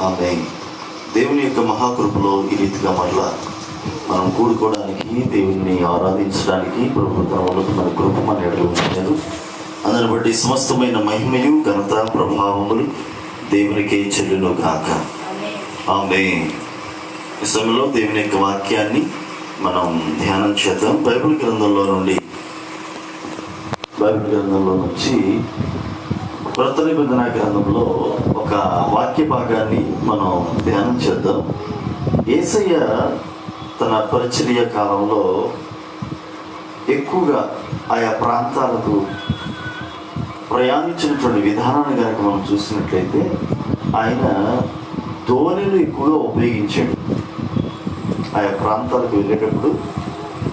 ఆమేన్. దేవుని యొక్క మహాకృపలో ఈ రీతిగా మరలా మనం కూడుకోవడానికి, దేవుని ఆరాధించడానికి ప్రభు తన ఉన్నతమైన కృప మన ఎడల ఉంచలేదు. అందుని బట్టి సమస్తమైన మహిమయు ఘనత ప్రభావములు దేవునికే చెల్లును గాక. ఆమేన్. ఈ సమయంలో దేవుని యొక్క వాక్యాన్ని మనం ధ్యానం చేద్దాం. బైబిల్ గ్రంథంలో నుంచి కొత్త నిబంధన గ్రంథంలో ఒక వాక్య భాగాన్ని మనం ధ్యానం చేద్దాం. యేసయ్య తన పరిచర్య కాలంలో ఎక్కువగా ఆయా ప్రాంతాలకు ప్రయాణించినటువంటి విధానాన్ని కనుక మనం చూసినట్లయితే ఆయన దోణిలు ఎక్కువగా ఉపయోగించాడు. ఆయా ప్రాంతాలకు వెళ్ళేటప్పుడు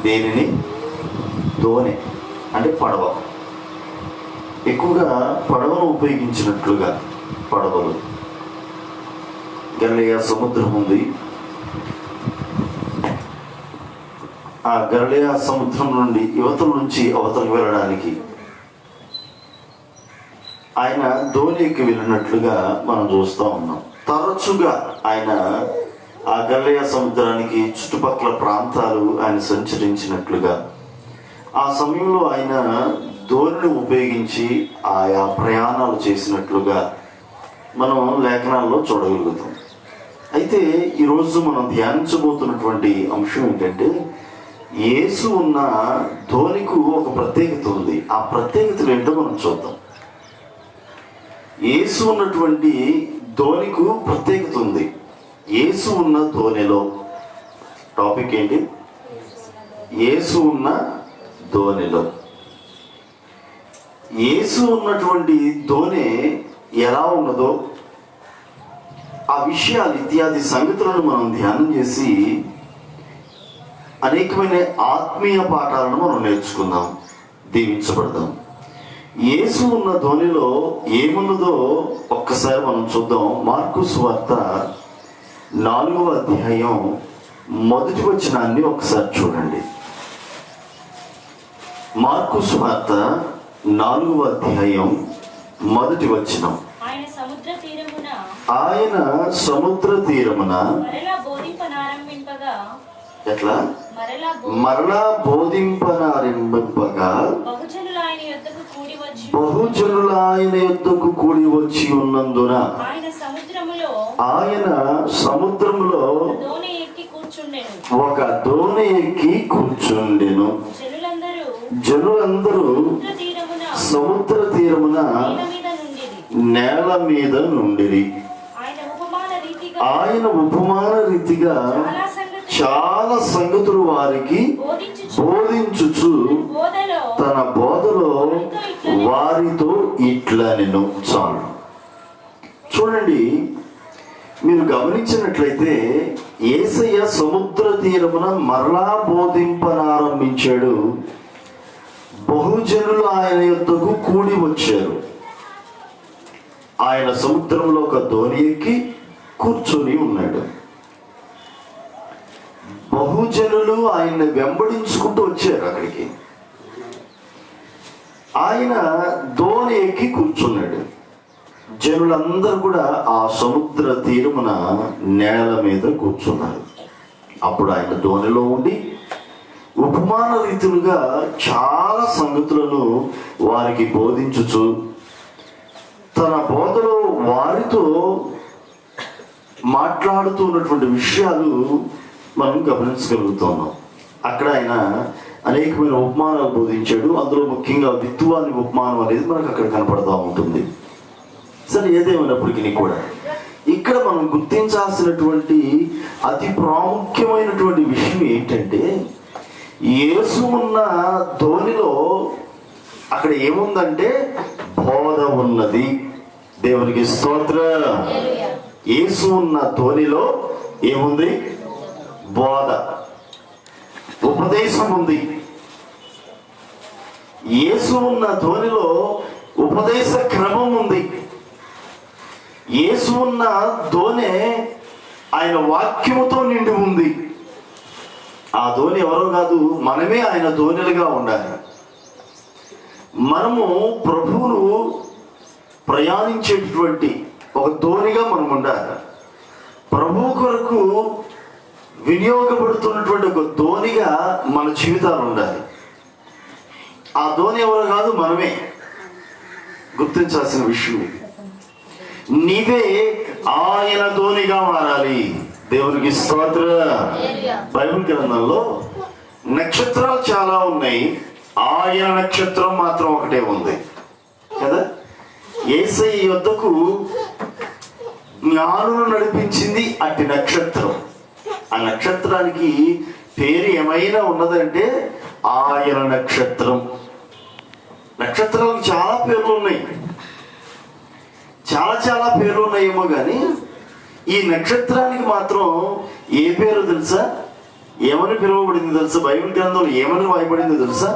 దేనిని దోణి అంటే పడవ, ఎక్కువగా పడవను ఉపయోగించినట్లుగా. పడవలు, గలిలయ సముద్రం ఉంది. ఆ గలిలయ సముద్రం నుండి యువతల నుంచి అవతలకు వెళ్ళడానికి ఆయన దోణి ఎక్కి వెళ్ళినట్లుగా మనం చూస్తూ ఉన్నాం. తరచుగా ఆయన ఆ గలిలయ సముద్రానికి చుట్టుపక్కల ప్రాంతాలు ఆయన సంచరించినట్లుగా, ఆ సమయంలో ఆయన దోణిని ఉపయోగించి ఆయా ప్రయాణాలు చేసినట్లుగా మనం లేఖనాల్లో చూడగలుగుతాం. అయితే ఈరోజు మనం ధ్యానించబోతున్నటువంటి అంశం ఏంటంటే, యేసు ఉన్న దోణికు ఒక ప్రత్యేకత ఉంది. ఆ ప్రత్యేకతలు ఏంటో మనం చూద్దాం. యేసు ఉన్నటువంటి దోణికు ప్రత్యేకత ఉంది. యేసు ఉన్న దోణిలో టాపిక్ ఏంటి? యేసు ఉన్న దోణిలో. యేసు ఉన్నటువంటి దోణి ఎలా ఉన్నదో ఆ విషయాలు ఇత్యాది సంగతులను మనం ధ్యానం చేసి అనేకమైన ఆత్మీయ పాఠాలను మనం నేర్చుకుందాం, దీవించబడదాం. యేసు ఉన్న దోణిలో ఏమున్నదో ఒక్కసారి మనం చూద్దాం. మార్కు సువార్త 4వ అధ్యాయం మొదటి వచనాన్ని ఒకసారి చూడండి. మార్కు సువార్త 4వ అధ్యాయం మొదటి వచనం. ఆయన సముద్ర తీరమున ఎట్లా మరలా బోధింపనారంభింపగా బహుజనులు ఆయన యొద్దకు కూడి వచ్చి ఉన్నందున ఆయన సముద్రములో ఒక దోణి ఎక్కి కూర్చుండెను. జనులందరూ సముద్ర తీరమున నేల మీద నుండిరి. ఆయన ఉపమాన రీతిగా చాలా సంగతులు వారికి బోధించుచు తన బోధలో వారితో ఇట్లా నేను చాలు. చూడండి, మీరు గమనించినట్లయితే యేసయ్య సముద్ర తీరమున మరలా బోధింపనారంభించాడు. బహుజనులు ఆయన యొద్దకు కూడి వచ్చారు. ఆయన సముద్రంలో ఒక దోణి ఎక్కి కూర్చొని ఉన్నాడు. బహుజనులు ఆయన్ని వెంబడించుకుంటూ వచ్చారు అక్కడికి. ఆయన దోణి ఎక్కి కూర్చున్నాడు. జనులందరూ కూడా ఆ సముద్ర తీరమున నేల మీద కూర్చున్నారు. అప్పుడు ఆయన దోణిలో ఉండి ఉపమాన రీతులుగా చాలా సంగతులను వారికి బోధించుచు తన బోధలో వారితో మాట్లాడుతున్నటువంటి విషయాలు మనం గమనించగలుగుతున్నాం. అక్కడ ఆయన అనేకమైన ఉపమానాలు బోధించాడు. అందులో ముఖ్యంగా విత్తువాని ఉపమానం అనేది మనకు అక్కడ కనపడతా ఉంటుంది. సరే, ఏదేమైనప్పటికీ కూడా ఇక్కడ మనం గుర్తించాల్సినటువంటి అతి ప్రాముఖ్యమైనటువంటి విషయం ఏంటంటే, యేసు ఉన్న దోణిలో అక్కడ ఏముందంటే బోధ ఉన్నది. దేవునికి స్తోత్రం. యేసు ఉన్న దోణిలో ఏముంది? బోధ, ఉపదేశం ఉంది. యేసు ఉన్న దోణిలో ఉపదేశ క్రమం ఉంది. యేసు ఉన్న దోణి ఆయన వాక్యముతో నిండి ఉంది. ఆ దోణి ఎవరో కాదు, మనమే ఆయన దోణిలుగా ఉండాలి. మనము ప్రభువును ప్రయాణించేటటువంటి ఒక దోణిగా మనం ఉండాలి. ప్రభు కొరకు వినియోగపడుతున్నటువంటి ఒక ధోనిగా మన జీవితాలు ఉండాలి. ఆ ధోని ఎవరు కాదు, మనమే. గుర్తించాల్సిన విషయం ఇది. నీవే ఆయన ధోనిగా మారాలి. దేవునికి స్తోత్రం. బైబిల్ గ్రంథంలో నక్షత్రాలు చాలా ఉన్నాయి, ఆయన నక్షత్రం మాత్రం ఒకటే ఉంది కదా. యేసయ్య యొద్దకు జ్ఞానులను నడిపించింది అట్టి నక్షత్రం. ఆ నక్షత్రానికి పేరు ఏమైనా ఉన్నదంటే ఆయన నక్షత్రం. నక్షత్రాలకు చాలా పేర్లు ఉన్నాయి, చాలా పేర్లు ఉన్నాయేమో కానీ ఈ నక్షత్రానికి మాత్రం ఏ పేరు తెలుసా? ఏమని పిలువబడింది తెలుసా? బైబిల్ గ్రంథంలో ఏమని వాయబడింది తెలుసా?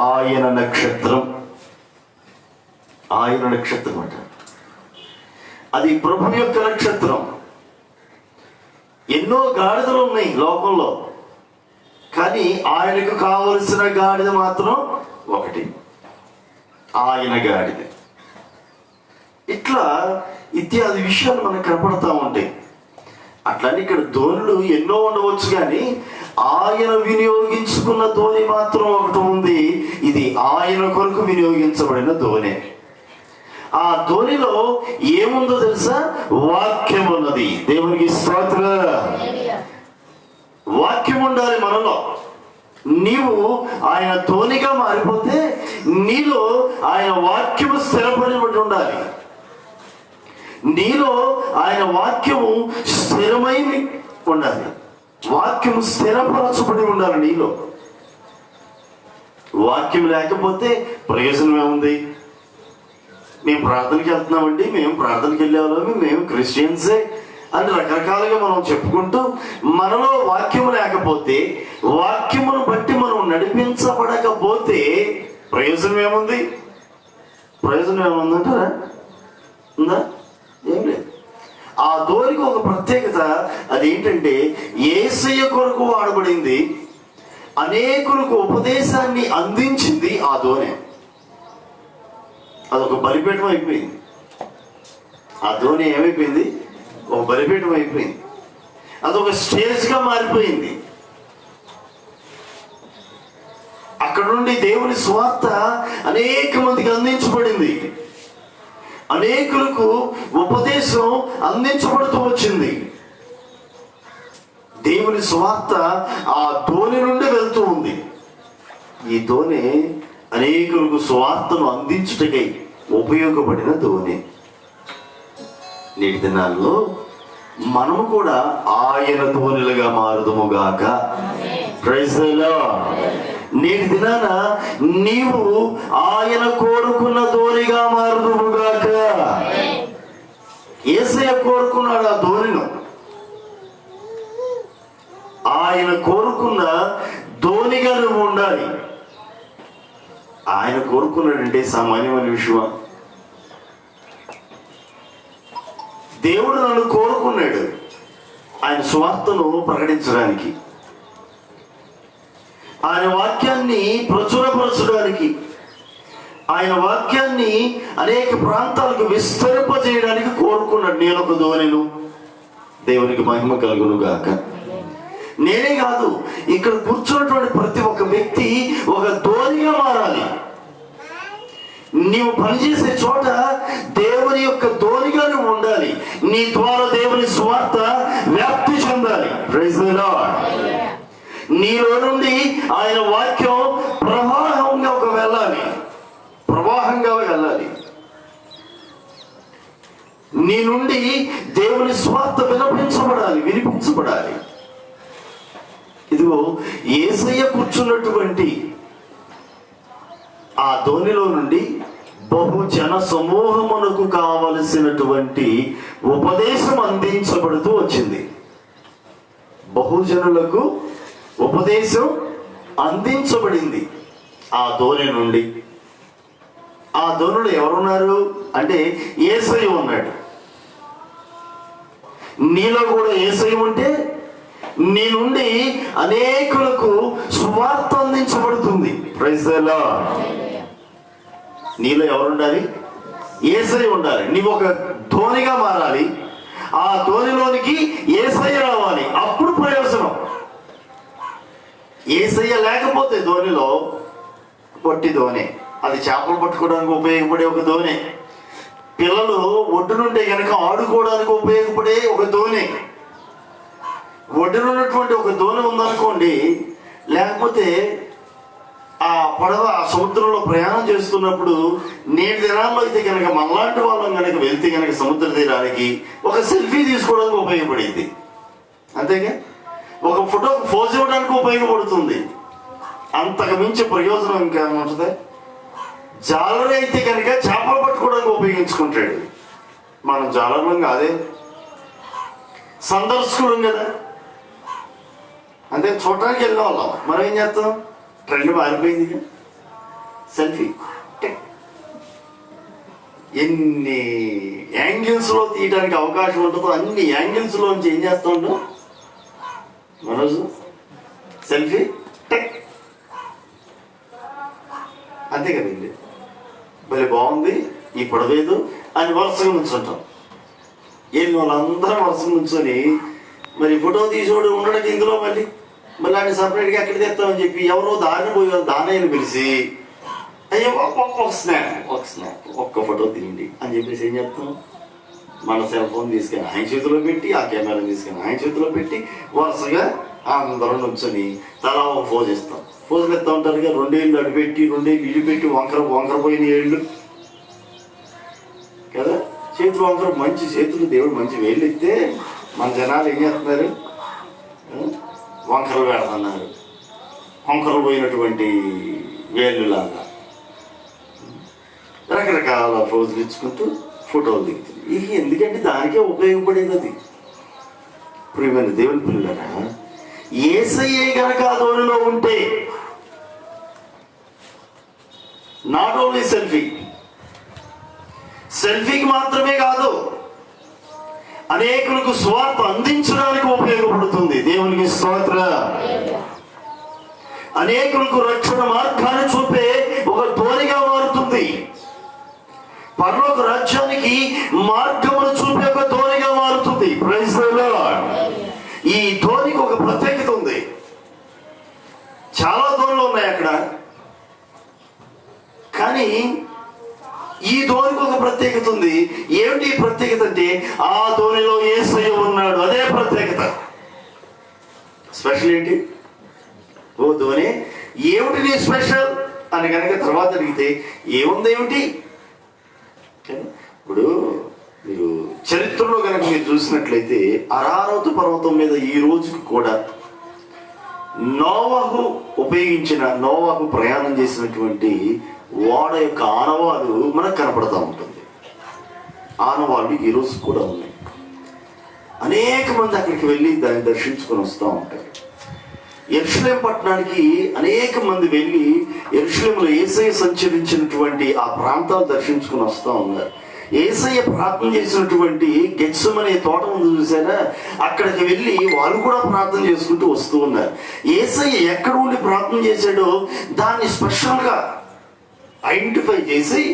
ఆయన నక్షత్రం. ఆయన నక్షత్రం అంట. అది ప్రభు యొక్క నక్షత్రం. ఎన్నో గాడిదలు ఉన్నాయి లోకంలో, కానీ ఆయనకు కావలసిన గాడిద మాత్రం ఒకటి, ఆయన గాడిద. ఇట్లా ఇత్యాది విషయాలు మనకు కనపడతా ఉంటాయి. అట్లానే ఇక్కడ ధోనులు ఎన్నో ఉండవచ్చు, కానీ ఆయన వినియోగించుకున్న ధోని మాత్రం ఒకటి ఉంది. ఇది ఆయన కొరకు వినియోగించబడిన ధోని. ఆ ధోనిలో ఏముందో తెలుసా? వాక్యం ఉన్నది. దేవునికి స్తోత్రం. వాక్యం ఉండాలి మనలో. నీవు ఆయన ధోనిగా మారిపోతే నీలో ఆయన వాక్యము స్థిరపడి ఉండాలి. నీలో ఆయన వాక్యము స్థిరమై ఉండాలి. వాక్యము స్థిరపరచబడి ఉండాలి నీలో. వాక్యం లేకపోతే ప్రయోజనం ఏముంది? మేము ప్రార్థనకి వెళ్తున్నామండి, మేము ప్రార్థనకి వెళ్ళేవాళ్ళమి, మేము క్రిస్టియన్సే అని రకరకాలుగా మనం చెప్పుకుంటూ మనలో వాక్యము లేకపోతే, వాక్యమును బట్టి మనం నడిపించబడకపోతే ప్రయోజనం ఏముంది? ప్రయోజనం ఏముందంటారా? ఉందా? ఏం లేదు. ఆ ధోనికి ఒక ప్రత్యేకత. అదేంటంటే యేసయ్య కొరకు వాడబడింది, అనేకులకు ఉపదేశాన్ని అందించింది ఆ ధోని. అదొక బలిపీఠం అయిపోయింది. ఆ ధోని ఏమైపోయింది? ఒక బలిపీఠం అయిపోయింది. అదొక స్టేజ్గా మారిపోయింది. అక్కడ నుండి దేవుని సువార్త అనేక మందికి అందించబడింది, అనేకులకు ఉపదేశం అందించబడుతూ వచ్చింది. దేవుని సువార్త ఆ ధోని నుండి వెళ్తూ ఉంది. ఈ ధోని అనేకులకు సువార్తను అందించుటకై ఉపయోగపడిన ధోని. నేటి దినాల్లో మనము కూడా ఆయన ధోనిలుగా మారుదుముగాక. Praise the Lord. నేటి దినాన నీవు ఆయన కోరుకున్న ధోనిగా మారుదుముగాక. యేసయ్య కోరుకున్నాడు ఆ ధోనిను. ఆయన కోరుకున్న ధోనిగా నువ్వు ఉండాలి. ఆయన కోరుకున్నాడంటే సామాన్యమైన విషయమా? దేవుడు నన్ను కోరుకున్నాడు ఆయన సువార్తను ప్రకటించడానికి, ఆయన వాక్యాన్ని ప్రచురపరచడానికి, ఆయన వాక్యాన్ని అనేక ప్రాంతాలకు విస్తరింపజేయడానికి కోరుకున్నాడు. నేను ఒక ధోనిను. దేవునికి మహిమ కలుగును గాక. నేనే కాదు, ఇక్కడ కూర్చున్నటువంటి ప్రతి ఒక్క వ్యక్తి ఒక ధోనిగా మారాలి. నీవు పనిచేసే చోట దేవుని యొక్క ధోనిగా నువ్వు ఉండాలి. నీ ద్వారా దేవుని సువార్త వ్యాప్తి చెందాలి. Praise the lord. నీలో నుండి ఆయన వాక్యం ప్రవాహంగా వెళ్ళాలి. నీ నుండి దేవుని సువార్త వినిపించబడాలి. ఇదిగో యేసయ్య కూర్చున్నటువంటి ఆ ధోనిలో నుండి బహుజన సమూహమునకు కావలసినటువంటి ఉపదేశం అందించబడుతూ వచ్చింది. బహుజనులకు ఉపదేశం అందించబడింది ఆ ధోని నుండి. ఆ ధోనిలో ఎవరున్నారు అంటే యేసయ్య ఉన్నాడు. నీలో కూడా యేసయ్య ఉంటే నీ నుండి అనేకులకు సువార్త అందించబడుతుంది. Praise the lord. నీలో ఎవరుండాలి? యేసయ్య ఉండాలి. నీవు ఒక ధోనిగా మారాలి. ఆ ధోనిలోని ధోనిలోనికి యేసయ్య రావాలి, అప్పుడు ప్రయోజనం. యేసయ్య లేకపోతే ధోనిలో పొట్టి ధోని, అది చేపలు పట్టుకోవడానికి ఉపయోగపడే ఒక ధోని, పిల్లలు ఒడ్డునుంటే కనుక ఆడుకోవడానికి ఉపయోగపడే ఒక ధోని. ఒడ్డునున్నటువంటి ఒక ధోని ఉందనుకోండి, లేకపోతే ఆ పడవ ఆ సముద్రంలో ప్రయాణం చేస్తున్నప్పుడు నేటి దినాల్లో అయితే కనుక మనలాంటి వాళ్ళం కనుక వెళ్తే కనుక సముద్ర తీరానికి ఒక సెల్ఫీ తీసుకోవడానికి ఉపయోగపడింది, అంతేగా ఒక ఫోటోకి పోజ్ ఇవ్వడానికి ఉపయోగపడుతుంది. అంతకు మించి ప్రయోజనం ఇంకా ఉంటుంది. జాలరీ అయితే కనుక చేపలు పట్టుకోవడానికి ఉపయోగించుకుంటాడు. మనం జాలర్లం కాదే, సందర్శకులం కదా, అంతే చూడటానికి వెళ్ళిన వాళ్ళం. మనం ఏం చేస్తాం, ట్రెండ్ మారిపోయింది, సెల్ఫీ. ఎన్ని యాంగిల్స్లో తీయడానికి అవకాశం ఉంటుందో అన్ని యాంగిల్స్లోంచి ఏం చేస్తూ ఉంటాం మనోజు, సెల్ఫీ టెక్, అంతే కదండి. భలే బాగుంది ఈ పడవేదు అని వరుసగా నుంచుంటాం. ఏం వాళ్ళందరం వరుసగా నుంచొని మరి ఫోటో తీసేవాడు ఉండడానికి ఇందులో మళ్ళీ ఆయన సపరేట్గా ఎక్కడ తెస్తామని చెప్పి ఎవరో దారిని పోయి దానయ్యని పిలిచి అయ్యో ఒక స్నాప్ ఒక్క ఫోటో తీయండి అని చెప్పేసి ఏం చెప్తాం, మన సెల్ ఫోన్ తీసుకొని ఆయన చేతిలో పెట్టి, ఆ కెమెరా తీసుకొని ఆయన చేతిలో పెట్టి వరుసగా అందరం నుంచొని తలా ఒక ఫోజ్ ఇస్తాం. ఫోజులు ఎత్తా ఉంటారు కదా, 2 ఏళ్ళు అటు పెట్టి 2 ఏళ్ళు ఇటు పెట్టి వంకర పోయిన ఏళ్ళు కదా, చేతులు వంకర, మంచి చేతులు దేవుడు మంచి వేళ్ళు ఇస్తే మన జనాలు ఏం చేస్తున్నారు, వంకరలు పెడుతున్నారు, వంకరలు పోయినటువంటి వేళ్ళు లాగా రకరకాల ఫోజులు ఇచ్చుకుంటూ ఫోటోలు దిగుతుంది. ఇది ఎందుకంటే దానికే ఉపయోగపడేది అది. ప్రియమైన దేవుని పిల్లరా, యేసయ్యే గనక ఆ ధోనిలో ఉంటే నాట్ ఓన్లీ సెల్ఫీకి మాత్రమే కాదు, అనేకులకు స్వార్థ అందించడానికి ఉపయోగపడుతుంది. దేవునికి స్తోత్రం. అనేకులకు రక్షణ మార్గాన్ని చూపే ఒక ధోనిగా మారుతుంది. పరలోక రాజ్యానికి మార్గమును చూపే ఒక ధోనిగా మారుతుంది. Praise the Lord. ఈ ధోనికి ఒక ప్రత్యేకత ఉంది. చాలా ధోనులు ఉన్నాయి అక్కడ, కానీ ఈ ధోనికి ఒక ప్రత్యేకత ఉంది. ఏమిటి ప్రత్యేకత అంటే ఆ ధోనిలో యేసయ్య ఉన్నాడు, అదే ప్రత్యేకత. స్పెషల్ ఏంటి? ఓ ధోని ఏమిటి నీ స్పెషల్ అని కనుక తర్వాత అడిగితే ఏముందేమిటి? ఇప్పుడు మీరు చరిత్రలో కనుక మీరు చూసినట్లయితే అరారతు పర్వతం మీద ఈ రోజుకి కూడా నోవాహు ప్రయాణం చేసినటువంటి ఓడ యొక్క ఆనవాలు మనకు కనపడతా ఉంటుంది. ఆనవాళ్ళు ఈ రోజు కూడా ఉన్నాయి. అనేక మంది అక్కడికి వెళ్ళి దాన్ని దర్శించుకొని వస్తూ ఉంటారు. యెరూషలేం పట్టణానికి అనేక మంది వెళ్ళి యెరూషలేంలో యేసయ్య సంచరించినటువంటి ఆ ప్రాంతాలు దర్శించుకొని వస్తూ ఉన్నారు. యేసయ్య ప్రార్థన చేసినటువంటి గెత్సెమనే తోట ఉంది చూసారా, అక్కడికి వెళ్ళి వాళ్ళు కూడా ప్రార్థన చేసుకుంటూ వస్తూ ఉన్నారు. యేసయ్య ఎక్కడ ఉండి ప్రార్థన చేశాడో దాన్ని స్పెషల్గా ఐడెంటిఫై చేసి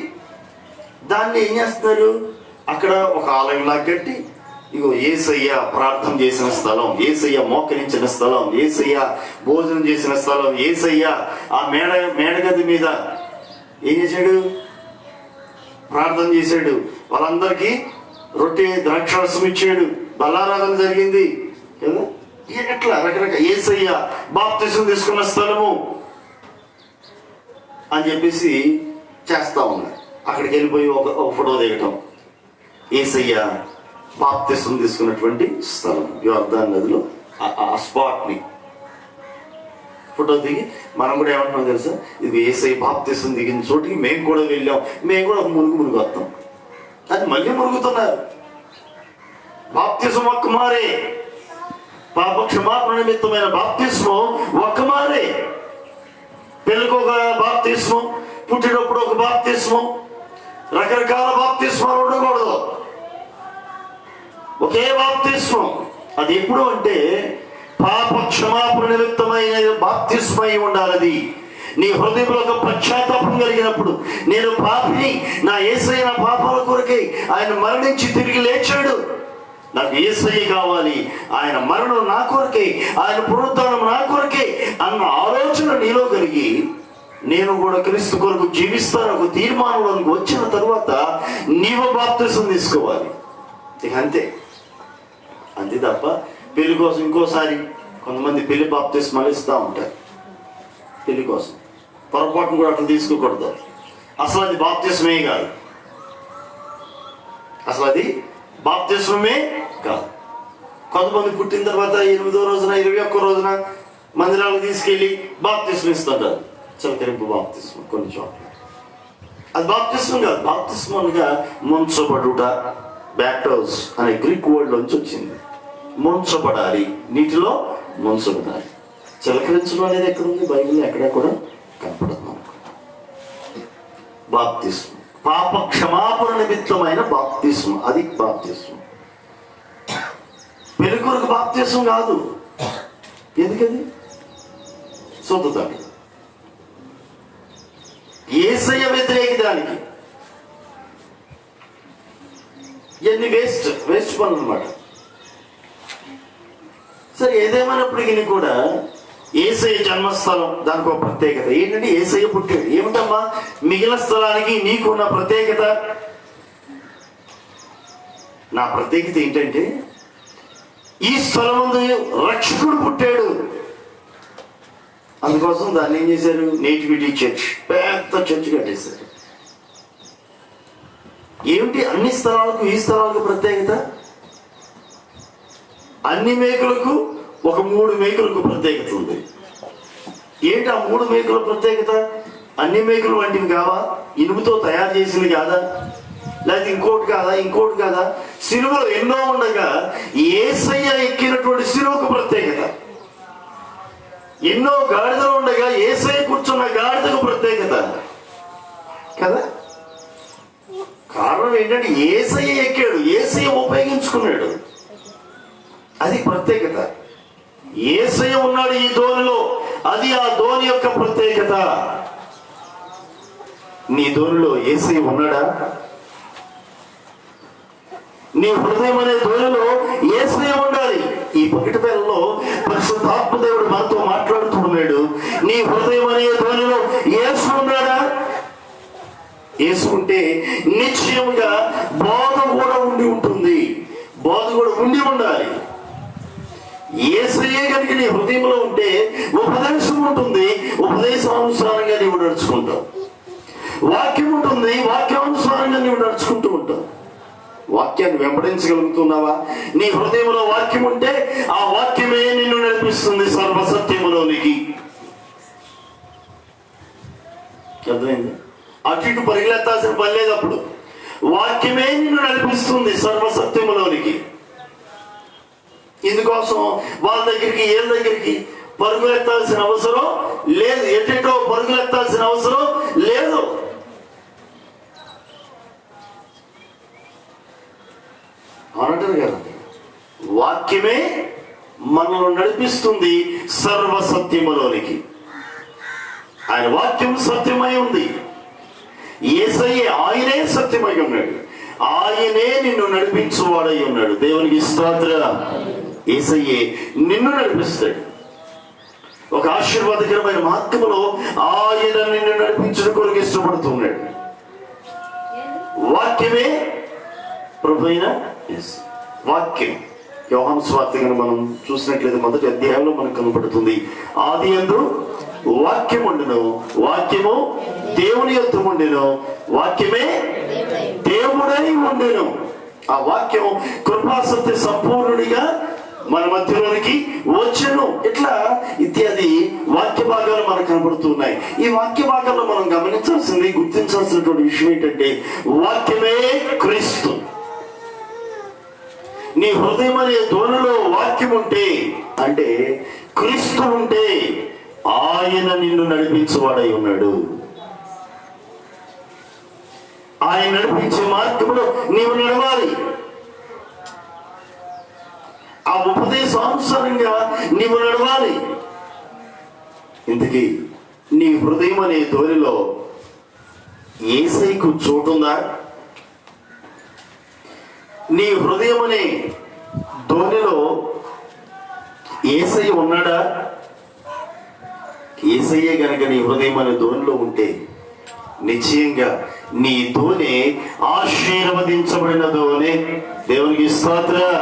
దాన్ని ఏం చేస్తున్నారు, అక్కడ ఒక ఆలయంలా కట్టి, ఇగో యేసయ్య ప్రార్థన చేసిన స్థలం, యేసయ్య మోకరించిన స్థలం, యేసయ్య భోజనం చేసిన స్థలం, యేసయ్య ఆ మేడగది మీద ఏం చేశాడు, ప్రార్థన చేశాడు. వాళ్ళందరికీ రొట్టె ద్రాక్షరసం ఇచ్చాడు, బలారాధన జరిగింది కదా. ఎట్లా రకరకాల యేసయ్య బాప్తిసం తీసుకున్న స్థలము అని చెప్పేసి చేస్తా ఉన్నారు. అక్కడికి వెళ్ళిపోయి ఒక ఫోటో దిగటం, యేసయ్య బాప్తిసం తీసుకున్నటువంటి స్థలం యోర్దాను నదిలో ఆ స్పాట్ని ఫోటో దిగి మనం కూడా ఏమంటున్నాం తెలుసా, ఇది యేసయ్య బాప్తిసం దిగిన చోటికి మేము కూడా వెళ్ళాం, మేము కూడా ఒక మురుగు వస్తాం. అది మళ్ళీ మురుగుతున్నారు. బాప్తిసం ఒక్క మారే, పాప క్షమాపణ నిమిత్తమైన బాప్తిస్మం ఒక్క మారే. పెళ్ళికి ఒక బాప్తిస్మం, పుట్టినప్పుడు ఒక బాప్తిస్మం, రకరకాల బాప్తిస్మాలు ఉండకూడదు. ఒకే బాప్తిస్మం. అది ఎప్పుడు అంటే పాప క్షమాపణ నిమిత్తమైన బాప్తిస్మై ఉండాలి. నీ హృదయంలో ఒక పశ్చాత్తాపం కలిగినప్పుడు, నేను పాపిని, నా యేసయ్య నా పాపాల కొరకై ఆయన మరణించి తిరిగి లేచాడు, నాకు యేసయ్య కావాలి, ఆయన మరణం నా కొరకే, ఆయన పునరుద్ధానం నా కొరకే అన్న ఆలోచన నీలో కలిగి నేను కూడా క్రీస్తు కొరకు జీవిస్తాను ఒక తీర్మానంలోకి వచ్చిన తరువాత నీవు బాప్తిసం తీసుకోవాలి. ఇక అంతే తప్ప పెళ్లి కోసం ఇంకోసారి కొంతమంది పెళ్లి బాప్తిస్మాలు ఇస్తూ ఉంటారు. పెళ్లి కోసం పొరపాటును కూడా అట్లా తీసుకోకూడదు. అసలు అది బాప్తిస్మే కాదు, అసలు అది బాప్తిస్మే కాదు. కొంతమంది పుట్టిన తర్వాత 8వ రోజున 21వ రోజున మందిరాలకు తీసుకెళ్ళి బాప్తిస్మం ఇస్తుంటారు. చిలకరింపు బాప్తిస్మం కొన్ని చోట్ల. అది బాప్తిస్మం కాదు. బాప్తిస్మంగా ముంచబడుట, బ్యాప్టోస్ అనే గ్రీక్ వర్డ్ నుంచి వచ్చింది. ముంచబడాలి, నీటిలో ముంచబడాలి. చిలకరించడం అనేది ఎక్కడ ఉంది? బైబిల్లో ఎక్కడా కూడా కనపడదు మనకు. బాప్తిస్మం పాప క్షమాపణ నిమిత్తమైన బాప్తిస్మం, అది బాప్తిస్మం. పెళ్లి కొరకు బాప్తిస్మం కాదు. ఎందుకది? సొంతదాన్ని యేసయ్య వ్యతిరేక దానికి ఇవన్నీ వేస్ట్ పనులు అన్నమాట. సరే, ఏదేమైనప్పటికీ కూడా యేసయ్య జన్మస్థలం దానికి ఒక ప్రత్యేకత ఏంటంటే యేసయ్య పుట్టాడు. ఏమిటమ్మా మిగిలిన స్థలానికి నీకున్న ప్రత్యేకత? నా ప్రత్యేకత ఏంటంటే ఈ స్థలం ముందు రక్షకుడు పుట్టాడు. అందుకోసం దాన్ని ఏం చేశారు? నేటివిటీ చర్చ్, పెద్ద చర్చ్ కట్టేశారు. ఏమిటి అన్ని స్థలాలకు ఈ స్థలాలకు ప్రత్యేకత? అన్ని మేకులకు ఒక 3 మేకులకు ప్రత్యేకత ఉంది. ఏంటి ఆ 3 మేకుల ప్రత్యేకత? అన్ని మేకులు వంటివి కావా? ఇనుముతో తయారు చేసింది కాదా? లేకపోతే ఇంకోటి కాదా? సిలువలు ఎన్నో ఉండగా యేసయ్య ఎక్కినటువంటి సిలువకు ప్రత్యేకత. ఎన్నో గాడిదలు ఉండగా యేసయ్య కూర్చున్న గాడిదకు ప్రత్యేకత కదా. కారణం ఏంటంటే యేసయ్య ఎక్కాడు, యేసయ్య ఉపయోగించుకున్నాడు, అది ప్రత్యేకత. యేసయ్య ఉన్నాడు ఈ ధోనిలో, అది ఆ ధోని యొక్క ప్రత్యేకత. నీ ధోనిలో యేసయ్య ఉన్నాడా? నీ హృదయం అనే ధోనిలో యేసయ్య ఉండాలి. ఈ పగిటి వేళలో పరిశుద్ధాత్మ దేవుడు మనతో మాట్లాడుతున్నాడు. నీ హృదయం అనే ధోనిలో యేసు ఉన్నాడా? యేసు ఉంటే నిశ్చయముగా బోధ కూడా ఉంటుంది. బోధ కూడా ఉండాలి. యేసయ్యే కనుక నీ హృదయంలో ఉంటే ఉపదేశం ఉంటుంది, ఉపదేశానుసారంగా నీవు నడుచుకుంటావు. వాక్యం ఉంటుంది, వాక్యానుసారంగా నీవు నడుచుకుంటూ ఉంటావు. వాక్యాన్ని వెంబడించగలుగుతున్నావా? నీ హృదయంలో వాక్యం ఉంటే ఆ వాక్యమే నిన్ను నడిపిస్తుంది సర్వసత్యములోనికి. అర్థమైంది? అటు ఇటు పరిగెత్తాల్సిన పని లేదు. అప్పుడు వాక్యమే నిన్ను నడిపిస్తుంది సర్వసత్యములోనికి. ఇందుకోసం వాళ్ళ దగ్గరికి వీళ్ళ దగ్గరికి పరుగులెత్తాల్సిన అవసరం లేదు, ఎటో పరుగులెత్తాల్సిన అవసరం లేదు. అనంటారు కదా, వాక్యమే మనల్ని నడిపిస్తుంది సర్వసత్యములోనికి. ఆయన వాక్యం సత్యమై ఉంది. యేసయ్యే ఆయనే సత్యమై ఉన్నాడు. ఆయనే నిన్ను నడిపించువాడై ఉన్నాడు. దేవునికి స్తోత్రం. యేసయ్యే నిన్ను నడిపిస్తాడు. ఒక ఆశీర్వాదకరమైన మార్గంలో ఆయన నిన్ను నడిపించడం కొరకు ఇష్టపడుతున్నాడు. వాక్యమే ప్రభు అయిన వాక్యం. యోహాను సువార్త మనం చూసినట్లయితే 1వ అధ్యాయంలో మనకు కనపడుతుంది. ఆదియందు వాక్యం ఉండెను, వాక్యము దేవుని యొద్ద ఉండెను, వాక్యమే దేవుడై ఉండెను. ఆ వాక్యం కృపాసత్య సంపూర్ణుడిగా మన మధ్యలోనికి వచ్చెను. ఇట్లా ఇత్యాది వాక్య భాగాలు మనకు కనపడుతున్నాయి. ఈ వాక్య భాగాల్లో మనం గమనించాల్సింది, గుర్తించాల్సినటువంటి విషయం ఏంటంటే వాక్యమే క్రీస్తు. నీ హృదయం అనే ధోనిలో వాక్యం ఉంటే, అంటే క్రీస్తు ఉంటే, ఆయన నిన్ను నడిపించేవాడై ఉన్నాడు. ఆయన నడిపించే మార్గంలో నీవు నడవాలి. ఆ ఉపదేశానుసారంగా నీవు నడవాలి. ఇంతకీ నీ హృదయం అనే ధోనిలో యేసయ్యకు చోటుందా? నీ హృదయం అనే ధోనిలో యేసయ్య ఉన్నాడా? యేసయ్యే గనక నీ హృదయం అనే ధోనిలో ఉంటే నిశ్చయంగా నీ ధోని ఆశీర్వదించబడిన ధోని. దేవునికి స్తోత్రం.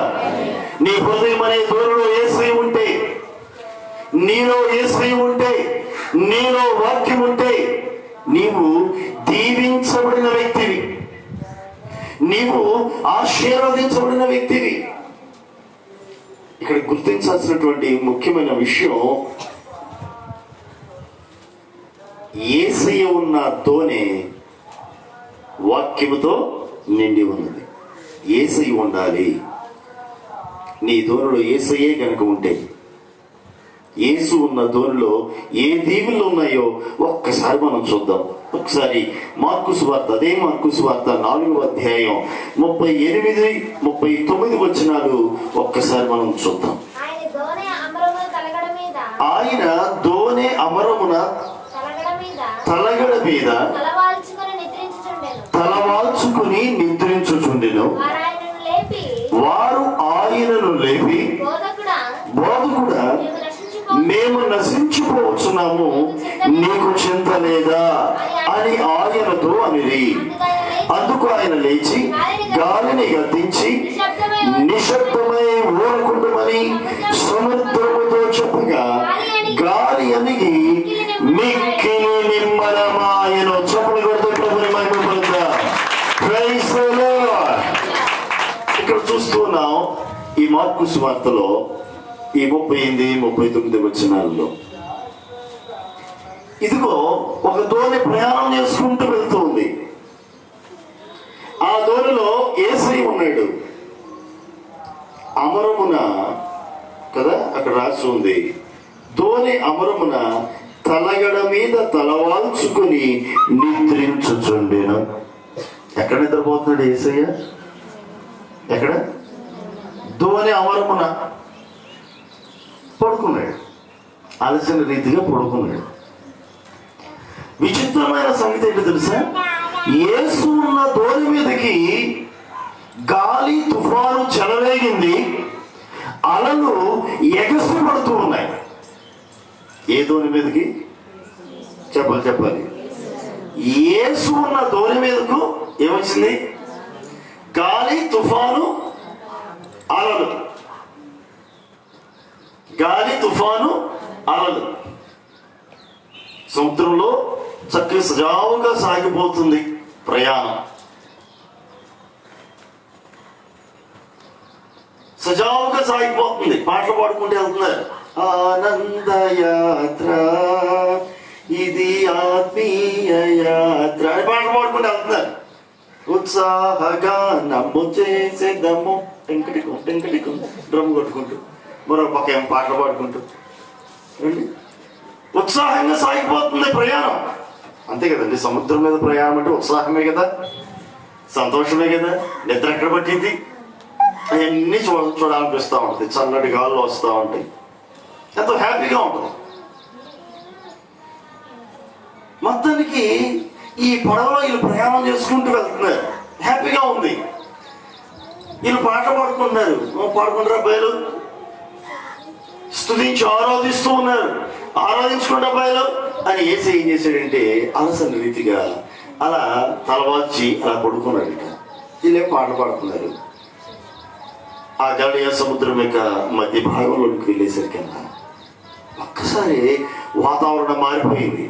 నీ హృదయం అనే ధోనిలో యేసయ్య ఉంటే, నీలో యేసయ్య ఉంటే, నీలో వాక్యం ఉంటే నీవు దీవించబడిన వ్యక్తివి, నీవు ఆశీర్వదించబడిన వ్యక్తివి. ఇక్కడ గుర్తించాల్సినటువంటి ముఖ్యమైన విషయం, యేసయ్య ఉన్న ధోని వాక్యముతో నిండి ఉన్నది. యేసయ్య ఉండాలి. నీ ధోనిలో యేసయ్యే కనుక ఉంటే, యేసు ఉన్న ధోనిలో ఏ దీవులు ఉన్నాయో ఒక్కసారి మనం చూద్దాం. ఒకసారి మార్కు సువార్త, అదే మార్కు సువార్త 4వ అధ్యాయం 38, 39 వచనాలు ఒక్కసారి మనం చూద్దాం. ఆయన ధోని అమరమున తలగడ మీద తలవాల్చుకుని నిద్రించుచుండెను. వారు ఆయనను లేపి, బోధకుడా, మేము నశించిపోవచ్చున్నాము, నీకు చింత లేదా అని ఆయనతో అనిరి. అందుకు ఆయన లేచి గాలిని గద్దించి నిశ్శబ్దమై ఊరకుండమని సముద్రముతో చెప్పగా గాలి అణిగి మిక్కిలి నిమ్మలమాయెను. చెప్పులు కొడుతూ ప్రభువుని మహిమపరుద్దాం. Praise the lord. ఇక్కడ చూస్తున్నాం ఈ మార్కు సువార్తలో ఈ 38, 39 వచనాల్లో, ఇదిగో ఒక ధోని ప్రయాణం చేసుకుంటూ వెళ్తూ ఉంది. ఆ ధోనిలో యేసయ్య ఉన్నాడు. అమరమున కదా అక్కడ రాసి ఉంది, ధోని అమరమున తలగడ మీద తలవాల్చుకుని నిద్రించుచుండెను. ఎక్కడ నిద్రపోతున్నాడు యేసయ్య? ఎక్కడ? ధోని అమరమున పడుకున్నాడు. అలసిన రీతిగా పడుకున్నాడు. విచిత్రమైన సంగతి ఏంటో తెలుసా? యేసు ఉన్న ధోని మీదకి గాలి తుఫాను చెలరేగింది, అలలు ఎగసి పడుతూ ఉన్నాయి. ఏ ధోని మీదకి? చెప్పాలి. యేసు ఉన్న ధోని మీదకు ఏమొచ్చింది? గాలి, తుఫాను, అలలు. గాలి, తుఫాను, అలలు. సముద్రంలో చక్కగా సజావుగా సాగిపోతుంది ప్రయాణం. సజావుగా సాగిపోతుంది. పాటలు పాడుకుంటూ వెళ్తున్నారు. ఆనందయాత్ర ఇది ఆత్మీయ యాత్ర అని పాటలు పాడుకుంటూ వెళ్తున్నారు. ఉత్సాహగా నమ్ము చేసేద్దాము, టెంకటికు డ్రమ్ కొట్టుకుంటూ, మరో పక్క ఏం పాటలు పాడుకుంటూ ఉత్సాహంగా సాగిపోతుంది ప్రయాణం. అంతే కదండి, సముద్రం మీద ప్రయాణం అంటే ఉత్సాహమే కదా, సంతోషమే కదా. నిద్ర ఎక్కడ పట్టింది? అవన్నీ చూడాలనిపిస్తూ ఉంటుంది. చల్లటి గాలు వస్తూ ఉంటాయి, ఎంతో హ్యాపీగా ఉంటుంది. మొత్తానికి ఈ పడవలో వీళ్ళు ప్రయాణం చేసుకుంటూ వెళ్తున్నారు. హ్యాపీగా ఉంది. వీళ్ళు పాట పాడుకుంటున్నారు. పాడుకుంటారా అబ్బాయిలు? స్తుతించి ఆరాధిస్తూ ఉన్నారు. ఆరాధించుకుంటే అబ్బాయిలు అని యేసు ఏం చేశాడంటే అలసని రీతిగా అలా తలవాల్చి అలా పడుకున్నాడట. వీళ్ళే పాటలు పాడుతున్నారు. ఆ గలిలయ సముద్రం యొక్క మధ్య భాగంలోకి వెళ్ళేసరికల్లా ఒక్కసారి వాతావరణం మారిపోయింది.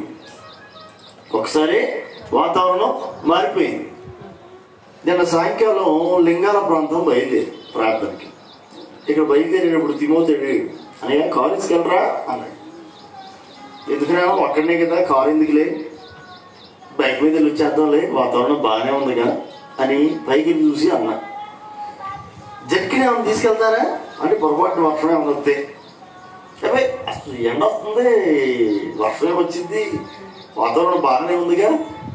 నిన్న సాయంకాలం లింగాల ప్రాంతం బయలుదేరి ప్రార్థనకి. ఇక్కడ బయలుదేరేటప్పుడు తిమోతేడు అయ్యా కారు తీసుకెళ్ళరా అన్నాడు. ఎందుకనే అక్కడనే కదా, కారు ఎందుకులే, బైక్ మీద వచ్చేద్దాంలే, వాతావరణం బాగానే ఉందిగా అని పైకి చూసి అన్నా. జట్కిని ఏమైనా తీసుకెళ్తారా అంటే పొరపాటున వర్షం ఏమైనా వస్తే, అబ్బాయి అసలు ఎండ వస్తుంది, వర్షం ఏమొచ్చింది, వాతావరణం బాగానే ఉందిగా,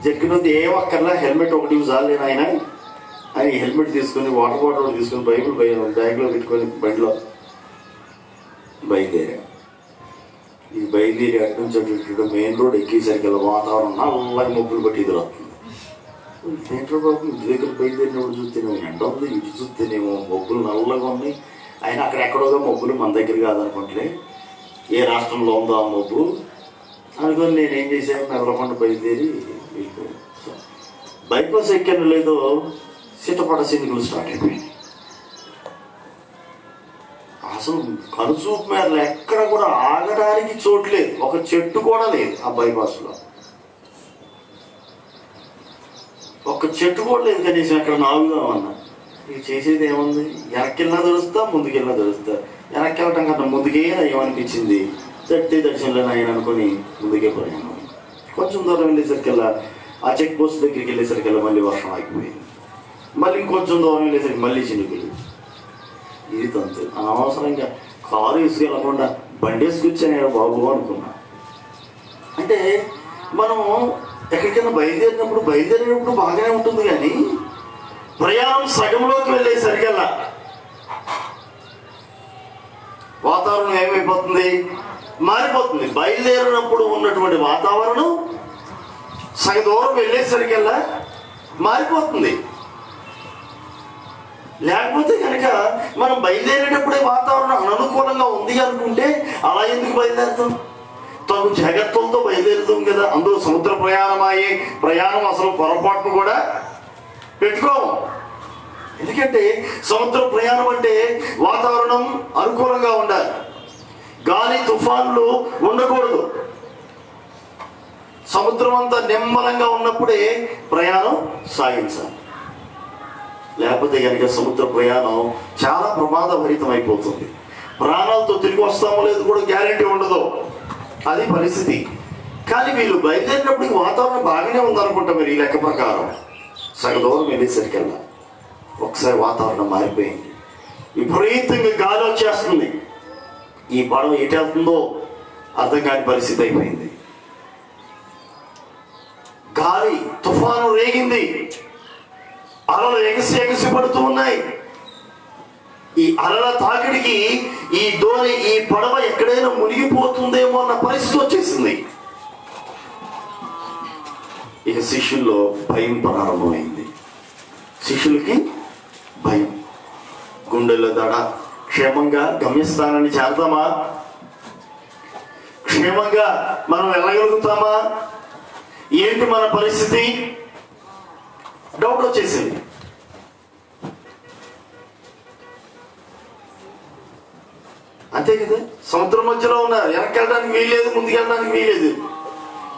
జట్కిని వద్ద ఏం అక్కర్లా, హెల్మెట్ ఒకటి చాలే నాయన అని హెల్మెట్ తీసుకొని వాటర్ బాటిల్ ఒకటి తీసుకొని బైబిల్ బ్యాగ్లో పెట్టుకొని బండిలో బయలుదేరా. ఈ బయలుదేరి అటు నుంచి అటు మెయిన్ రోడ్ ఎక్కేసరికి వాతావరణం నల్లగా మబ్బులు పట్టి ఎదురవుతుంది. ఏంటో బాబు ఇంటి దగ్గర బయలుదేరినప్పుడు చూస్తేనేమో ఎండ ఉంది, ఇటు చూస్తేనేమో మబ్బులు నల్లగా ఉన్నాయి, అయినా అక్కడెక్కడోగా మబ్బులు మన దగ్గర కాదనుకుంటే ఏ రాష్ట్రంలో ఉందో ఆ మబ్బు అనుకొని నేనేం చేశాను, నగరకొండ బయలుదేరి వెళ్ళిపోయాను. బైపాస్ ఎక్కాను లేదో సిటపడ సినికలు స్టార్ట్ అయిపోయింది. అసలు కనుచూపు మేరలు ఎక్కడ కూడా ఆగడానికి చోట్లేదు, ఒక చెట్టు కూడా లేదు ఆ బైపాస్లో, ఒక్క చెట్టు కూడా లేదు కనీసం ఎక్కడ నాగుదామన్నా. ఇక చేసేది ఏముంది, వెనక్కిళ్ళినా తెలుస్తా ముందుకెళ్ళినా తెలుస్తా. వెనక్కి వెళ్ళటం కన్నా ముందుకే ఏమనిపించింది, దర్శనంలో ఆయన అనుకొని ముందుకే పోయాను. కొంచెం దూరం వెళ్ళేసరికల్లా ఆ చెక్ పోస్ట్ దగ్గరికి వెళ్ళేసరికల్లా మళ్ళీ వర్షం ఆగిపోయింది. మళ్ళీ ఇంకొంచెం దూరం వెళ్ళేసరికి మళ్ళీ చినుకులు. ఇది తంతు. అనవసరంగా కారు వేసుకెళ్ళకుండా బండి వేసుకొచ్చాను బాబు అనుకున్నా. అంటే మనం ఎక్కడికైనా బయలుదేరినప్పుడు బాగానే ఉంటుంది, కానీ ప్రయాణం సగంలోకి వెళ్ళేసరికల్లా వాతావరణం ఏమైపోతుంది, మారిపోతుంది. బయలుదేరినప్పుడు ఉన్నటువంటి వాతావరణం సగ దూరం వెళ్ళేసరికల్లా మారిపోతుంది. లేకపోతే కనుక మనం బయలుదేరేటప్పుడే వాతావరణం అననుకూలంగా ఉంది అనుకుంటే అలా ఎందుకు బయలుదేరుతాం? తగు జాగ్రత్తలతో బయలుదేరుతాం కదా. అందులో సముద్ర ప్రయాణం అసలు పొరపాటును కూడా పెట్టుకోము. ఎందుకంటే సముద్ర ప్రయాణం అంటే వాతావరణం అనుకూలంగా ఉండాలి, గాలి తుఫాన్లు ఉండకూడదు. సముద్రం అంతా నిమ్మలంగా ఉన్నప్పుడే ప్రయాణం సాగించాలి. లేకపోతే కనుక సముద్ర ప్రయాణం చాలా ప్రమాదభరితం అయిపోతుంది. ప్రాణాలతో తిరిగి వస్తామో లేదు కూడా గ్యారెంటీ ఉండదు, అది పరిస్థితి. కానీ వీళ్ళు బయలుదేరినప్పటికి వాతావరణం బాగానే ఉందనుకుంటా. మరి ఈ లెక్క ప్రకారం సగదూరం వెళ్ళేసరికల్లా ఒకసారి వాతావరణం మారిపోయింది. విపరీతంగా గాలి వచ్చేస్తుంది. ఈ పడవ ఎటు వెళ్తుందో అర్థం కాని పరిస్థితి అయిపోయింది. గాలి తుఫాను రేగింది, అలలు ఎగసి పడుతూ ఉన్నాయి. ఈ అలల తాకిడికి ఈ పడవ ఎక్కడైనా మునిగిపోతుందేమో అన్న పరిస్థితి వచ్చేసింది. ఇక శిష్యుల్లో భయం ప్రారంభమైంది. శిష్యులకి భయం, గుండెల్లో దడ. క్షేమంగా గమ్యస్థానాన్ని చేరతామా? క్షేమంగా మనం వెళ్ళగలుగుతామా? ఏంటి మన పరిస్థితి? డౌట్ వచ్చేసింది. అంతే కదా, సముద్రం మధ్యలో ఉన్నారు, వెనక్కి వెళ్ళడానికి వీల్లేదు, ముందుకు వెళ్ళడానికి వీల్లేదు.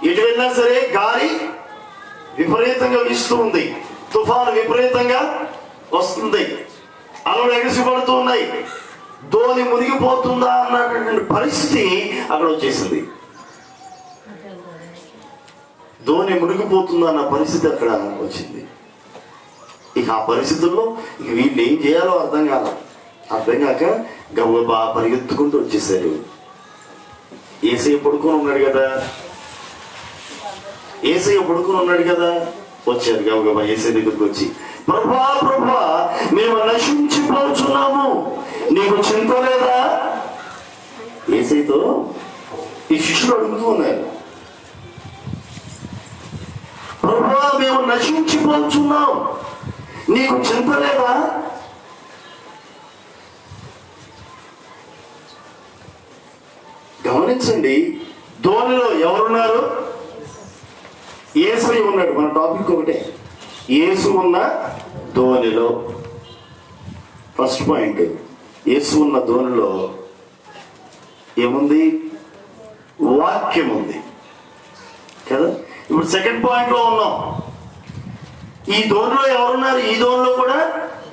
ఎటు వెళ్ళినా సరే గాలి విపరీతంగా వీస్తూ ఉంది, తుఫాను విపరీతంగా వస్తుంది, అలలు ఎగసిపడుతూ ఉన్నాయి. ధోని మునిగిపోతుందా అన్నటువంటి పరిస్థితి అక్కడ వచ్చేసింది. ధోని మునిగిపోతుందా అన్న పరిస్థితి అక్కడ వచ్చింది. ఇక ఆ పరిస్థితుల్లో ఇక వీళ్ళు ఏం చేయాలో అర్థం కాక గబగబా పరిగెత్తుకుంటూ వచ్చేసారు. ఏసయ్య పడుకొని ఉన్నాడు కదా, వచ్చారు గబగబా ఏసయ్య దగ్గరికి వచ్చి, ప్రభా మేము నశించిపోతున్నాము, నీకు చింత లేదా? ఏసయ్యతో ఈ శిష్యులు అడుగుతూ ఉన్నారు, ప్రభా మేము నశించిపోతున్నాం, నీకు చింత లేదా? గమనించండి, ధోనిలో ఎవరున్నారు? యేసయ్య ఉన్నాడు. మన టాపిక్ ఒకటే, యేసు ఉన్న ధోనిలో. ఫస్ట్ పాయింట్, యేసు ఉన్న ధోనిలో ఏముంది? వాక్యం ఉంది కదా. ఇప్పుడు సెకండ్ పాయింట్ లో ఉన్నాం. ఈ ధోనిలో ఎవరున్నారు? ఈ ధోనిలో కూడా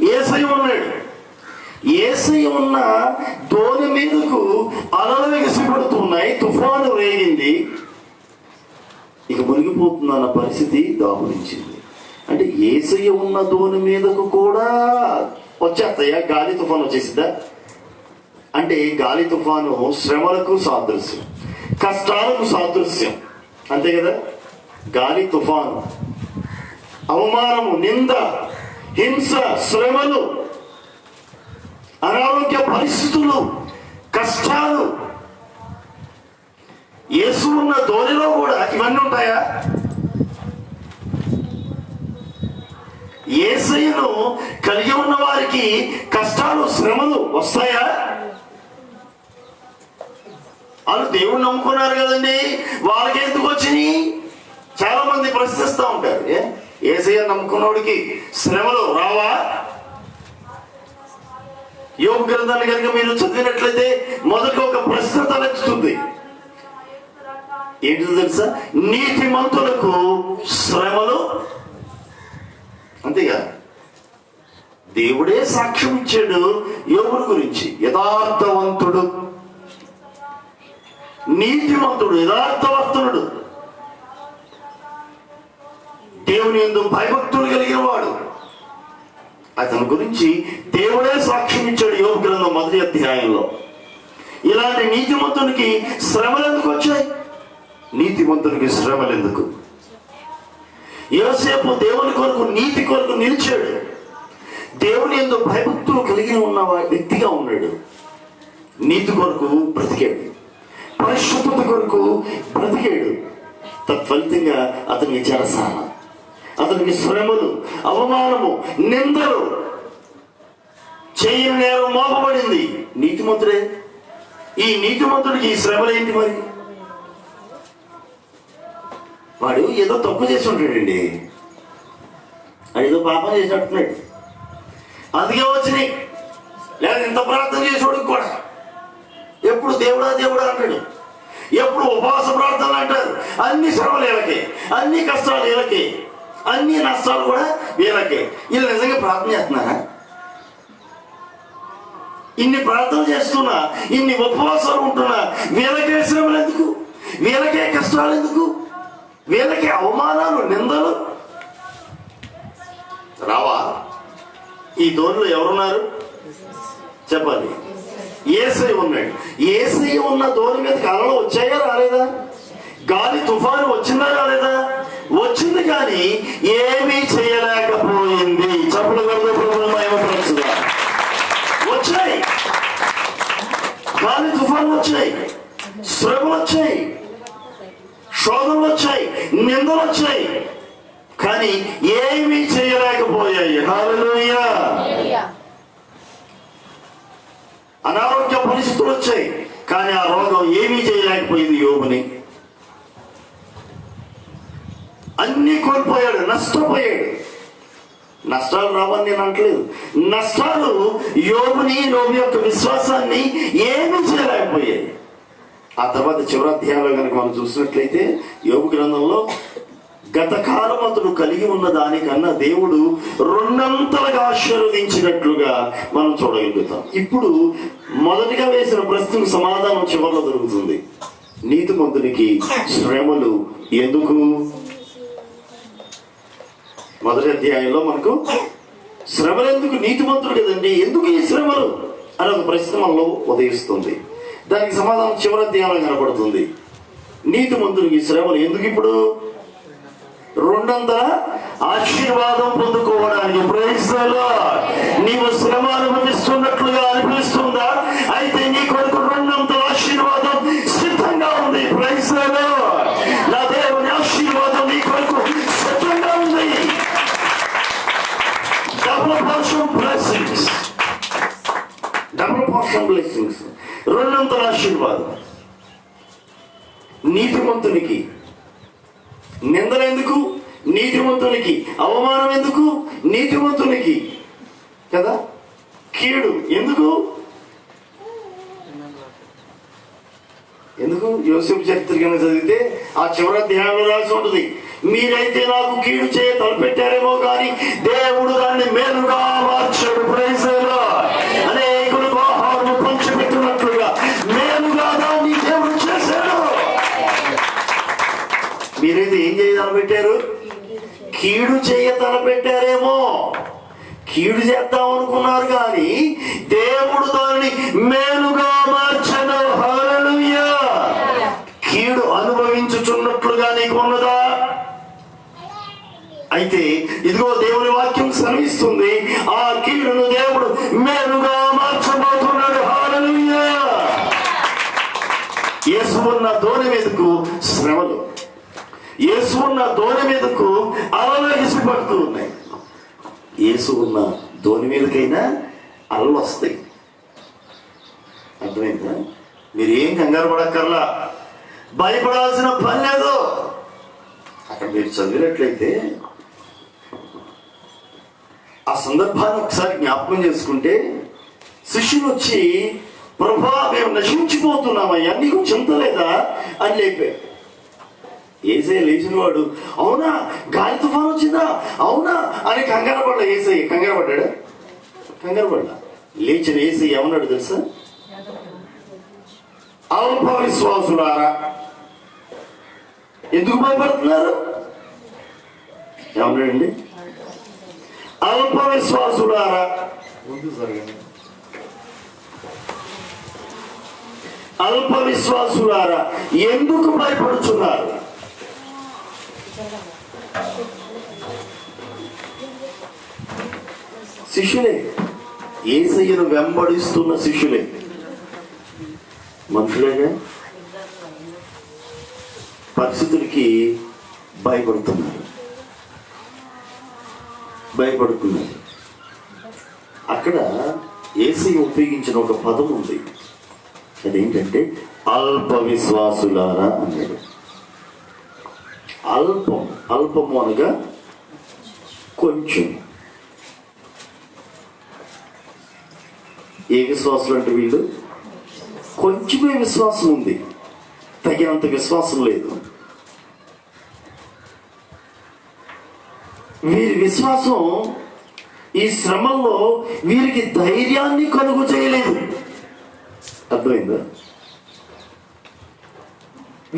యేసయ్య ఉన్నాడు. యేసయ్య ఉన్న ధోని మీదకు అలలు ఎగసిపడుతున్నాయి, తుఫాను రేగింది, ఇక మునిగిపోతుందన్న పరిస్థితి దాపురించింది. అంటే యేసయ్య ఉన్న ధోని మీదకు కూడా వచ్చేస్తాయా? గాలి తుఫాను వచ్చేసిద్దా? అంటే గాలి తుఫాను శ్రమలకు సాదృశ్యం, కష్టాలకు సాదృశ్యం, అంతే కదా. గాలి తుఫాను, అవమానము, నింద, హింస, శ్రమలు, అనారోగ్య పరిస్థితులు, కష్టాలు. యేసు ఉన్న ధోనిలో కూడా ఇవన్నీ ఉంటాయా? యేసయ్యను కలిగి ఉన్న వారికి కష్టాలు శ్రమలు వస్తాయా? వాళ్ళు దేవుణ్ణి నమ్ముకున్నారు కదండి, వాళ్ళకి ఎందుకు వచ్చినాయి? చాలా మంది ప్రశ్నిస్తూ ఉంటారు, యేసయ్య నమ్ముకున్నవాడికి శ్రమలు రావా? యోబు గ్రంథాన్ని కనుక మీరు చదివినట్లయితే మొదటి ఒక ప్రశ్న తలెత్తుతుంది. ఏంటిదో తెలుసా? నీతిమంతులకు శ్రమలు. అంతేగా, దేవుడే సాక్ష్యం ఇచ్చాడు యోబుని గురించి. యథార్థవంతుడు, నీతిమంతుడు, యథార్థవర్తనుడు, దేవుని యందు భయభక్తులు కలిగిన వాడు. అతని గురించి దేవుడే సాక్ష్యం ఇచ్చాడు యోబు గ్రంథం 1వ అధ్యాయంలో. ఇలాంటి నీతిమంతునికి శ్రమలు ఎందుకు వచ్చాయి? నీతిమంతునికి శ్రమలు ఎందుకు? యోసేపు దేవుని కొరకు, నీతి కొరకు నిలిచాడు. దేవుని యందు భయభక్తులు కలిగి ఉన్న వ్యక్తిగా ఉన్నాడు. నీతి కొరకు బ్రతికాడు, పరిశుద్ధత కొరకు బ్రతికాడు. తత్ఫలితంగా అతనికి చెరసాల, అతనికి శ్రమలు, అవమానము, నిందలు, చేయని నేరం మోపబడింది. నీతిమంతుడే. ఈ నీతిమంతుడికి ఈ శ్రమలు ఏంటి మరి? వాడు ఏదో తప్పు చేసి ఉంటాడండి, ఏదో పాపం చేసినట్టున్నాడు, అందుకే వచ్చినాయి. లేదా ఇంత ప్రార్థన చేసేవాడికి కూడా ఎప్పుడు దేవుడా దేవుడా అంటాడు, ఎప్పుడు ఉపవాస ప్రార్థనలు అంటారు. అన్ని శ్రమలు వీళ్ళకే, అన్ని కష్టాలు వీళ్ళకే, అన్ని నష్టాలు కూడా వీళ్ళకే. వీళ్ళు నిజంగా ప్రార్థన చేస్తున్నారా? ఇన్ని ప్రార్థన చేస్తున్నా, ఇన్ని ఉపవాసాలు ఉంటున్నా, వీళ్ళకే శ్రమలు ఎందుకు? వీళ్ళకే కష్టాలు ఎందుకు? వీళ్ళకి అవమానాలు, నిందలు రావా? ఈ ధోనిలో ఎవరున్నారు చెప్పాలి? యేసయ్య ఉన్నాడు. యేసయ్య ఉన్న ధోని మీద అలలు వచ్చాయా రాలేదా? గాలి తుఫాను వచ్చిందా రాలేదా? వచ్చింది, కానీ ఏమీ చేయలేకపోయింది. చప్పుడు వచ్చాయి, గాలి తుఫాను వచ్చాయి, శ్రమలు వచ్చాయి, శోధనలు వచ్చాయి, నిందలు వచ్చాయి, కానీ ఏమీ చేయలేకపోయాయి. హల్లెలూయా. అనారోగ్య పరిస్థితులు వచ్చాయి, కానీ ఆ రోగం ఏమీ చేయలేకపోయింది యోబుని. అన్ని కోల్పోయాడు, నష్టపోయాడు. నష్టాలు రావని నేను అంటలేదు, నష్టాలు యోబుని, యోబు యొక్క విశ్వాసాన్ని ఏమీ చేయలేకపోయాయి. ఆ తర్వాత చివరి అధ్యాయంలో కనుక మనం చూసినట్లయితే యోబు గ్రంథంలో గత కాలం అతడు కలిగి ఉన్న దానికన్నా దేవుడు రెండంతలుగా ఆశీర్వదించినట్లుగా మనం చూడగలుగుతాం. ఇప్పుడు మొదటిగా వేసిన ప్రశ్నకు సమాధానం చివరిలో దొరుకుతుంది. నీతిమంతునికి శ్రమలు ఎందుకు? మొదటి అధ్యాయంలో మనకు శ్రమలు ఎందుకు? నీతిమంతుడు కదండి, ఎందుకు ఈ శ్రమలు అని ఒక ప్రశ్న మనలో ఉదయిస్తుంది. దానికి సమాధానం చివరి అధ్యాయంలో కనపడుతుంది. నీతిమంతునికి శ్రమలు ఎందుకు? ఇప్పుడు రెండంతల ఆశీర్వాదం పొందుకోవడానికి. Praise the Lord. నీవు శ్రమ అనుభవిస్తున్నట్లుగా అనిపిస్తుందా? అయితే నీ కొరకు రెండంతల ఆశీర్వాదం సిద్ధంగా ఉంది. Praise the Lord. నా దేవుని ఆశీర్వాదం నీ కొరకు సిద్ధంగా ఉంది. Double portion blessings, double portion blessings, రెండంతల ఆశీర్వాదం. నీతిమంతునికి నిందలు ఎందుకు? నీతిమంతునికి అవమానం ఎందుకు? నీతిమంతునికి కదా కీడు ఎందుకు? యోసేపు చరిత్ర కింద చదివితే ఆ చివరి అధ్యాయంలో రాసి ఉంటుంది, మీరైతే నాకు కీడు చేయ తలపెట్టారేమో కానీ దేవుడు దాన్ని మేలుగా మార్చాడు. Praise the Lord. అనేకులకు ఆహారం పంచిపెట్టినట్లుగా మేలుగా దాన్ని దేవుడు చేశాడు. మీరైతే ఏం చేయ తలపెట్టారు? కీడు చేయ తలపెట్టారేమో, కీడు చేద్దాం అనుకున్నారు, కానీ దేవుడు దాన్ని మేలుగా మార్చను. హల్లెలూయా. కీడు అనుభవించుచున్నట్లుగా నీకు ఉన్నదా? అయితే ఇదిగో దేవుని వాక్యం శ్రమిస్తుంది, ఆ కీడును దేవుడు మేలుగా మార్చబోతున్నాడు. హల్లెలూయా. యేసు ఉన్న దోణి మీదకు శ్రమలు, యేసు ఉన్న దోణి మీదకు అలలు ఎసిపడుతూ ఉన్నాయి. యేసు ఉన్న ధోని మీదకైనా అలలు వస్తాయి. అర్థమైందా? మీరు ఏం కంగారు పడక్కర్లా, భయపడాల్సిన పని లేదు. అక్కడ మీరు చదివినట్లయితే ఆ సందర్భాన్ని ఒకసారి జ్ఞాపకం చేసుకుంటే, శిష్యులు వచ్చి ప్రభా మేము నశించిపోతున్నామయ్యా, నీకు చింత లేదా అని లేపారు. యేసయ్య లేచిన వాడు అవునా గాలి తుఫాను వచ్చిందా అవునా అని కంగారు పడ్డా. యేసయ్య కంగారు పడ్డాడా? కంగారు పడ్డా. లేచిన యేసయ్య ఏమన్నాడు తెలుసా? అల్ప విశ్వాసులారా ఎందుకు భయపడుతున్నారు? ఏమన్నాడండి? అల్ప విశ్వాసులారా, అల్ప విశ్వాసులారా ఎందుకు భయపడుతున్నారు? శిష్యులే, యేసయ్యను వెంబడిస్తున్న శిష్యులే, మనుషులేగా పరిస్థితులకి భయపడుతున్నారు. అక్కడ యేసయ్య ఉపయోగించిన ఒక పదం ఉంది, అదేంటంటే అల్ప విశ్వాసులారా అన్నాడు. అల్పము అనగా కొంచెం. ఏ విశ్వాసులు అంటే వీళ్ళు కొంచెమే విశ్వాసం ఉంది, తగినంత విశ్వాసం లేదు. వీరి విశ్వాసం ఈ శ్రమంలో వీరికి ధైర్యాన్ని కలుగు చేయలేదు. అర్థమైందా?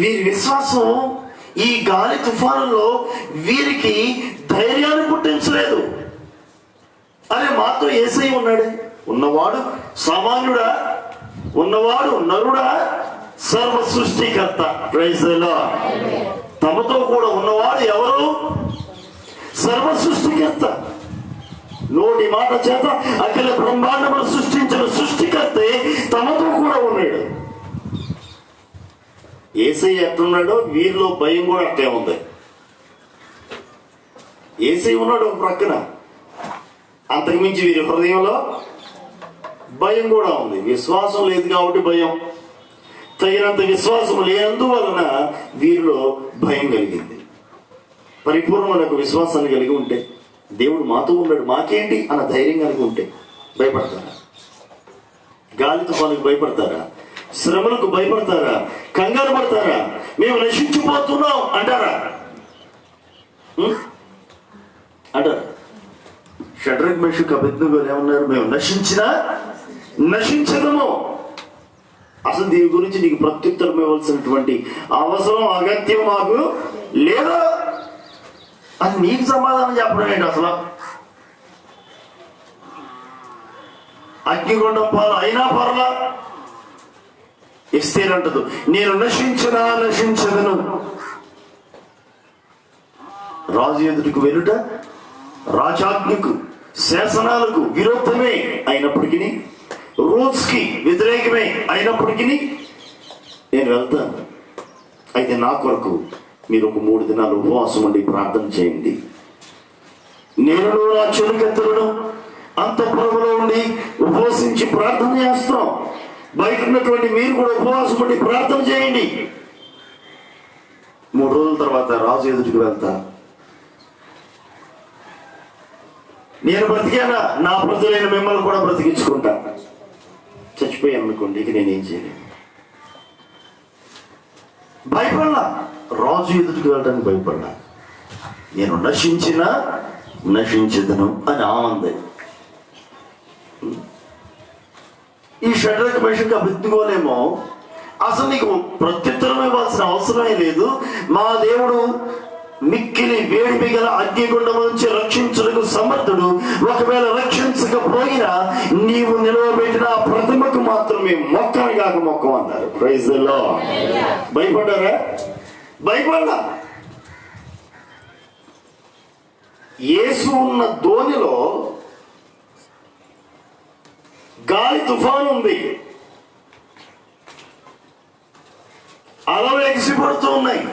వీరి విశ్వాసం ఈ గాలి తుఫానులో వీరికి ధైర్యాన్ని పుట్టించలేదు. అరే మాతో యేసయ్య ఉన్నాడే, ఉన్నవాడు సామాన్యుడా, ఉన్నవాడు నరుడా, సర్వ సృష్టికర్త. Praise the Lord. తమతో కూడా ఉన్నవాడు ఎవరు? సర్వ సృష్టికర్త. నోటి మాట చేత అఖిల బ్రహ్మాండమును సృష్టించిన సృష్టికర్తే తమతో కూడా ఉన్నాడు. యేసయ్య ఎట్లున్నాడో వీరిలో భయం కూడా అట్టే ఉంది. యేసయ్య ఉన్నాడు ఒక ప్రక్కన, అంతకుమించి వీరి హృదయంలో భయం కూడా ఉంది. విశ్వాసం లేదు కాబట్టి భయం, తగినంత విశ్వాసం లేనందువలన వీరిలో భయం కలిగింది. పరిపూర్ణమైన విశ్వాసాన్ని కలిగి ఉంటే, దేవుడు మాతో ఉన్నాడు మాకేంటి అన్న ధైర్యం కలిగి ఉంటే భయపడతారా? గాలి తుఫానుకు భయపడతారా? శ్రమలకు భయపడతారా? కంగారు పడతారా? మేము నశించిపోతున్నాం అంటారా? అంటారా? షడ్రక్ మెషక్ అబేద్నెగోలు ఏమన్నారు? మేము నశించదము. అసలు దీని గురించి నీకు ప్రత్యుత్తరం ఇవ్వాల్సినటువంటి అవసరం అగత్యం మాకు లేదా అని నీకు సమాధానం చెప్పడం ఏంటి? అసలు అగ్నిగుండం పాలు అయినా పర్లా, ఇస్తేనంటదు నేను నశించదను. రాజు ఎదుటికి వెలుట రాజాజ్ఞకు శాసనాలకు విరోధమే అయినప్పటికీ, రూల్స్ కి వ్యతిరేకమే అయినప్పటికీ నేను వెళ్తాను. అయితే నా కొరకు మీరు ఒక 3 దినాలు ఉపవాసం ఉండి ప్రార్థన చేయండి. నేను నా చెరుకెత్తలను అంతఃపురంలో ఉండి ఉపవసించి ప్రార్థన చేస్తాం. బయట ఉన్నటువంటి మీరు కూడా ఉపవాసం ఉండి ప్రార్థన చేయండి. 3 రోజుల తర్వాత రాజు ఎదుటికి వెళ్తా. నేను బ్రతికానా, నా ప్రజలైన మిమ్మల్ని కూడా బ్రతికించుకుంటా. చచ్చిపోయాను అనుకోండి, ఇక నేనేం చేయలేను. భయపడలా, రాజు ఎదుటికి వెళ్ళడానికి భయపడలా. నేను నశించదను అని ఆనందే. ఈ షడ్రక్ మెషక్ అబేద్నెగోలేమో అసలు నీకు ప్రత్యుత్తరం ఇవ్వాల్సిన అవసరమే లేదు. మా దేవుడు మిక్కిలి వేడిమి గల అగ్నిగుండం నుంచి రక్షించుటకు సమర్థుడు. ఒకవేళ రక్షించకపోయినా నీవు నిలవబెట్టిన ఆ ప్రతిమకు మాత్రమే మొక్కని కాక మొక్కం అన్నారు. Praise the Lord. భయపడ్డారా? భయపడ్డా. యేసు ఉన్న ధోనిలో గాలి తుఫాను ఉంది, అలలు ఎగిసిపడుతూ ఉన్నాయి,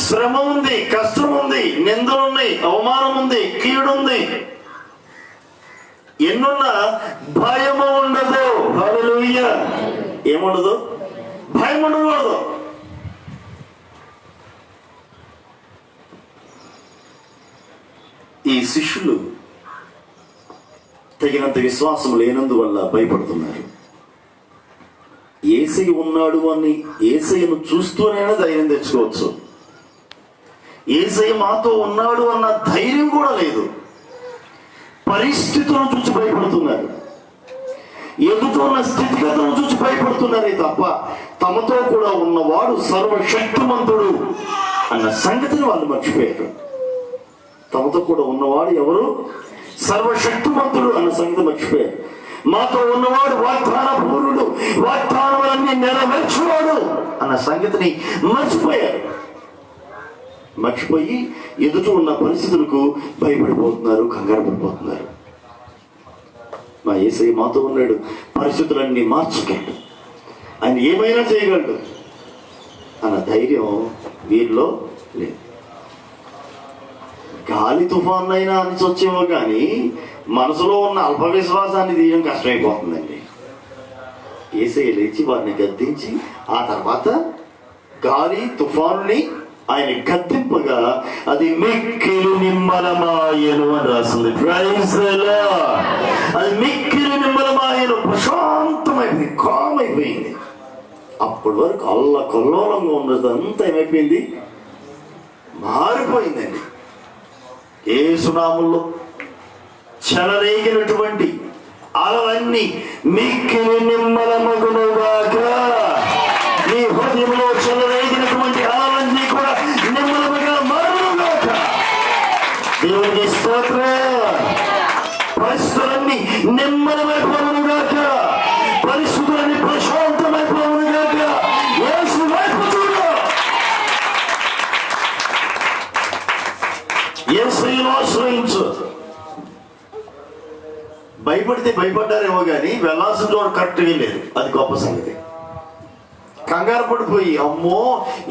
శ్రమ ఉంది, కష్టం ఉంది, నిందలున్నాయి, అవమానం ఉంది, కీడుంది. ఎన్నున్నా భయము ఉండదు. హల్లెలూయా. ఏముండదు? భయం ఉండకూడదు. ఈ శిష్యులు తగినంత విశ్వాసం లేనందువల్ల భయపడుతున్నారు. యేసయ్య ఉన్నాడు అని యేసయ్యను చూస్తూనైనా ధైర్యం తెచ్చుకోవచ్చు. యేసయ్య మాతో ఉన్నాడు అన్న ధైర్యం కూడా లేదు. పరిస్థితులను చూసి భయపడుతున్నారు, ఎదుగుతున్న స్థితిగతులను చూసి భయపడుతున్నారే తప్ప తమతో కూడా ఉన్నవాడు సర్వశక్తిమంతుడు అన్న సంగతిని వాళ్ళు మర్చిపోయారు. తమతో కూడా ఉన్నవాడు ఎవరు? సర్వశక్తిమంతుడు అన్న సంగతి మర్చిపోయారు. మాతో ఉన్నవాడు వాగ్దాన పూర్ణుడు, వాగ్దానాలన్నీ నెరవేర్చువాడు అన్న సంగతిని మర్చిపోయి ఎదుట ఉన్న పరిస్థితులకు భయపడిపోతున్నారు, కంగారు పడిపోతున్నారు. మా యేసయ్య మాతో ఉన్నాడు, పరిస్థితులన్నీ మార్చగలడు, ఆయన ఏమైనా చేయగలడు అన్న ధైర్యం వీరిలో లేదు. గాలి తుఫాన్ అయినా అనిచొచ్చేమో కానీ మనసులో ఉన్న అల్ప విశ్వాసాన్ని తీయడం కష్టమైపోతుందండి. యేసయ్య లేచి వారిని గద్దించి ఆ తర్వాత గాలి తుఫానుని ఆయన గద్దింపగా అది మిక్కిలి నిమ్మలమాయను అని రాసింది. Praise the Lord. అది మిక్కిలి నిమ్మలమాయను, ప్రశాంతమైపోయింది, కామ్ అయిపోయింది. అప్పటి వరకు అల్ల కొల్లోలంగా ఉన్నదంతా ఏమైపోయింది? మారిపోయిందండి. యేసునామములో చెలరేగినటువంటి అలలన్నీ మిక్కిలి నిమ్మలమగునుగాక. నీ హృదయంలో చెలరేగినటువంటి అలలన్నీ కూడా నిమ్మలముగా మారునుగాక. దేవునికి స్తోత్రం. పరిస్థితులన్నీ నిమ్మలమైపోవునుగాక, పరిస్థితులన్నీ ప్రశాంతమైపోవునుగాక. యేసు వైపు చూడు, యేసును ఆశ్రయించు. భయపడితే భయపడ్డారేమో కానీ వెళ్ళాల్సిన చోట కరెక్ట్గా లేదు. అది గొప్ప సంగతి. కంగారు పడిపోయి అమ్మో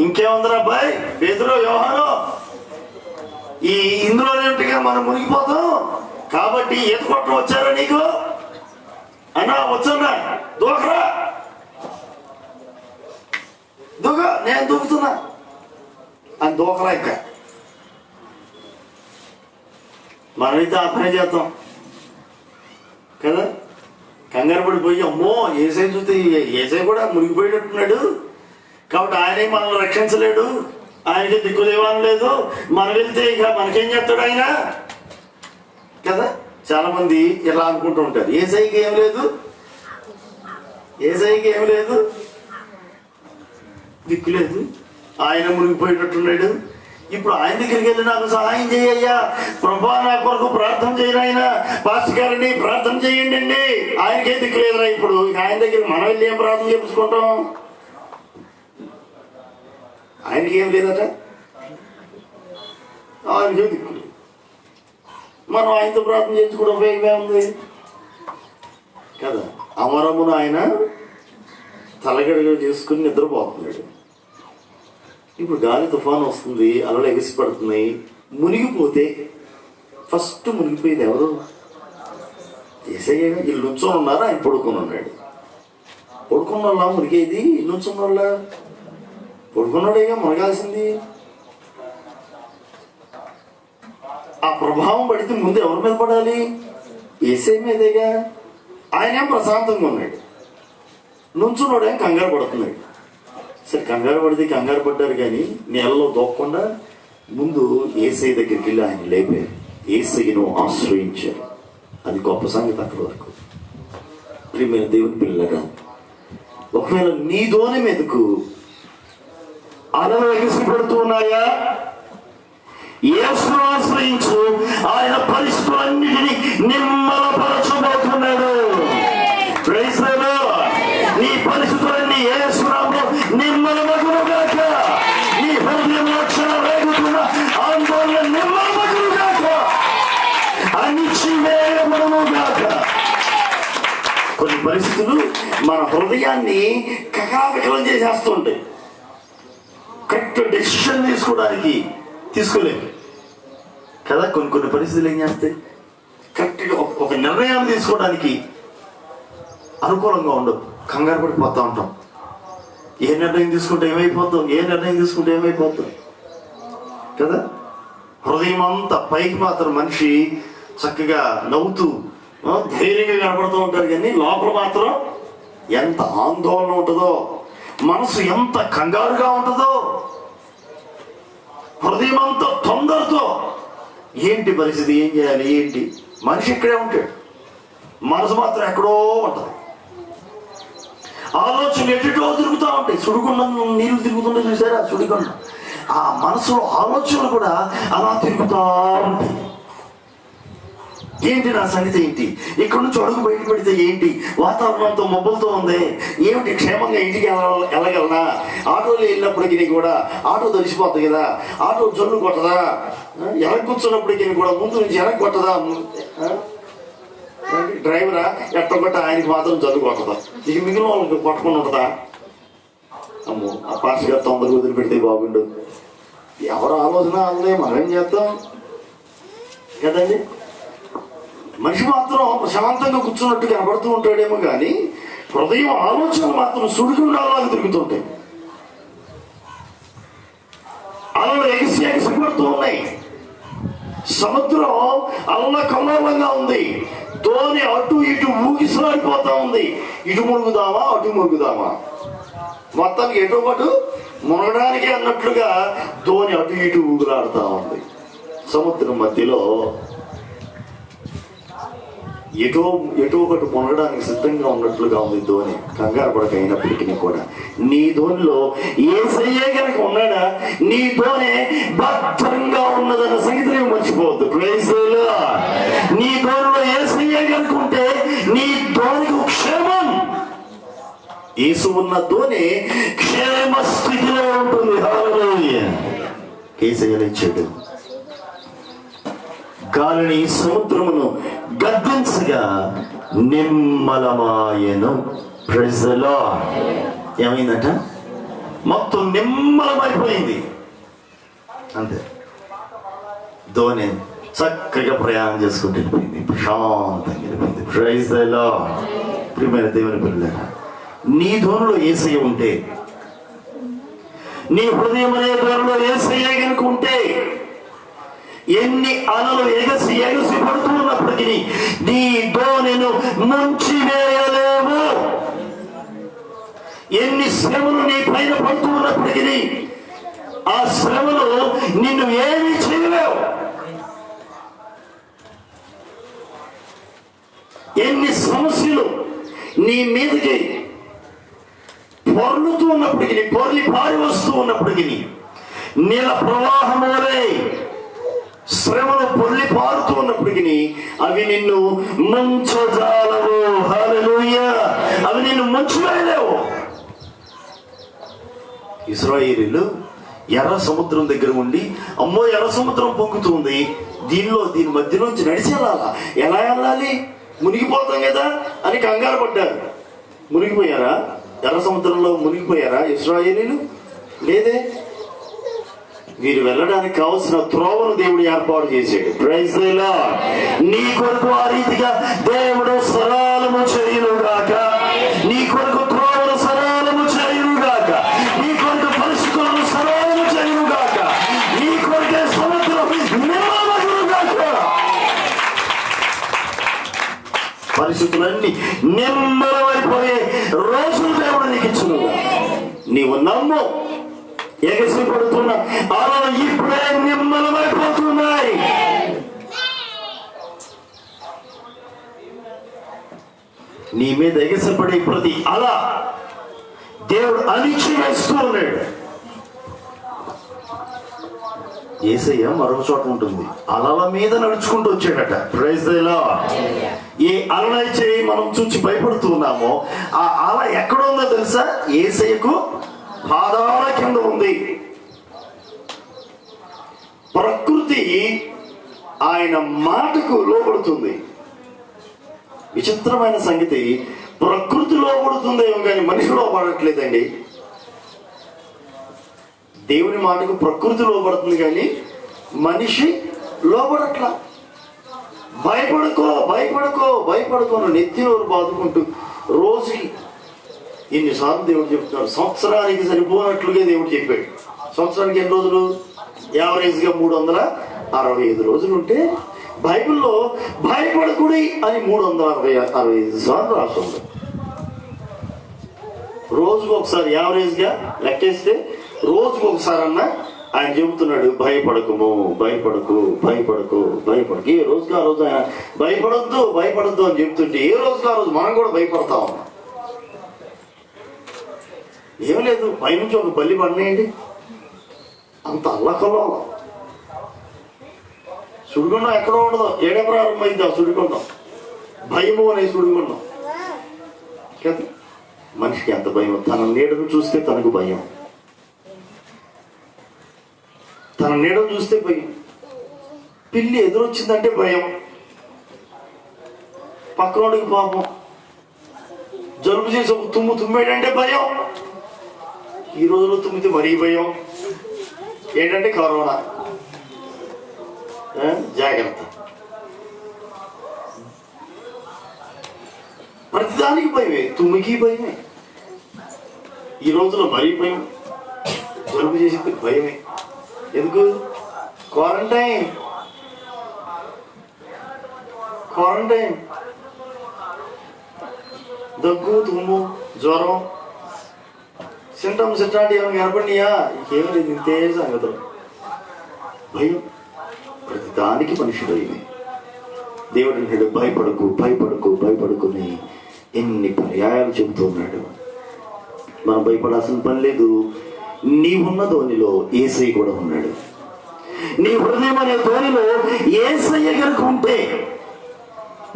ఇంకేముందిరా అబ్బాయి, పేతురు, యోహాను, ఈ ఇందులోనేంటిగా మనం మునిగిపోతాం కాబట్టి ఈత కొట్టడం వచ్చారా నీకు అన్నా? వచ్చన్నా, దూకరా, దూక, నేను దూకుతున్నా అని దూకరా. ఇంకా మనమైతే ఆ పని చేద్దాం కదా. కంగారు పడిపోయి అమ్మో యేసయ్య చూస్తే యేసయ్య కూడా మునిగిపోయేటట్టున్నాడు కాబట్టి ఆయనే మనల్ని రక్షించలేడు, ఆయనకి దిక్కుదేవాలని లేదు, మనం వెళ్తే ఇక మనకేం చేస్తాడు ఆయన కదా. చాలా మంది ఇలా అనుకుంటూ ఉంటారు, యేసయ్యకి ఏం లేదు, యేసయ్యకి ఏం లేదు, దిక్కు లేదు, ఆయన మునిగిపోయేటట్టున్నాడు. ఇప్పుడు ఆయన దగ్గరికి వెళ్ళి నాకు సహాయం చేయ్యా, ప్రభా నా కొరకు ప్రార్థన చేయను, ఆయన పాస్టర్ గారిని ప్రార్థన చేయండి అండి, ఆయనకే దిక్కు లేదురా. ఇప్పుడు ఆయన దగ్గర మనం వెళ్ళి ఏం ప్రార్థన చేయించుకుంటాం? ఆయనకి ఏం లేదట, ఆయనకే దిక్కు లేదు. మనం ఆయనతో ప్రార్థన చేయించుకోవడం ఉపయోగమే ఉంది కదా. అమరమును ఆయన తలగడగా చేసుకుని నిద్రపోతున్నాడు. ఇప్పుడు గాలి తుఫాను వస్తుంది, అలలు ఎగిసి పడుతున్నాయి, మునిగిపోతే ఫస్ట్ మునిగిపోయేది ఎవరు? యేసయ్య. వీళ్ళు నుంచొని ఉన్నారు, ఆయన పడుకొని ఉన్నాడు. పడుకున్న వాళ్ళ మునిగేది, నుంచున్న వాళ్ళ? పడుకున్నాడేగా మునగాల్సింది. ఆ ప్రభావం పడితే ముందు ఎవరి మీద పడాలి? యేసయ్య మీదేగా. ఆయనేం ప్రశాంతంగా ఉన్నాడు, నుంచున్నాడేం కంగారు పడుతున్నాడు. సరే కంగారు పడితే కంగారు పడ్డారు కానీ నేలలో దోక్కుండా ముందు యేసయ్య దగ్గరికి వెళ్ళి ఆయన లేపారు, యేసయ్యను ఆశ్రయించారు. అది గొప్ప సంగతి. అక్కడి వరకు ప్రియమైన దేవుని పిల్లగా, ఒకవేళ నీ దోణి మీదకు అలలు ఎగిసి పడుతున్నాయా, యేసును ఆశ్రయించు, ఆయన పరిస్థితులన్నిటినీ నిమ్మలపరచబోతున్నాడు. Praise the Lord. నీ పరిస్థితులన్నీ యేసు నామములో నిమ్మలమగునుగాక. నీ హృదయంలో చెలరేగుతున్న ఆందోళన నిమ్మలమగునుగాక, అణిచివేయబడునుగాక. కొన్ని పరిస్థితులు మన హృదయాన్ని కకావికలం చేసేస్తుంటాయి. కరెక్ట్ డెసిషన్ తీసుకోలేము కదా. కొన్ని పరిస్థితులు ఏం చేస్తాయి, కరెక్ట్గా ఒక నిర్ణయాన్ని తీసుకోవడానికి అనుకూలంగా ఉండదు. కంగారు పడిపోతూ ఉంటాం. ఏ నిర్ణయం తీసుకుంటే ఏమైపోతాం కదా. హృదయం అంతా పైకి మాత్రం మనిషి చక్కగా నవ్వుతూ ధైర్యంగా కనపడుతూ ఉంటారు, కానీ లోపల మాత్రం ఎంత ఆందోళన ఉంటుందో, మనసు ఎంత కంగారుగా ఉంటుందో, హృదయం అంతా తొందరతో ఏంటి పరిస్థితి, ఏం చేయాలి, ఏంటి. మనిషి ఇక్కడే ఉంటాడు, మనసు మాత్రం ఎక్కడో ఉంటుంది. ఆలోచనలు ఎటుటో తిరుగుతూ ఉంటాయి. సుడిగుండం నీళ్ళు తిరుగుతుంటే చూసారా, సుడిగుండం. ఆ మనసులో ఆలోచనలు కూడా అలా తిరుగుతూ ఉంటాయి. ఏంటి నా సంగతి, ఏంటి ఇక్కడ నుంచి అడుగు బయట పెడితే ఏంటి, వాతావరణంతో మబ్బులతో ఉంది, ఏమిటి క్షేమంగా ఇంటికి వెళ్ళగలనా, ఆటోలో వెళ్ళినప్పటికీ కూడా ఆటో తడిసిపోతుంది కదా, ఆటో జల్లు కొట్టదా, వెనక్కి కూర్చున్నప్పటికీ కూడా ముందు నుంచి వెనక్కి కొట్టదా, డ్రైవరా ఎట్టగొట్ట ఆయనకి మాత్రం జల్లు కొట్టదా, ఇక మిగిలిన వాళ్ళకి కొట్టకుండా ఉంటుందా. అమ్మో ఆ పాస్ గారు తొందరగా వదిలిపెడితే బాగుండు. ఎవరు ఆలోచన అందులో మనం ఏం చేస్తాం కదండి. మనిషి మాత్రం ప్రశాంతంగా కూర్చున్నట్టు కనబడుతూ ఉంటాడేమో కానీ హృదయం ఆలోచనలు మాత్రం సుడిగుండాలాగా తిరుగుతుంటాయి. అలలు ఎగిసి పడుతూ ఉన్నాయి. సముద్రం అల్లకల్లోలంగా ఉంది. ధోని అటు ఇటు ఊగిసలాడిపోతా ఉంది. ఇటు మురుగుదామా అటు మురుగుదామా, మొత్తానికి ఎటో పాటు మునగడానికి అన్నట్లుగా ధోని అటు ఇటు ఊగులాడుతూ ఉంది. సముద్రం మధ్యలో ఎటో ఒకటి మునగడానికి సిద్ధంగా ఉన్నట్లుగా ఉంది ధోని. కంగారు పడక అయినప్పటికీ కూడా నీ ధోనిలో యేసయ్యే కనుక ఉన్నాడా, నీ ధోని భద్రంగా ఉన్నదన్న సంగతి నువ్వు మర్చిపోవద్దు. Praise the Lord. నీ ధోనిలో యేసయ్యే కనుక ఉంటే నీ ధోనికి క్షేమం. యేసు ఉన్న ధోని క్షేమ స్థితిలో ఉంటుంది. హల్లెలూయా. యేసయ్యనే ఇచ్చాడు. గాలిని సముద్రమును గద్దించగా నిమ్మలమాయెను. Praise the Lord. ఏమైందట, మొత్తం నిమ్మలమైపోయింది. అంతే. ధోని చక్కగా ప్రయాణం చేసుకుంటూ వెళ్ళిపోయింది, ప్రశాంతంగా వెళ్ళిపోయింది. Praise the Lord. ప్రియమైన దేవుని పిల్లలారా, నీ ధోనిలో యేసయ్య ఉంటే, నీ హృదయం అనే ధోనిలో యేసయ్య కనుక ఉంటే, ఎన్ని అలలు ఎగసి పడుతూ ఉన్నప్పటికీ నీ ధోనిను ముంచి వేయలేవు. ఎన్ని శ్రమలు నీ పైన పడుతూ ఉన్నప్పటికీ ఆ శ్రమలు నిన్ను ఏమీ చేయలేవు. ఎన్ని సమస్యలు నీ మీదకి పొర్లుతూ ఉన్నప్పటికీ, పొర్లి పారి వస్తూ ఉన్నప్పటికీ, నీళ్ళ ప్రవాహం వలె శ్రమలు పొర్లి పారుతూ ఉన్నప్పటికీ అవి నిన్ను ముంచజాలవు. హల్లెలూయా. అవి నిన్ను ముంచివేయలేవు. ఇశ్రాయేలీయులు ఎర్ర సముద్రం దగ్గర ఉండి, అమ్మో ఎర్ర సముద్రం పొంగుతుంది, దీని మధ్యలోంచి నడిచి వెళ్ళాలా, ఎలా వెళ్ళాలి, మునిగిపోతాం కదా అని కంగారు పడ్డారు. మునిగిపోయారా? ఎర్ర సముద్రంలో మునిగిపోయారా ఇశ్రాయేలీయులు? లేదే. వీరు వెళ్ళడానికి కావలసిన త్రోవను దేవుడు ఏర్పాటు చేశాడు. Praise the Lord. నీ కొరకు ఆ రీతిగా దేవుడు సరళము చేయునుగాక. నీ కొరకు త్రోవను సరళము చేయునుగాక. నీ కొరకు పరిస్థితులను సరళము చేయునుగాక. నీ కొరకే సముద్రం నిమ్మలమగునుగాక. పరిస్థితులన్నీ నిమ్మలమైపోయే రోజులు దేవుడు నీకు ఇచ్చునుగా. నీవు నమ్ము. ఎగసి పడుతున్నా అలా ఇప్పుడే నిమ్మలమైపోతున్నాయి. నీ మీద ఎగసిపడే ప్రతి అలా దేవుడు అణిచి వేస్తూ ఉన్నాడు. యేసయ్య మరొక చోట ఉంటుంది, అలల మీద నడుచుకుంటూ వచ్చాడట. Praise the Lord. ఏ అలనైతే మనం చూసి భయపడుతున్నామో ఆ అల ఎక్కడుందో తెలుసా? యేసయ్యకు పాదాల కింద ఉంది. ప్రకృతి ఆయన మాటకు లోబడుతుంది. విచిత్రమైన సంగతి, ప్రకృతి లోబడుతుందేమో కానీ మనిషి లోబడట్లేదండి. దేవుని మాటకు ప్రకృతి లోబడుతుంది కానీ మనిషి లోబడట్లా. భయపడుకో భయపడుకో భయపడుకో నెత్తినోరు బాదుకుంటూ రోజుకి ఇన్నిసార్లు దేవుడు చెప్తున్నాడు. సంవత్సరానికి సరిపోనట్లుగా దేవుడు చెప్పాడు. సంవత్సరానికి ఎన్ని రోజులు? యావరేజ్గా 365 రోజులు ఉంటే బైబిల్లో భయపడకుడి అని 365 సార్లు రాస్తుంది. రోజుకు ఒకసారి యావరేజ్గా లెక్కేస్తే రోజుకు ఒకసారి అన్నా ఆయన చెబుతున్నాడు, భయపడకుము, భయపడకు, భయపడకు, భయపడకు. ఏ రోజుకి ఆ రోజు ఆయన భయపడొద్దు భయపడొద్దు అని చెప్తుంటే ఏ రోజుకి ఆ రోజు మనం కూడా భయపడతా ఉన్నాం. ఏం లేదు, పైనుంచి ఒక బల్లి పడినాయండి, అంత అల్లకల్లో సుడిగుండం ఎక్కడో ఉండదు. ఏడే ప్రారంభమైంది ఆ సుడిగుండం, భయము అనే సుడిగుండం కదా. మనిషికి ఎంత భయం, తన నీడను చూస్తే తనకు భయం, తన నీడను చూస్తే భయం. పిల్లి ఎదురొచ్చిందంటే భయం, పక్కనోడికి పాపం జలుబు చేసి ఒక తుమ్ము తుమ్మేటంటే భయం. ఈ రోజులో తుమ్మితే మరీ భయం. ఏంటంటే కరోనా, జాగ్రత్త. ప్రతిదానికి భయమే, తుమ్మికి భయమే. ఈ రోజులో మరీ భయం, జలుబు చేసి భయమే. ఎందుకు? క్వారంటైన్. దగ్గు, తుమ్ము, జ్వరం, సింటమ్స్ ఎట్లాంటి ఏమైనా కనపడినాయా? ఇంకేమీ లేదు, ఇంతే సంగతులు. భయం, ప్రతి దానికి మనిషి భయమే. దేవుడు అంటాడు, భయపడకు భయపడకు భయపడుకుని ఎన్ని పర్యాయాలు చెబుతూ ఉన్నాడు. మనం భయపడాల్సిన పని లేదు. నీవున్న ధోనిలో యేసయ్య కూడా ఉన్నాడు. నీ హృదయం అనే ధోనిలో యేసయ్య కనుక ఉంటే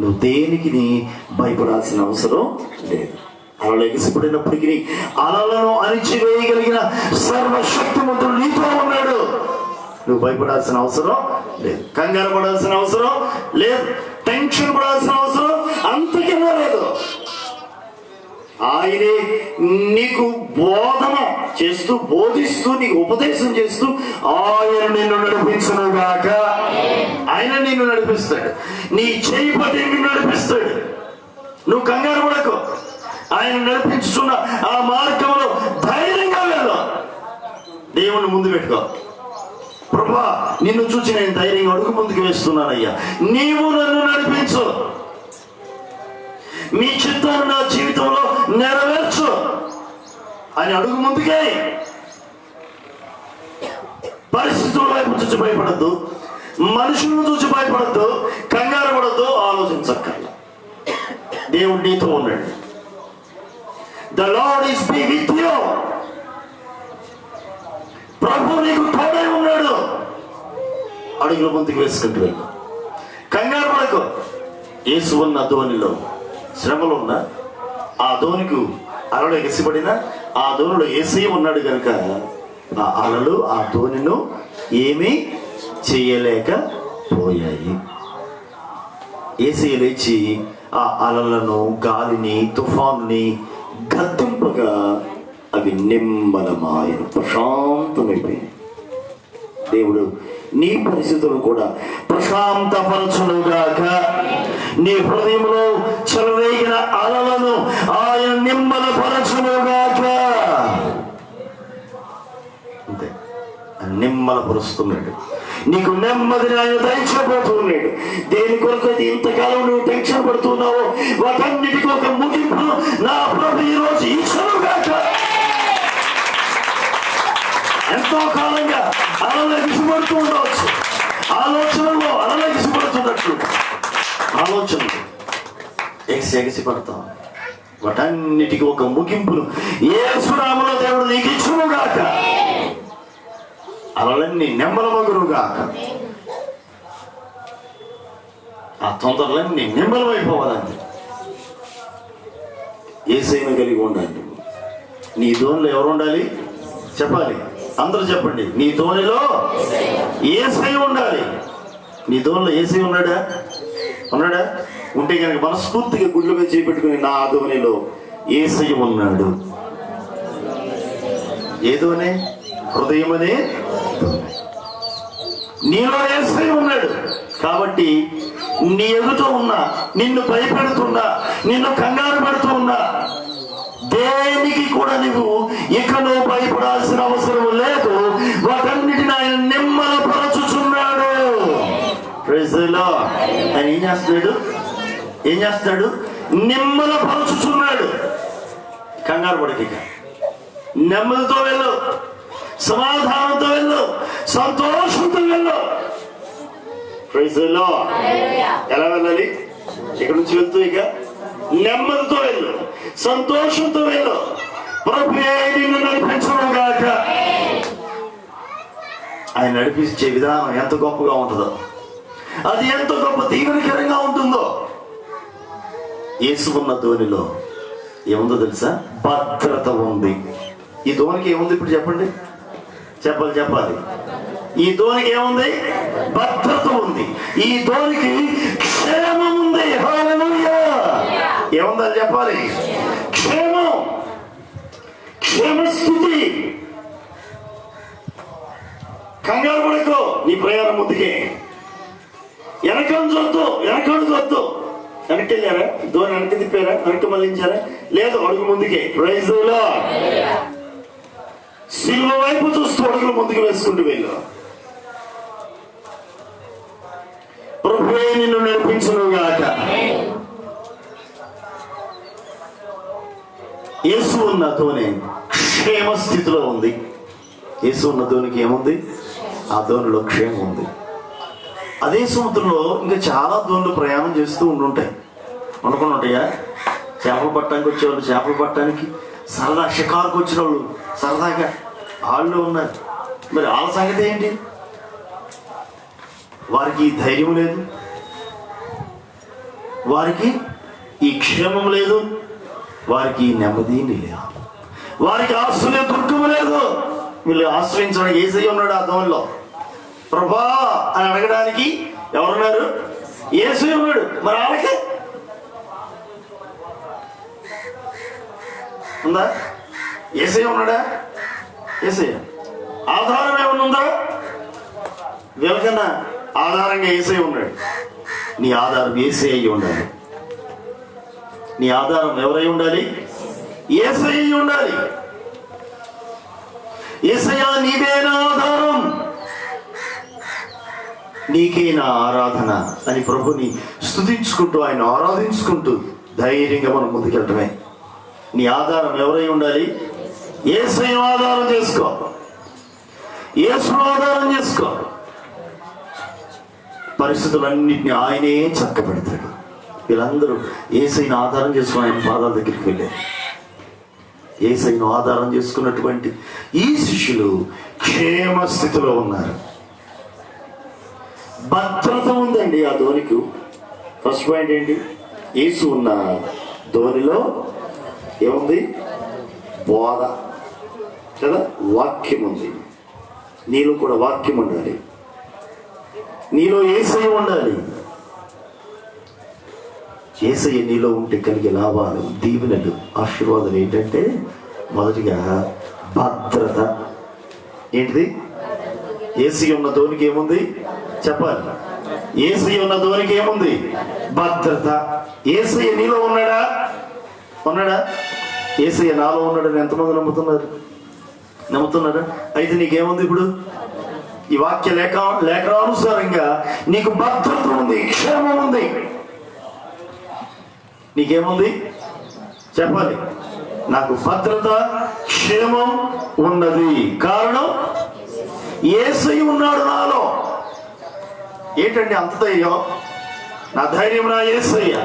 నువ్వు దేనికి భయపడాల్సిన అవసరం లేదు. అలలు ఎగిసిపడినప్పటికీ అలలను అణిచివేయగలిగిన సర్వశక్తిమంతుడు నీతో ఉన్నాడు. నువ్వు భయపడాల్సిన అవసరం లేదు, కంగారు పడాల్సిన అవసరం లేదు, టెన్షన్ పడాల్సిన అవసరం అంతకన్నా లేదు. ఆయనే నీకు బోధన చేస్తూ, బోధిస్తూ, నీకు ఉపదేశం చేస్తూ ఆయన నిన్ను నడిపించునుగాక. ఆయన నిన్ను నడిపిస్తాడు, నీ చేయి పట్టి నిన్ను నడిపిస్తాడు. నువ్వు కంగారు పడకు, ఆయన నడిపించుతున్న ఆ మార్గంలో ధైర్యంగా వెళ్ళు. దేవుణ్ణి ముందు పెట్టుకో. ప్రభా, నిన్ను చూసి నేను ధైర్యంగా అడుగు ముందుకు వేస్తున్నానయ్యా, నీవు నన్ను నడిపించు, మీ చిత్తాన్ని నా జీవితంలో నెరవేర్చు అని అడుగు ముందుకే. పరిస్థితుల వైపు చూసి భయపడద్దు, మనుషులను చూసి భయపడద్దు, కంగారు పడద్దు, ఆలోచించక్కర్లా. దేవుడు నీతో ఉన్నాడు. The Lord is be with you. ప్రభు నీకు తోడై ఉన్నాడు. అడుగుల ముందుకు వేసుకుంటూ వెళ్ళు, కంగారు పడకు. యేసు ఉన్న ధోనిలో శ్రమలో ఉన్న ఆ ధోనికి అలలు ఎగిసిపడిన ఆ ధోనిలో యేసయ్య ఉన్నాడు కనుక ఆ అలలు ఆ ధోనిను ఏమీ చేయలేకపోయాయి. యేసయ్య లేచి ఆ అలలను, గాలిని, తుఫానుని గద్దింపగా అవి నిమ్మలమాయను, ప్రశాంతమైపోయాయి. దేవుడు నీ పరిస్థితులను కూడా ప్రశాంతపరచునుగాక. నీ హృదయంలో చెలరేగిన అలలను ఆయన నిమ్మలపరచునుగాక. అంతే, నిమ్మలపరుస్తున్నాడు. నీకు నెమ్మదిని ఆయన దయచేయబోతున్నాడు. దేని కొరకు అయితే ఇంతకాలం నువ్వు టెన్షన్ పడుతున్నావో వాటన్నిటికీ ఒక ముగింపు నా ప్రభు ఈ రోజు ఇచ్చునుగాక. ఎంతో కాలంగా అలలు ఎగిసిపడుతూ ఉండవచ్చు, ఆలోచనలో అలలు ఎగిసిపడుతున్నట్లు ఆలోచనలు ఎగిసిపడతాం. వాటన్నిటికీ ఒక ముగింపును యేసు నామములో దేవుడు నీకు ఇచ్చునుగాక. అలలన్నీ నెమ్మలమగునుగాక. ఆ తొందరలన్నీ నిమ్మలమైపోవాలంటే యేసయ్యను కలిగి ఉండాలి. నీ ధోనిలో ఎవరు ఉండాలి చెప్పాలి, అందరూ చెప్పండి. నీ ధోనిలో యేసయ్య ఉండాలి. నీ ధోనిలో యేసయ్య ఉన్నాడా? ఉంటే కనుక మనస్ఫూర్తిగా గుడ్ల మీద చేపెట్టుకుని నా ధోనిలో యేసయ్య ఉన్నాడు. ఏ ధోని? హృదయం అనే నీలో యేసయ్య ఉన్నాడు. కాబట్టి నీ ఎదుట ఉన్నా, నిన్ను భయపెడుతున్నా, నిన్ను కంగారు పెడుతూ ఉన్నా, దేనికి కూడా నువ్వు ఇక నువ్వు భయపడాల్సిన అవసరం లేదు. వాటన్నిటిని ఆయన నిమ్మలపరచుచున్నాడు. Praise the Lord. ఆయన ఏం చేస్తాడు? నిమ్మలపరచుచున్నాడు. కంగారు పడక, నెమ్మదితో వెళ్ళు, సమాధానంతో వెళ్ళు, సంతోషంతో వెళ్ళు. Praise the Lord. ఎలా వెళ్ళాలి? ఇక్కడ నుంచి వెళ్తూ ఇక నెమ్మదితో వెళ్ళు, సంతోషంతో వెళ్ళు. ప్రభువే నిన్ను నడిపించును గాక. ఆయన నడిపించే విధానం ఎంత గొప్పగా ఉంటుందో, అది ఎంత గొప్ప దీవెనకరంగా ఉంటుందో. యేసు ఉన్న ధోనిలో ఏముందో తెలుసా? భద్రత ఉంది. ఈ ధోనికి ఏముంది ఇప్పుడు చెప్పండి, చెప్పాలి. ఈ ధోనికి ఏముంది? భద్రత ఉంది. ఈ ధోనికి క్షేమం ఉంది. హల్లెలూయా. ఏముందని చెప్పాలి? క్షేమం, క్షేమస్థితి. కంగారు పడకో, నీ ప్రయాణం ముందుకే. వెనకడుగొద్దు. వెనక్కి వెళ్ళారా? ధోని వెనక్కి తిప్పారా? వెనక్కి మళ్ళించారా? లేదు, అడుగు ముందుకే. Praise the Lord. సిలువ వైపు చూస్తూ అడుగులు ముందుకు వేసుకుంటూ వెళ్ళు. ప్రభువే నిన్ను నడిపించును గాక. యేసు ఉన్న ధోని క్షేమ స్థితిలో ఉంది. యేసు ఉన్న ధోనికి ఏముంది? ఆ ధోనిలో క్షేమం ఉంది. అదే సముద్రంలో ఇంకా చాలా ధోనులు ప్రయాణం చేస్తూ ఉండుంటాయి. అనుకుని ఉంటాయా? చేపలు పట్టడానికి వచ్చేవాళ్ళు, చేపలు పట్టడానికి సరదా షికారుకు వచ్చిన వాళ్ళు సరదాగా వాళ్ళు ఉన్నారు. మరి వాళ్ళ సంగతి ఏంటి? వారికి ధైర్యం లేదు, వారికి ఈ క్షేమం లేదు, వారికి నెమ్మది లేదు, వారికి ఆశ్రయ దుర్గము లేదు. వీళ్ళు ఆశ్రయించడానికి యేసయ్య ఉన్నాడు ఆ ధోనిలో. ప్రభా అని అడగడానికి ఎవరున్నారు? యేసయ్య ఉన్నాడు. మరి వాళ్ళకి ఉందా? యేసయ్య ఉన్నాడా? యేసయ్య ఆధారం ఏమన్నా ఉందా? వీళ్ళకన్నా ఆధారంగా యేసయ్య ఉన్నాడు. నీ ఆధారం యేసయ్య అయి ఉండాలి. నీ ఆధారం ఎవరై ఉండాలి? యేసయ్య అయి ఉండాలి. యేసయ్యా నీవే నా ఆధారం, నీకే నా ఆరాధన అని ప్రభుని స్తుతించుకుంటూ, ఆయన ఆరాధించుకుంటూ ధైర్యంగా మనం ముందుకెళ్ళటమే. నీ ఆధారం ఎవరై ఉండాలి? యేసయ్యను ఆధారం చేసుకో, యేసును ఆధారం చేసుకో. పరిస్థితులన్నింటినీ ఆయనే చక్కబెడతాడు. వీళ్ళందరూ యేసయ్యను ఆధారం చేసుకుని ఆయన పాదాల దగ్గరికి వెళ్ళారు. యేసయ్యను ఆధారం చేసుకున్నటువంటి ఈ శిష్యులు క్షేమ స్థితిలో ఉన్నారు. భద్రత ఉందండి ఆ ధోనికి. ఫస్ట్ పాయింట్ ఏంటి? యేసు ఉన్న ధోనిలో ఏముంది? బోధ కదా, వాక్యం ఉంది. నీలో కూడా వాక్యం ఉండాలి, నీలో యేసయ్య ఉండాలి. యేసయ్య నీలో ఉంటే కలిగే లాభాలు, దీవెనలు, ఆశీర్వాదాలు ఏంటంటే, మొదటిగా భద్రత. ఏంటిది? యేసయ్య ఉన్న ధోనికి ఏముంది చెప్పాలి? యేసయ్య ఉన్న ధోనికి ఏముంది? భద్రత. యేసయ్య నీలో ఉన్నాడా? యేసయ్య నాలో ఉన్నాడని ఎంతమంది నమ్ముతున్నారా? అయితే నీకేముంది ఇప్పుడు? ఈ వాక్య లేఖనానుసారంగా నీకు భద్రత ఉంది, క్షేమం ఉంది. నీకేముంది చెప్పాలి? నాకు భద్రత, క్షేమం ఉన్నది. కారణం యేసయ్య ఉన్నాడు నాలో. ఏంటండి అంత ధైర్యం? నా ధైర్యం నా యేసయ్య.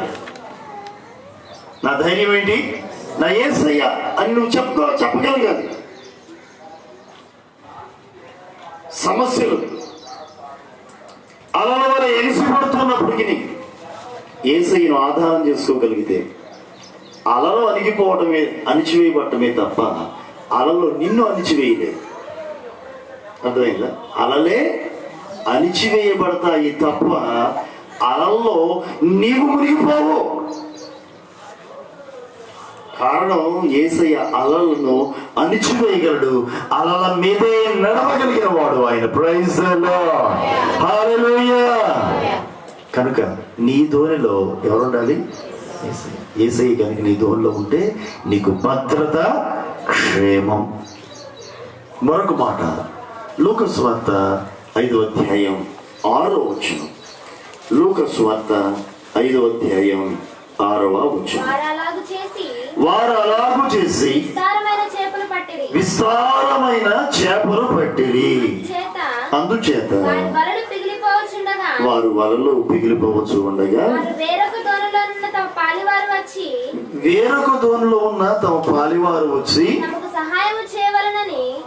నా ధైర్యం ఏంటి? నా యేసయ్య అని నువ్వు చెప్పగలగాలి. సమస్యలు అలల వల్ల ఎగిసిపడుతున్నప్పటికీ యేసయ్యను ఆధారం చేసుకోగలిగితే అలలు అణిచివేయబడటమే తప్ప అలలు నిన్ను అణిచివేయలేదు. అర్థమైందా? అలలే అణిచివేయబడతాయి తప్ప అలల్లో నీవు మునిగిపోవు. కారణం యేసయ్య అలలను అణిచివేయగలడు, అలల మీదే నడవగలిగిన వాడు ఆయన. Praise the Lord. హల్లెలూయా. కనుక నీ ధోనిలో ఎవరు ఉండాలి? యేసయ్య కనుక నీ ధోనిలో ఉంటే నీకు భద్రత, క్షేమం. మరొక మాట, లూకా సువార్త 5వ అధ్యాయం 6వ వచనం. లూకా సువార్త 5వ అధ్యాయం 6వ వచనం. వారు అలాగు చేసి విస్తారమైన చేపలు పట్టిరి. అందుచేత వారు వలలో పిగిలిపోవచ్చు ఉండగా వేరొక దోణిలో ఉన్న తమ పాలివారు వచ్చి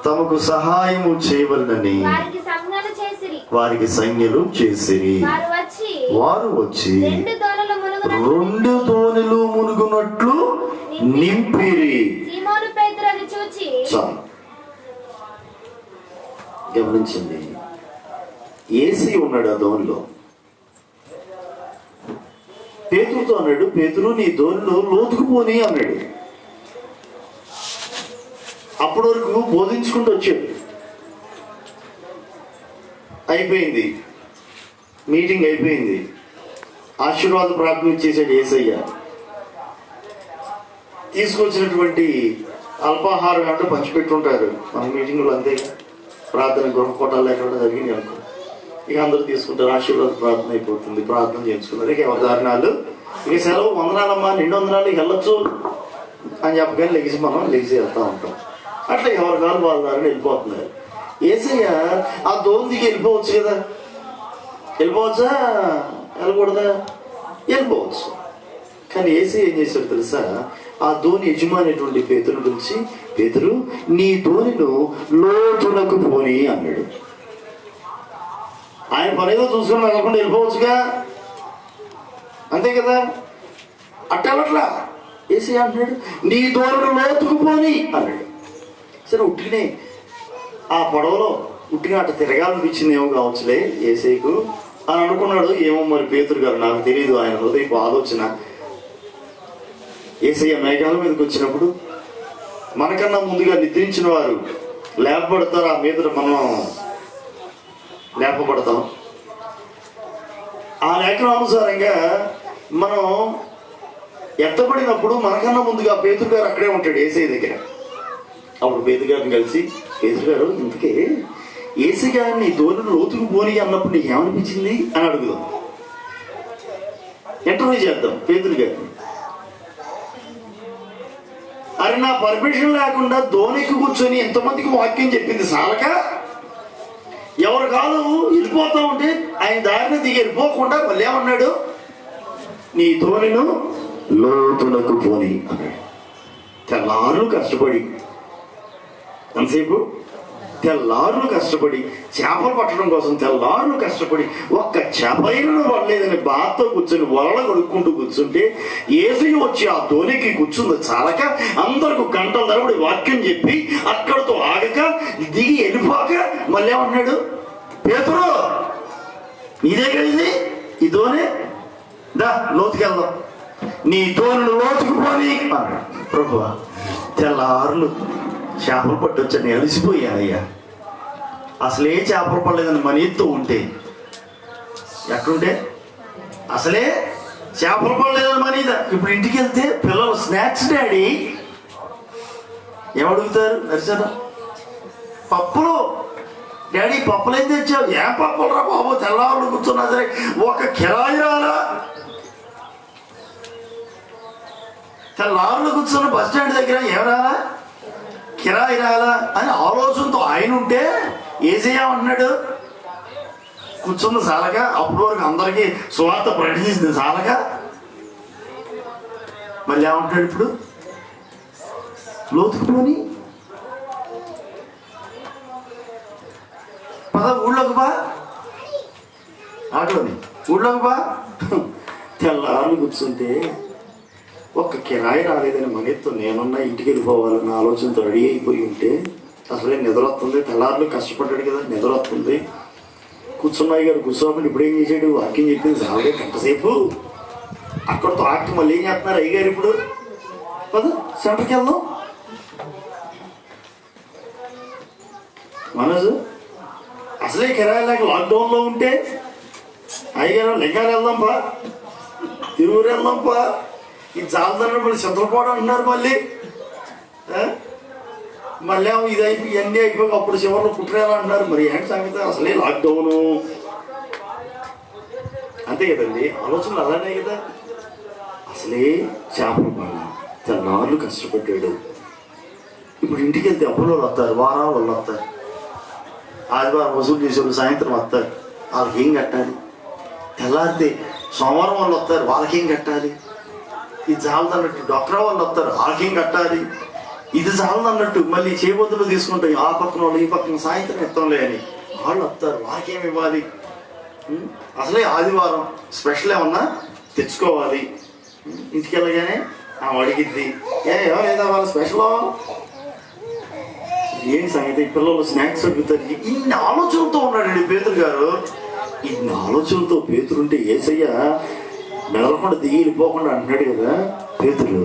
తమకు సహాయము చేయవలనని వారికి సంజ్ఞలు చేసిరి. వారు వచ్చి 2 దోణులు మునుగునట్లు నింపిరి. గమనించండి, ఏసీ ఉన్నాడు ఆ దోణిలో. పేతురుతో అన్నాడు, పేతురు నీ దోణిలో లోతుకుపోని అన్నాడు. అప్పటి వరకు బోధించుకుంటూ వచ్చాడు. అయిపోయింది, మీటింగ్ అయిపోయింది, ఆశీర్వాద ప్రార్థన చేశాడు యేసయ్య. తీసుకొచ్చినటువంటి అల్పాహారం అంటే పంచిపెట్టుంటారు మన మీటింగ్లో, అంతే. ప్రార్థన గృహ కోటాలు ఎక్కడ జరిగింది అనుకో, ఇక అందరూ తీసుకుంటారు, ఆశీర్వాద ప్రార్థన అయిపోతుంది, ప్రార్థన చేసుకున్నారు. ఇక అవధారణాలు, ఇక సెలవు, వందనాలమ్మా, 2 వందనాలు వెళ్ళొచ్చు అని చెప్పగానే లెగిసి వెళ్తూ ఉంటాం. అట్లా ఎవరి కాలు వాళ్ళని వెళ్ళిపోతున్నారు. యేసయ్య ఆ దోణి దిగి వెళ్ళిపోవచ్చు కదా, వెళ్ళిపోవచ్చా, వెళ్ళకూడదా? వెళ్ళిపోవచ్చు. కానీ యేసయ్య ఏం చేశాడు తెలుసా? ఆ దోణి యజమానేటువంటి పేతురు నుంచి, పేతురు నీ దోణిను లోతులకు పోని అన్నాడు. ఆయన పనేదో చూసుకుని వెళ్ళకుండా వెళ్ళిపోవచ్చుగా, అంతే కదా. అట్లా యేసయ్య అంటున్నాడు నీ దోణిను లోతుకు పోని అన్నాడు. సరే, ఉట్టినే ఆ పడవలో ఉట్టిగా అట్ట తిరగాలనిపించింది ఏమో కావచ్చులే యేసయ్యకు అని అనుకున్నాడు. ఏమో మరి పేతురు గారు, నాకు తెలియదు ఆయన హృదయపు ఆలోచన. యేసయ్య మేఘాల మీదకి వచ్చినప్పుడు మనకన్నా ముందుగా నిద్రించిన వారు లేపబడతారు, ఆ మీద మనం లేపబడతాం. ఆ లేఖనం అనుసారంగా మనం ఎత్తబడినప్పుడు మనకన్నా ముందుగా పేతురు గారు అక్కడే ఉంటాడు యేసయ్య దగ్గర. అప్పుడు పేతురు గారిని కలిసి, పేతురు గారు ఇంతకే యేసయ్య గారిని దోణిలో లోతుకు పోని అన్నప్పుడు నీకు ఏమనిపించింది అని అడుగుదాం, ఇంటర్వ్యూ చేద్దాం పేతురు గారిని. అరే, నా పర్మిషన్ లేకుండా దోణికి కూర్చొని ఎంతమందికి వాక్యం చెప్పింది చాలక ఎవరి కాలు వెళ్ళిపోతా ఉంటే ఆయన దారిని దిగి వెళ్ళిపోకుండా మళ్ళీ ఏమన్నాడు? నీ దోణిను లోతులకు పోని అన్నాడు. తెల్లారు కష్టపడి, ఎంతసేపు తెల్లారులు కష్టపడి చేపలు పట్టడం కోసం తెల్లారులు కష్టపడి ఒక్క చేపైన పడలేదని బాధతో కూర్చొని వలల కొడుక్కుంటూ కూర్చుంటే యేసయ్య వచ్చి ఆ దోణికి కూర్చుంది చాలక అందరికి గంటల తరబడి వాక్యం చెప్పి అక్కడితో ఆగక దిగి వెళ్ళిపోక మళ్ళీ ఏమన్నాడు? పేతురు ఇదే కదా ఈ దోణి, దా లోతుకెళ్దాం, నీ దోణిని లోతుకు పోని అన్నాడు. ప్రభువా, తెల్లారులు చేపలు పట్టొచ్చని అలసిపోయాయ్యా, అసలే చేపలు పడలేదని మన ఎత్తు ఉంటే ఎట్లుంటే, అసలే చేపలు పడలేదని మన ఇద. ఇప్పుడు ఇంటికి వెళ్తే పిల్లలు స్నాక్స్ డాడీ ఏమడుగుతారు? నరిసరా పప్పులు డాడీ, పప్పులు అయితే తెచ్చావు. ఏ పప్పులు రా బాబు, తెల్లవాళ్ళు కూర్చున్నా సరే ఒక కిరాయి రాలా, తెల్లవాళ్ళు కూర్చున్న బస్ స్టాండ్ దగ్గర ఏమరా కిరాయి రాలా అని ఆలోచనతో ఆయన ఉంటే యేసయ్య అంటున్నాడు కూర్చుంది చాలగా, అప్పటి వరకు అందరికీ సువార్త ప్రకటించింది చాలగా మళ్ళీ ఏమంటాడు? ఇప్పుడు లోతుకు పోని, పద ఊళ్ళోకి బా, ఆటోని ఊళ్ళోకి బా. తెల్లారులు కూర్చుంటే ఒక్క కిరాయి రాలేదని మనెత్తు నేనున్నా ఇంటికి వెళ్ళిపోవాలన్న ఆలోచనతో రెడీ అయిపోయి ఉంటే అసలే నిద్ర వస్తుంది. తెల్లారులు కష్టపడ్డాడు కదా, నిద్ర వస్తుంది. కూర్చున్నాయి గారు కూర్చోమని ఇప్పుడు ఏం చేశాడు? వాక్యం చెప్పింది చాలే గంటసేపు, అక్కడితో ఆక్టి మళ్ళీ ఏం చేస్తున్నారు అయ్యగారు? ఇప్పుడు పద సెంటర్కి వెళ్దాం. మనసు అసలే కిరాయి లేక లాక్డౌన్లో ఉంటే అయ్యారు లింగాలు వెళ్దాంపా, తిరువురు వెళ్దాంపా, ఇది జాలదన్న మళ్ళీ చింతలపాడు అంటున్నారు. మళ్ళీ ఇది అయిపోయి ఇవన్నీ అయిపోయి అప్పుడు చివరిలో పుట్టినేలా అంటున్నారు. మరి ఏంటి సంగతి? అసలే లాక్డౌను అంతే కదండి, ఆలోచనలు అలానే కదా. అసలే చేపలు పడ తెల్లార్లు కష్టపడ్డాడు. ఇప్పుడు ఇంటికి వెళ్తే అప్పుడు వాళ్ళు వస్తారు, వారాలు వాళ్ళు వస్తారు, ఆదివారం వసూలు చేసేవాళ్ళు సాయంత్రం వస్తారు, వాళ్ళకి ఏం కట్టాలి? తెల్లారితే సోమవారం వాళ్ళు వస్తారు, వాళ్ళకి ఏం కట్టాలి? ఇది చాలదన్నట్టు డాక్టర్ వాళ్ళు వస్తారు, వాళ్ళకి ఏం కట్టాలి? ఇది చాలదన్నట్టు మళ్ళీ చేబొద్దులు తీసుకుంటాయి ఆ పక్కన వాళ్ళు, ఈ పక్కన సాయంత్రం ఎత్తంలే అని వాళ్ళు వస్తారు, వాళ్ళకేమి ఇవ్వాలి? అసలే ఆదివారం స్పెషల్ ఏమన్నా తెచ్చుకోవాలి. ఇంటికి వెళ్ళగానే అడిగిద్ది, ఏమలేదా వాళ్ళ స్పెషల్ ఏంటి సంగతి? పిల్లలు స్నాక్స్ అడుగుతారు. ఇన్ని ఆలోచనలతో ఉన్నాడండి పేతురు గారు. ఇన్ని ఆలోచనలతో పేతురుంటే యేసయ్య మెదలకుండా దిగిపోకుండా అంటున్నాడు కదా, పేతురు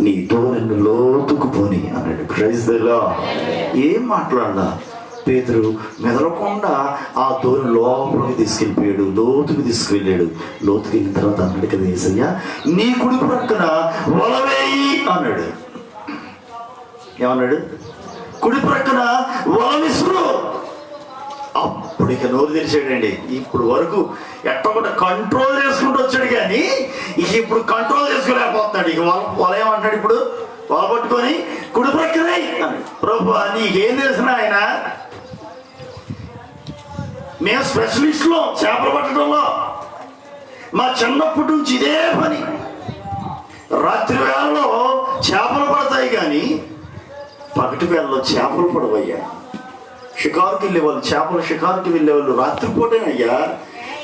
నీ ధోరణి లోతుకు పోని అన్నాడు. Praise the Lord. ఏం మాట్లాడలా పేతురు, మెదలకుండా ఆ ధోరణి లోపలికి తీసుకెళ్ళిపోయాడు, లోతుకు తీసుకెళ్ళాడు. లోతుకి వెళ్ళిన తర్వాత అన్నాడు కదా యేసయ్య, నీ కుడి ప్రక్కన వలవేయి అన్నాడు. ఏమన్నాడు? కుడి ప్రక్కన వల విసురు. అప్పుడు ఇక నోరు తెరిచాడండి. ఇప్పుడు వరకు ఎట్టకుండా కంట్రోల్ చేసుకుంటూ వచ్చాడు, కానీ ఇక ఇప్పుడు కంట్రోల్ చేసుకోలేకపోతున్నాడు. ఇక వల ఏమంటాడు? ఇప్పుడు వల పట్టుకొని కుడి ప్రక్కన ప్రభు నీకేం తెలిసిన ఆయన, మేము స్పెషలిస్టులో చేపలు పట్టడంలో, మా చిన్నప్పటి నుంచి ఇదే పని. రాత్రి వేళలో చేపలు పడతాయి కానీ పగటి వేళలో చేపలు పడవయ్యా. షికారుకి వెళ్ళేవాళ్ళు, చేపలు షికారుకి వెళ్ళేవాళ్ళు రాత్రిపూటేనయ్యా.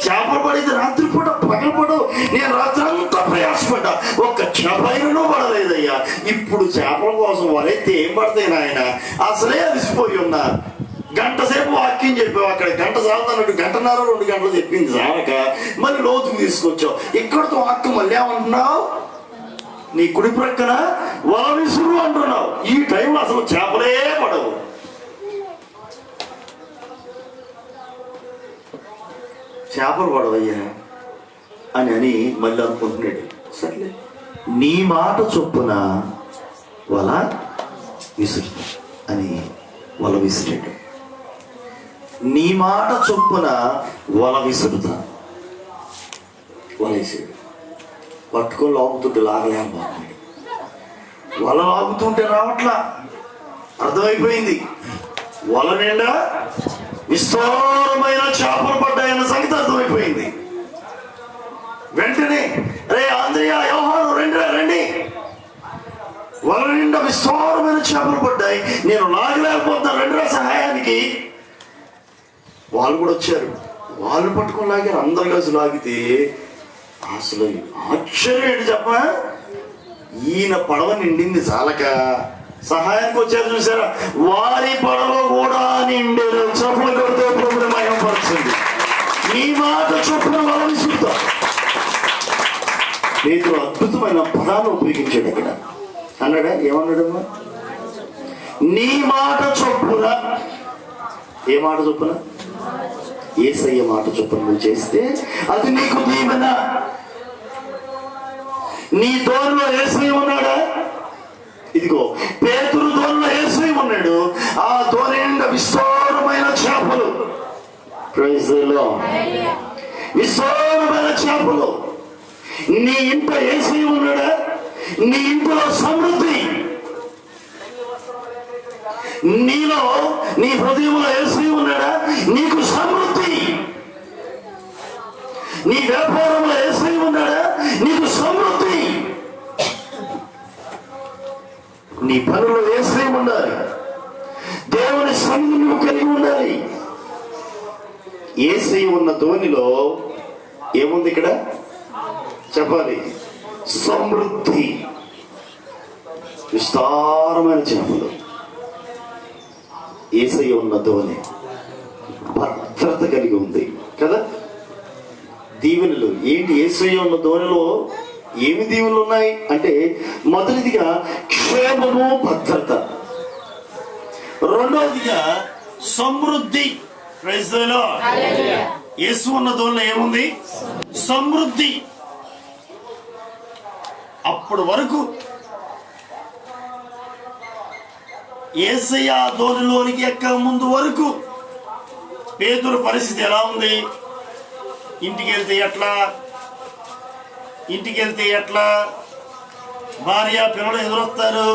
చేపలు పడేది రాత్రిపూట, పగలపడవు. నేను రాత్రి అంతా ప్రయాసపడ్డా, ఒక్క చేపైనను పడలేదయ్యా. ఇప్పుడు చేపల కోసం వలైతే ఏం పడతాయి నాయన? అసలే అలసిపోయి ఉన్నా. గంట సేపు వాక్యం చెప్పావు, అక్కడ గంట చాలదన్నట్టు 1.5-2 గంటలు చెప్పింది చాలక మళ్ళీ లోతుకు తీసుకొచ్చావు. ఇక్కడితో వాక్యం మళ్ళీ ఏమంటున్నావు? నీ కుడి ప్రక్కన వల విసురు అంటున్నావు. ఈ టైంలో అసలు చేపలే పడవు. చేపలు పడవయ్యా అని మళ్ళీ అనుకుంటున్నాడు. సర్లే నీ మాట చొప్పున వల విసురు అని వల విసిరాడు. నీ మాట చొప్పున వల విసురుతా వల విసిరాడు. పట్టుకొని లాగుతుంటే లాగలేకపోతున్నాడు. వల లాగుతుంటే రావట్లా. అర్థమైపోయింది, వల నిండా విస్తారమైన చేపలు పడ్డాయన్న సంగతి అర్థమైపోయింది. వెంటనే రే ఆంద్రియా, యోహాను రండి, వల నిండా విస్తారమైన చేపలు పడ్డాయి, నేను లాగలేకపోతున్నాను, రండిరా సహాయానికి. వాళ్ళు కూడా వచ్చారు, వాళ్ళు పట్టుకొని లాగారు. అందరు కలిసి లాగితే అసలు ఆశ్చర్యం ఏంటి చెప్పా, ఈయన పడవ నిండింది చాలక సహాయానికి వచ్చారు. చూసారా, వారి పడవ కూడా నిండేరు. చప్పులు కొడితే ప్రభుని మహిమపరచండి. నీ మాట చొప్పున వల విసురుతా. పేతురు అద్భుతమైన పదాన్ని ఉపయోగించాడు అక్కడ. అన్నాడా? ఏమన్నాడమ్మా? నీ మాట చొప్పున. ఏ మాట చొప్పున? యేసయ్య మాట చొప్పున నువ్వు చేస్తే అది నీకు దీవెన. నీ దోరలో యేసయ్య ఉన్నాడా? ఇదిగో పేతురు దోరలో యేసయ్య ఉన్నాడు. ఆ దోర నిండా విస్తారమైన చేపలు. Praise the Lord. విస్తారమైన చేపలు. నీ ఇంట యేసయ్య ఉన్నాడా? నీ ఇంట్లో సమృద్ధి. నీలో, నీ హృదయంలో యేసయ్య ఉన్నాడా? నీకు సమృద్ధి. నీ వ్యాపారంలో యేసయ్య ఉన్నాడా? నీకు సమృద్ధి. నీ పనులు యేసయ్య ఉండాలి. దేవుని సన్నిధి నువ్వు కలిగి ఉండాలి. యేసయ్య ఉన్న ధోనిలో ఏముంది? ఇక్కడ చెప్పాలి, సమృద్ధి. విస్తారమైన చేపలు. యేసయ్య ఉన్న ధోని భద్రత కలిగి ఉంది కదా. దీవెనలు ఏంటి? యేసయ్య ఉన్న ధోనిలో ఏమి దీవెనలు ఉన్నాయి అంటే, మొదటిదిగా క్షేమము, భద్రత. రెండవదిగా సమృద్ధి. Praise the Lord. యేసు ఉన్న దోనిలో ఏముంది? సమృద్ధి. అప్పటి వరకు యేసయ్య దోనిలోనికి ఎక్క ముందు వరకు పేతురు పరిస్థితి ఎలా ఉంది? ఇంటికి వెళ్తే ఎట్లా భార్య పిల్లలు ఎదురొస్తారు,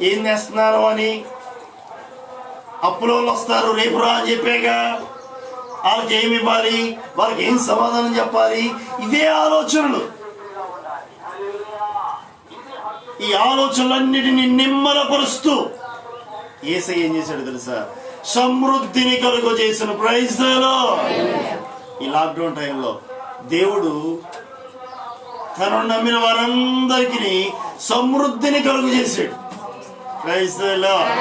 ఏం చేస్తున్నారు అని. అప్పులో వస్తారు, రేపు రా అని చెప్పాక వాళ్ళకి ఏమి ఇవ్వాలి, వాళ్ళకి ఏం సమాధానం చెప్పాలి, ఇవే ఆలోచనలు. ఈ ఆలోచనలన్నిటిని నిమ్మలపరుస్తూ యేసయ్య ఏం చేశాడు తెలుసా? సమృద్ధిని కలుగ చేసిన. Praise the Lord. ఈ లాక్డౌన్ టైంలో దేవుడు తనను నమ్మిన వారందరికీ సమృద్ధిని కలుగు చేశాడు. Praise the Lord.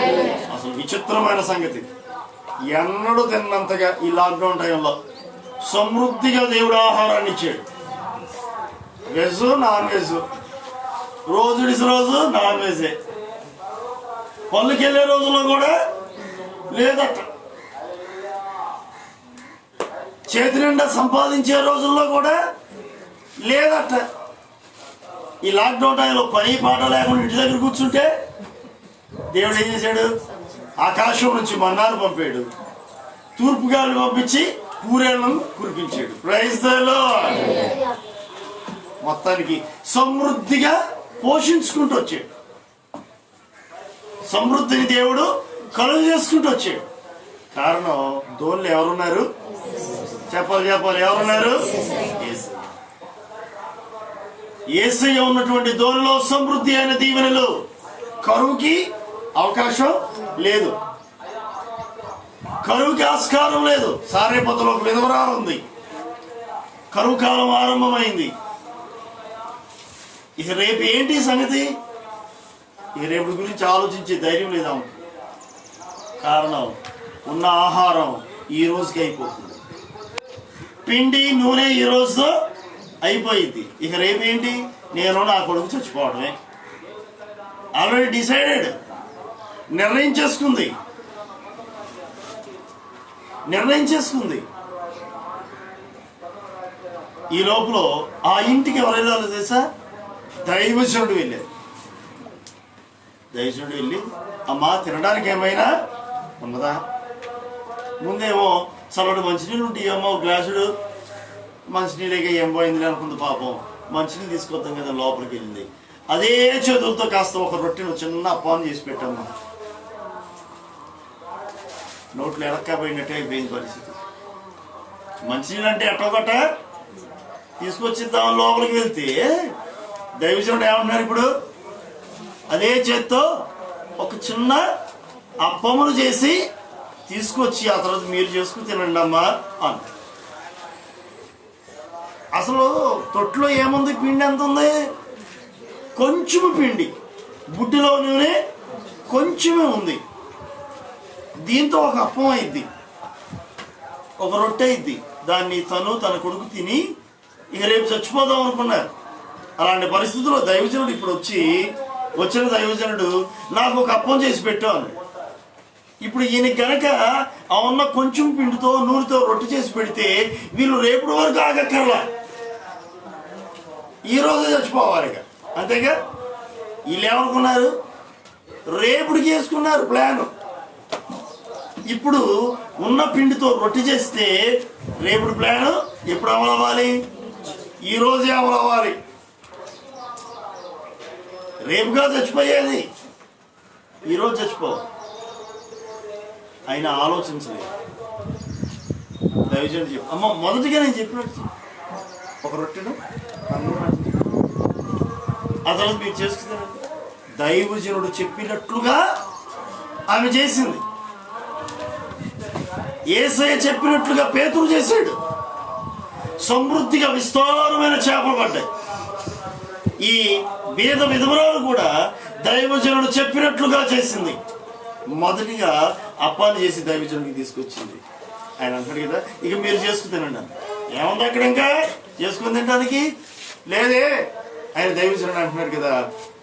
అసలు విచిత్రమైన సంగతి, ఎన్నడూ తిన్నంతగా ఈ లాక్డౌన్ టైంలో సమృద్ధిగా దేవుడు ఆహారాన్ని ఇచ్చాడు. వెజ్, నాన్ వెజ్, రోజు నాన్ వెజే. పళ్ళకి వెళ్ళే రోజుల్లో కూడా లేదట. చేతి నిండా సంపాదించే రోజుల్లో కూడా లేదట. ఈ లాక్డౌన్ టైంలో పని పాట లేకుండా ఇంటి దగ్గర కూర్చుంటే దేవుడు ఏం చేశాడు? ఆకాశం నుంచి మన్నాను పంపాడు, తూర్పు గాలి పంపించి పూరేళ్లను కురిపించాడు. Praise the Lord. మొత్తానికి సమృద్ధిగా పోషించుకుంటూ వచ్చాడు. సమృద్ధిని దేవుడు కలుగు చేసుకుంటూ వచ్చాడు. కారణం దోన్లు ఎవరున్నారు? చెప్పాలి ఎవరున్నారు? యేసయ్య ఉన్నటువంటి దోన్లో సమృద్ధి అయిన దీవెనలు. కరువుకి అవకాశం లేదు, కరువుకి ఆస్కారం లేదు. సారేపతిలో ఒక విధవరాలు ఉంది, కరువు కాలం ఆరంభమైంది. ఇక రేపు ఏంటి సంగతి? ఇక రేపు గురించి ఆలోచించే ధైర్యం లేదా? కారణం ఉన్న ఆహారం ఈ రోజుకి అయిపోతుంది, పిండి నూనె ఈ రోజుతో అయిపోయింది. ఇక రేపు ఏంటి? నేను నా కొడుకు చచ్చిపోవడమే. ఆల్రెడీ డిసైడెడ్, నిర్ణయం చేసుకుంది. ఈ లోపల ఆ ఇంటికి ఎవరైనా తెలుసా? దైవజనుడు వెళ్ళారు. దైవజనుడు వెళ్ళి, అమ్మా తినడానికి ఏమైనా ఉన్నదా? ముందేమో చల్లటి మంచినీళ్ళు ఉంటాయి, అమ్మ ఒక గ్లాసుడు మంచినీళ్ళకి ఏం పోయింది అనుకుంది. పాపం మంచినీళ్ళు తీసుకొద్దాం కదా లోపలికి వెళ్ళింది. అదే చేతులతో కాస్త ఒక రొట్టెను చిన్న అప్పాన్ని చేసి పెట్టమ్మా. నోట్లో ఎడక్కపోయినట్టే అయిపోయింది పరిస్థితి. మంచినీళ్ళు అంటే ఎట్టొకట తీసుకొచ్చిద్దాం లోపలికి వెళ్తే దైవజనుడు ఏమంటున్నారు ఇప్పుడు? అదే చేత్తో ఒక చిన్న అప్పమును చేసి తీసుకొచ్చి ఆ తర్వాత మీరు చేసుకుని తినండి అమ్మా అని. అసలు తొట్టులో ఏముంది? పిండి ఎంత ఉంది? కొంచెము పిండి, బుడ్డిలో నూనె కొంచెమే ఉంది. దీంతో ఒక అప్పం అయింది, ఒక రొట్టె అయింది. దాన్ని తన కొడుకు తిని ఇక రేపు చచ్చిపోదాం అనుకున్నారు. అలాంటి పరిస్థితుల్లో దైవజనుడు ఇప్పుడు వచ్చిన దైవజనుడు నాకు ఒక అప్పం చేసి పెట్టు అన్నాడు. ఇప్పుడు ఈయన గనక ఆ ఉన్న కొంచెం పిండితో నూనెతో రొట్టె చేసి పెడితే వీళ్ళు రేపటి వరకు ఆగక్కర్లా, ఈ రోజే చచ్చిపోవాలి ఇక, అంతేగా. వీళ్ళు ఏమనుకున్నారు? రేపుడికి చేసుకున్నారు ప్లాన్. ఇప్పుడు ఉన్న పిండితో రొట్టె చేస్తే రేపుడు ప్లాన్ ఎప్పుడు అమలు అవ్వాలి? ఈ రోజే అమలు అవ్వాలి. రేపుగా చచ్చిపోయేది ఈరోజు చచ్చిపోవాలి. అయినా ఆలోచించలేదు. దైవజనుడు చెప్పు, అమ్మ మొదటిగా నేను చెప్పినట్టు ఒక రొట్టెను ఆ తర్వాత మీరు చేసుకున్నారండి. దైవజనుడు చెప్పినట్లుగా ఆమె చేసింది. యేసయ్య చెప్పినట్లుగా పేతురు చేశాడు. సమృద్ధిగా విస్తారమైన చేపలు పడ్డాయి. ఈ బీద విధవరాలు కూడా దైవజనుడు చెప్పినట్లుగా చేసింది. మొదటిగా అప్పాన్ని చేసి దైవజనుడికి తీసుకొచ్చింది. ఆయన అంటాడు కదా, ఇక మీరు చేసుకుని తినండి అని. ఏముంది అక్కడ ఇంకా చేసుకుని తినడానికి? లేదే. ఆయన దైవజనుడు అంటున్నాడు కదా,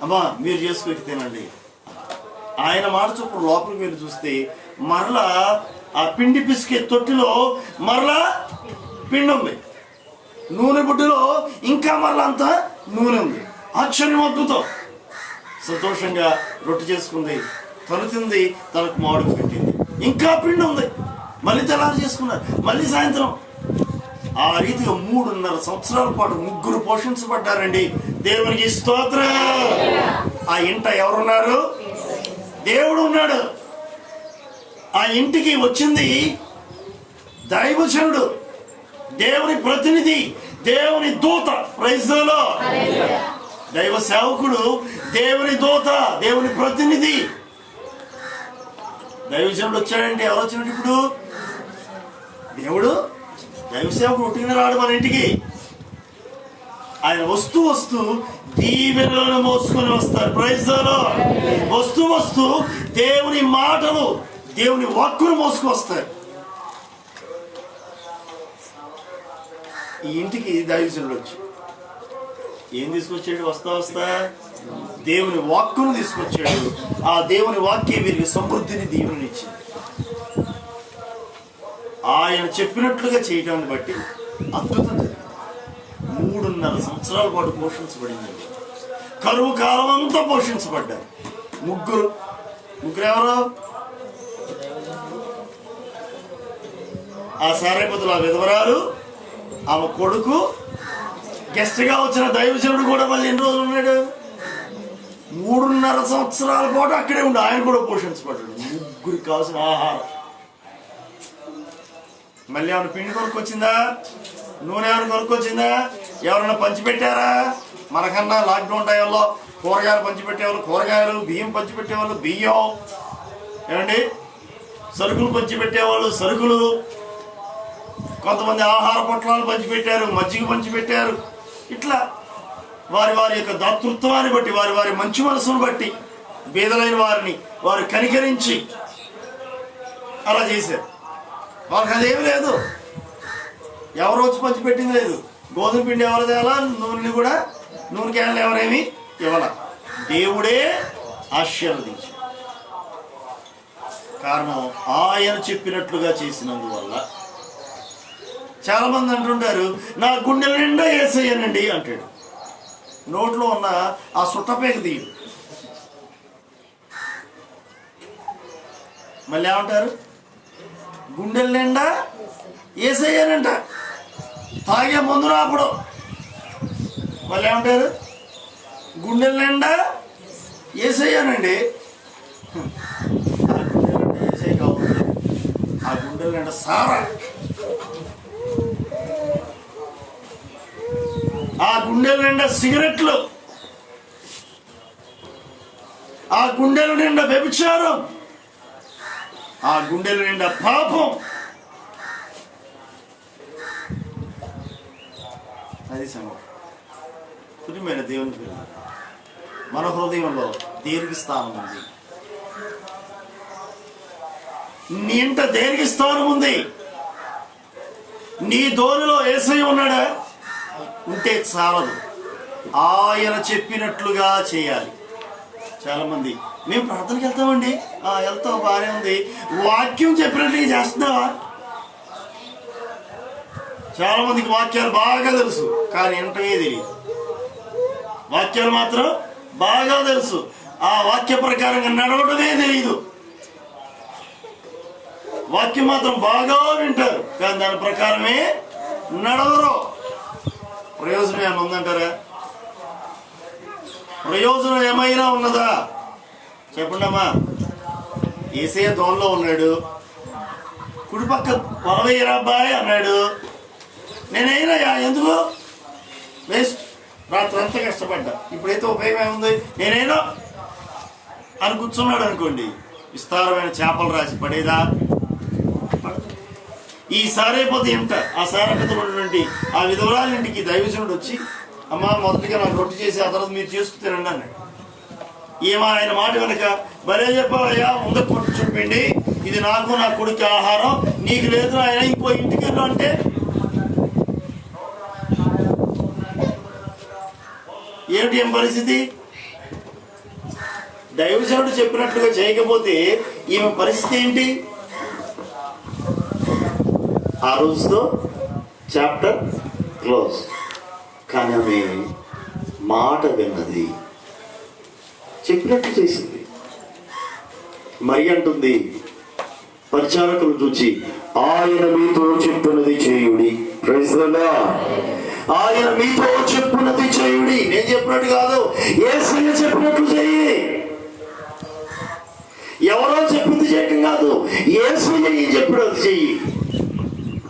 అమ్మా మీరు చేసుకుని తినండి. ఆయన మాట చొప్పుడు లోపలికి వెళ్ళి చూస్తే మరలా ఆ పిండి పిసికే తొట్టిలో మరలా పిండి ఉంది, నూనె బుడ్డిలో ఇంకా మరలా అంతా నూనె ఉంది. ఆశ్చర్యం, అద్భుతం. సంతోషంగా రొట్టె చేసుకుంది, తను తింది, తనకు మామిడికి పెట్టింది. ఇంకా పిండి ఉంది, మళ్ళీ తెల్లారి చేసుకున్నారు, మళ్ళీ సాయంత్రం. ఆ రీతిగా 3.5 సంవత్సరాల పాటు ముగ్గురు పోషించబడ్డారండి. దేవునికి స్తోత్రం. ఆ ఇంట ఎవరున్నారు? దేవుడు ఉన్నాడు. ఆ ఇంటికి వచ్చింది దైవజనుడు, దేవుని ప్రతినిధి, దేవుని దూత. Praise the Lord. దైవ సేవకుడు, దేవుని దూత, దేవుని ప్రతినిధి. దైవజనుడు వచ్చాడంటే ఎవరు వచ్చినట్టు? ఇప్పుడు దేవుడు, దైవ సేవకుడు ఒట్టిన రాడు మన ఇంటికి. ఆయన వస్తూ వస్తూ దీవెనలను మోసుకొని వస్తారు. Praise the Lord. వస్తూ వస్తూ దేవుని మాటలు, దేవుని వాక్కును మోసుకు వస్తారు. ఈ ఇంటికి దైవజనుడు వచ్చి ఏం తీసుకొచ్చాడు? వస్తా దేవుని వాక్కును తీసుకొచ్చాడు. ఆ దేవుని వాక్యం వీరికి సమృద్ధిని, దీవెననిచ్చింది. ఆయన చెప్పినట్లుగా చేయటాన్ని బట్టి అద్భుతం జరిగింది. 3.5 సంవత్సరాల పాటు పోషించబడింది. కరువు కాలం అంతా పోషించబడ్డారు. ముగ్గురు ఎవరు? ఆ సారేపతుల విధవరాలు, ఆమె కొడుకు, గెస్ట్ గా వచ్చిన దైవజనుడు కూడా మళ్ళీ ఎన్ని రోజులు ఉన్నాడు? 3.5 సంవత్సరాల పాటు అక్కడే ఉండి ఆయన కూడా పోషించబడ్డాడు. ముగ్గురికి కావాల్సిన ఆహారం. మళ్ళీ ఏమైనా పిండి కొనుక్కొచ్చిందా? నూనె ఏమైనా కొనుక్కొచ్చిందా? ఎవరైనా పంచిపెట్టారా? మనకన్నా లాక్డౌన్ టైంలో కూరగాయలు పంచిపెట్టేవాళ్ళు కూరగాయలు, బియ్యం పంచిపెట్టేవాళ్ళు బియ్యం, ఏమండి సరుకులు పంచిపెట్టేవాళ్ళు సరుకులు, కొంతమంది ఆహార పొట్లాలు పంచిపెట్టారు, మజ్జిగ పంచిపెట్టారు. ఇట్లా వారి వారి యొక్క దాతృత్వాన్ని బట్టి, వారి వారి మంచి మనసును బట్టి బీదలైన వారిని వారు కనికరించి అలా చేశారు. వాళ్ళకి అదేమి లేదు, ఎవరు వచ్చి పంచిపెట్టింది లేదు. గోధుమ పిండి ఎవరు తేలా, నూనె కూడా నూనె క్యాన్లు ఎవరేమి ఇవ్వాల, దేవుడే ఆశీర్వదించాడు. కారణం ఆయన చెప్పినట్లుగా చేసినందువల్ల. చాలా మంది అంటుంటారు, నా గుండెల నిండా యేసయ్యనండి అంటాడు. నోట్లో ఉన్న ఆ సుట్టపేక తీయడు. మళ్ళీ ఏమంటారు? గుండెల నిండా యేసయ్యనంట. తాగే ముందు అప్పుడు మళ్ళీ ఏమంటారు? గుండెల నిండా యేసయ్యనండి. యేసయ్య కావాలి, ఆ గుండెల నిండా సారా, ఆ గుండెల నిండా సిగరెట్లు, ఆ గుండెల నిండా వ్యభిచారం, ఆ గుండెల నిండా పాపం. అది సంగతి. ప్రియమైన దేవుని పిల్లలు, మన హృదయంలో దేనికి స్థానం ఉంది? నీ ఇంట దేనికి స్థానం ఉంది? నీ ధోనిలో యేసయ్య ఉన్నాడా? ఉంటే చాలదు, ఆయన చెప్పినట్లుగా చేయాలి. చాలా మంది మేము ప్రార్థనకి వెళ్తామండి, వెళ్తాం, బాగానే ఉంది, వాక్యం చెప్పినట్లుగా చేస్తున్నావా? చాలా మందికి వాక్యాలు బాగా తెలుసు, కానీ వినటమే తెలియదు. వాక్యాలు మాత్రం బాగా తెలుసు, ఆ వాక్య ప్రకారంగా నడవడమే తెలియదు. వాక్యం మాత్రం బాగా వింటారు, కానీ దాని ప్రకారమే నడవరు. ప్రయోజనం ఏమైనా ఉందంటారా? ప్రయోజనం ఏమైనా ఉన్నదా? చెప్పండి అమ్మా. యేసయ్య దోన్లో ఉన్నాడు, కుడిపక్క పొలవేయరా అబ్బాయి అన్నాడు. నేనైనా ఎందుకు వేస్ట్, రాత్రి అంతా కష్టపడ్డా, ఇప్పుడైతే ఉపయోగం ఏముంది, నేనైనా అని కూర్చున్నాడు అనుకోండి, విస్తారమైన చేపలు రాసి పడేదా? ఈ సారైపోతే ఏమిట? ఆ సారపతిలో ఉన్నటువంటి ఆ విధవరాలింటికి దైవజనుడు వచ్చి, అమ్మా మొదటిగా నాకు రొట్టె చేసి ఆ తర్వాత మీరు చేసుకు తినండి అన్నాడు. ఏమో ఆయన మాట కనుక, భలే చెప్పావయ్యా, ముందు కొట్టు చూపిండి, ఇది నాకు నా కొడుకు ఆహారం, నీకు లేదు ఆయన ఇంకో ఇంటికి వెళ్ళు అంటే ఏమిటి ఏం పరిస్థితి? దైవజనుడు చెప్పినట్లుగా చేయకపోతే ఈమె పరిస్థితి ఏంటి? ఆ రోజుతో చాప్టర్ క్లోజ్. కానీ ఆమె మాట విన్నది, చెప్పినట్టు చేసింది. మరి అంటుంది పరిచారకులు చూచి, ఆయన మీతో చెప్పున్నది చేయుడి. Praise the Lord. ఆయన మీతో చెప్పున్నది చేయుడి. నేను చెప్పినట్టు కాదు, యేసయ్య చెప్పినట్లు చెయ్యి. ఎవరో చెప్పింది చేయటం కాదు, యేసయ్య ఏం చెప్పినది చెయ్యి.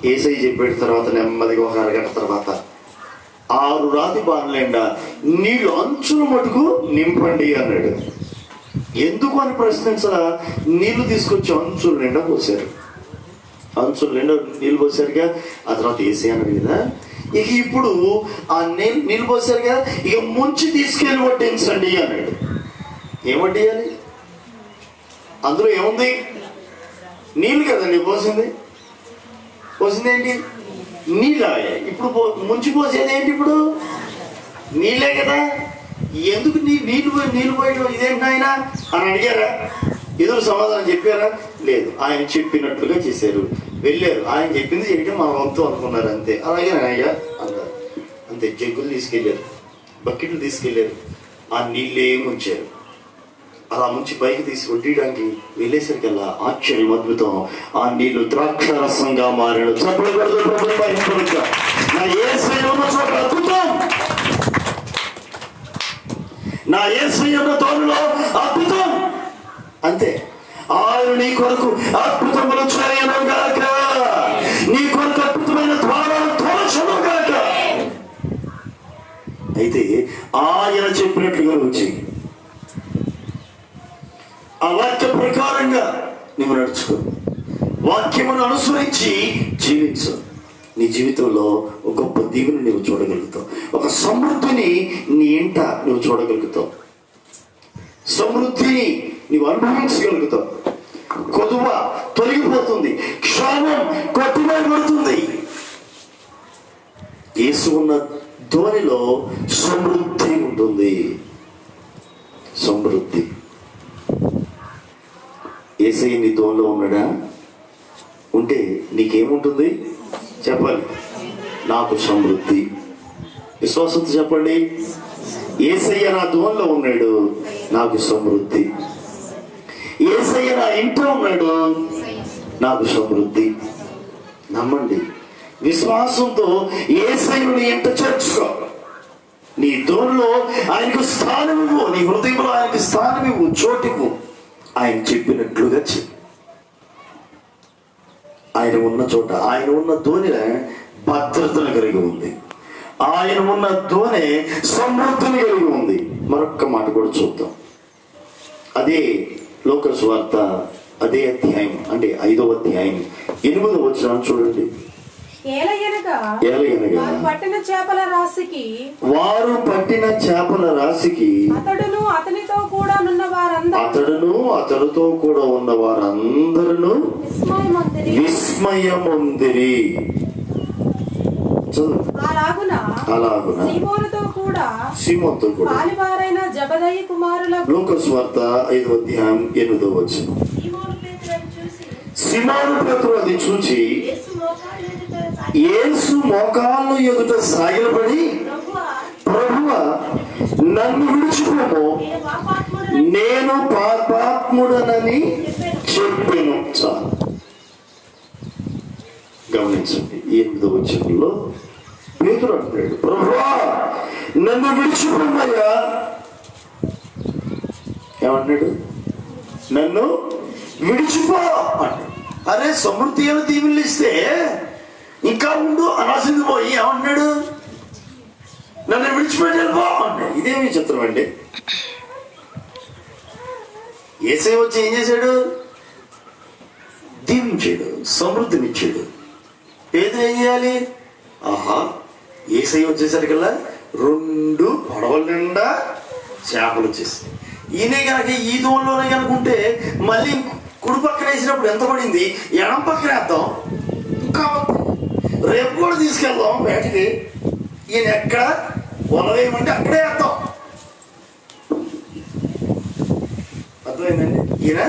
యేసయ్య చెప్పిన తర్వాత నెమ్మదిగా ఒక అరగంట తర్వాత 6 రాతి బాణలేండా నీళ్ళు అంచుల మటుకు నింపండి అన్నాడు. ఎందుకు అని ప్రశ్నించరా, నీళ్లు తీసుకొచ్చి అంచుల నిండా పోసారు. అంచుల నిండా నీళ్ళు పోసారుగా. ఆ తర్వాత యేసయ్య అన్నాడు కదా, ఇక ఇప్పుడు ఆ నీళ్ళు పోసారుగా, ఇక ముంచి తీసుకెళ్ళి వడ్డించండి అన్నాడు. ఏం వడ్డియాలి? అందులో ఏముంది? నీళ్ళు కదండి పోసింది. పోసింది ఏంటి? నీళ్ళే. ఇప్పుడు ముంచి పోసేది ఏంటి? ఇప్పుడు నీళ్ళే కదా. ఎందుకు నీళ్ళు పోయడం ఇదేంటి ఆయన అని అడిగారా? ఎదురు సమాధానం చెప్పారా? లేదు. ఆయన చెప్పినట్లుగా చేశారు, వెళ్ళారు. ఆయన చెప్పింది చేయడం మన వంతు అనుకున్నారు, అంతే. అలాగే అయ్యా అన్నారు, అంతే. జగ్గులు తీసుకెళ్ళారు, బకెట్లు తీసుకెళ్ళారు, ఆ నీళ్ళే ముంచారు. అలా ముంచి పైకి తీసి వడ్డీయడానికి వెళ్ళేసరికల్లా ఆశ్చర్యం, అద్భుతం, ఆ నీళ్లు ద్రాక్షరసంగా మారాడు. నా యేసయ్య ఉన్న చోట అద్భుతం, నా యేసయ్య ఉన్న తోడులో అద్భుతం, అంతే. ఆయన నీ కొరకు అద్భుతములు చేయను గాక, నీ కొరకు అద్భుతమైన ద్వారాలు తోచను గాక. అయితే ఆయన చెప్పినట్లుగా వచ్చి ఆ వాక్య ప్రకారంగా నువ్వు నడుచుకో, వాక్యమును అనుసరించి జీవించు. నీ జీవితంలో ఒక గొప్ప దీవెని నువ్వు చూడగలుగుతావు, ఒక సమృద్ధిని నీ ఇంట నువ్వు చూడగలుగుతావు, సమృద్ధిని నువ్వు అనుభవించగలుగుతావు. కొదువ తొలగిపోతుంది, క్షామం కొట్టివేయబడుతుంది. యేసు ఉన్న ధోనిలో సమృద్ధి ఉంటుంది, సమృద్ధి. యేసయ్య నీ ధోనిలో ఉన్నాడా? ఉంటే నీకేముంటుంది చెప్పాలి? నాకు సమృద్ధి. విశ్వాసంతో చెప్పండి, యేసయ్య నా ధోనిలో ఉన్నాడు, నాకు సమృద్ధి. యేసయ్య నా ఇంట్లో ఉన్నాడు, నాకు సమృద్ధి. నమ్మండి, విశ్వాసంతో యేసయ్యను నీ ఇంట చేర్చుకో. నీ ధోనిలో ఆయనకు స్థానం ఇవ్వు, నీ హృదయంలో ఆయనకు స్థానం ఇవ్వు, చోటివ్వు. ఆయన చెప్పినట్లుగా చెప్పు. ఆయన ఉన్న చోట, ఆయన ఉన్న ధోని భద్రతను కలిగి ఉంది, ఆయన ఉన్న ధోని సమృద్ధిని కలిగి ఉంది. మరొక్క మాట కూడా చూద్దాం. అదే లోక సువార్త, అదే అధ్యాయం, అంటే 5వ అధ్యాయం 8వ వచనం చూడండి. ఏలయనగా వారు పట్టిన చేపల రాశికి అతడును అతనితో కూడా ఉన్న వారందరూ విస్మయముందిరి. అలాగున సీమోనుతో కూడా పాలివారైన జబదయి కుమారుల లోక సువార్త 5వ అధ్యాయం 8వ వచనం. సీమోను పేతురు అది చూచి యేసు మోకాళ్ళ ఎదుట సాగిలపడి, ప్రభువా, నన్ను విడిచిపోము, నేను పాపాత్ముడనని చెప్పాను. చాలు. గమనించండి, 8వ వచనంలో పేతురు అంటాడు, ప్రభువా, నన్ను విడిచిపోమయ్యా. ఏమన్నాడు? నన్ను విడిచిపో అంటాడు. అరే, సమృద్ధి ఏమో దీవులు ఇస్తే ఇంకా ఉండు అనాల్సింది పోయి ఏమన్నాడు? నన్ను విడిచిపెట్టి వెళ్ళిపో అన్నాడు. ఇదేమి చిత్రం అండి. యేసయ్య వచ్చి ఏం చేశాడు? దీవించాడు, సమృద్ధినిచ్చాడు. పేతురు ఏం చేయాలి? ఆహా, యేసయ్య వచ్చేసరికల్లా 2 పడవల నిండా చేపలు వచ్చేసాయి. ఈయనే కనుక ఈ దూరంలోనే కనుకుంటే మళ్ళీ కుడి పక్కన వేసినప్పుడు ఎంత పడింది, ఎడం పక్కన వేద్దాం, ఇంకా రేపు కూడా తీసుకెళ్దాం వేటకి. ఈయన ఎక్కడ వల వేయమంటే అక్కడే వేద్దాం. అర్థమైందండి? ఈయన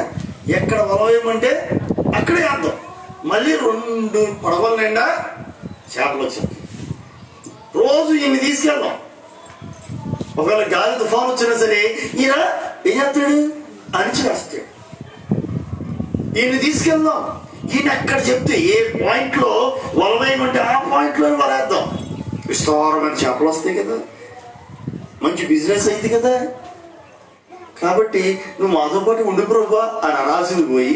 ఎక్కడ వల వేయమంటే అక్కడే వేద్దాం. మళ్ళీ 2 పడవల నిండా చేపలు వచ్చాయి. రోజు ఈయన్ని తీసుకెళ్దాం. ఒకవేళ గాలి తుఫాను వచ్చినా సరే ఈయన ఏం చేస్తాడు, అణిచివేస్తాడు. ఈయన్ని తీసుకెళ్దాం. ఈయన ఎక్కడ చెప్తే ఏ పాయింట్లో వలవేయమంటే ఆ పాయింట్లో వలేద్దాం. విస్తారమైన చేపలు వస్తాయి కదా, మంచి బిజినెస్ అయింది కదా. కాబట్టి నువ్వు మాతో పాటు ఉండు ప్రభువా అని అనాల్సింది పోయి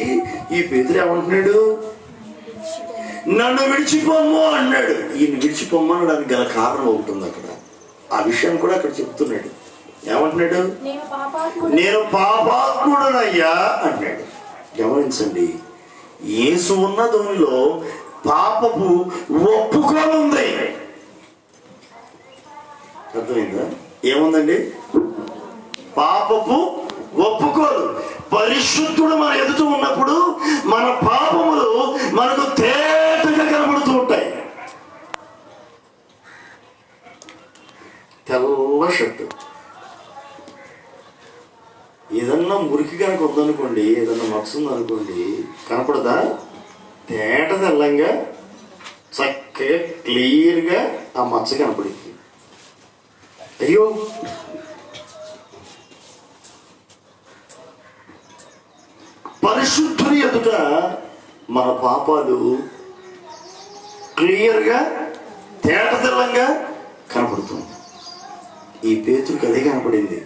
ఈ పేతురు ఏమంటున్నాడు, నన్ను విడిచిపోమ్ము అన్నాడు. ఈయన విడిచిపోమ్మనడానికి గల కారణం అవుతుంది అక్కడ. ఆ విషయాన్ని కూడా అక్కడ చెప్తున్నాడు. ఏమంటున్నాడు, నేను పాపాత్ముడనయ్యా అన్నాడు. గమనించండి, యేసు ఉన్న ధోనిలో పాపపు ఒప్పుకోలు ఉంది. అర్థమైందా? ఏముందండి? పాపపు ఒప్పుకోలు. పరిశుద్ధుడు మన ఎదుట ఉన్నప్పుడు మన పాపములు మనకు తేటగా కనబడుతూ ఉంటాయి. తెల్ల షర్టు ఏదన్నా మురికి కనుక ఉందనుకోండి, ఏదన్నా మచ్చ ఉందనుకోండి, కనపడదా? తేట తెల్లంగా చక్కగా క్లియర్గా ఆ మచ్చ కనపడింది. అయ్యో, పరిశుద్ధుని ఎదుట మన పాపాలు క్లియర్గా తేట తెల్లంగా కనపడుతుంది. ఈ పేతురికి అదే కనపడింది.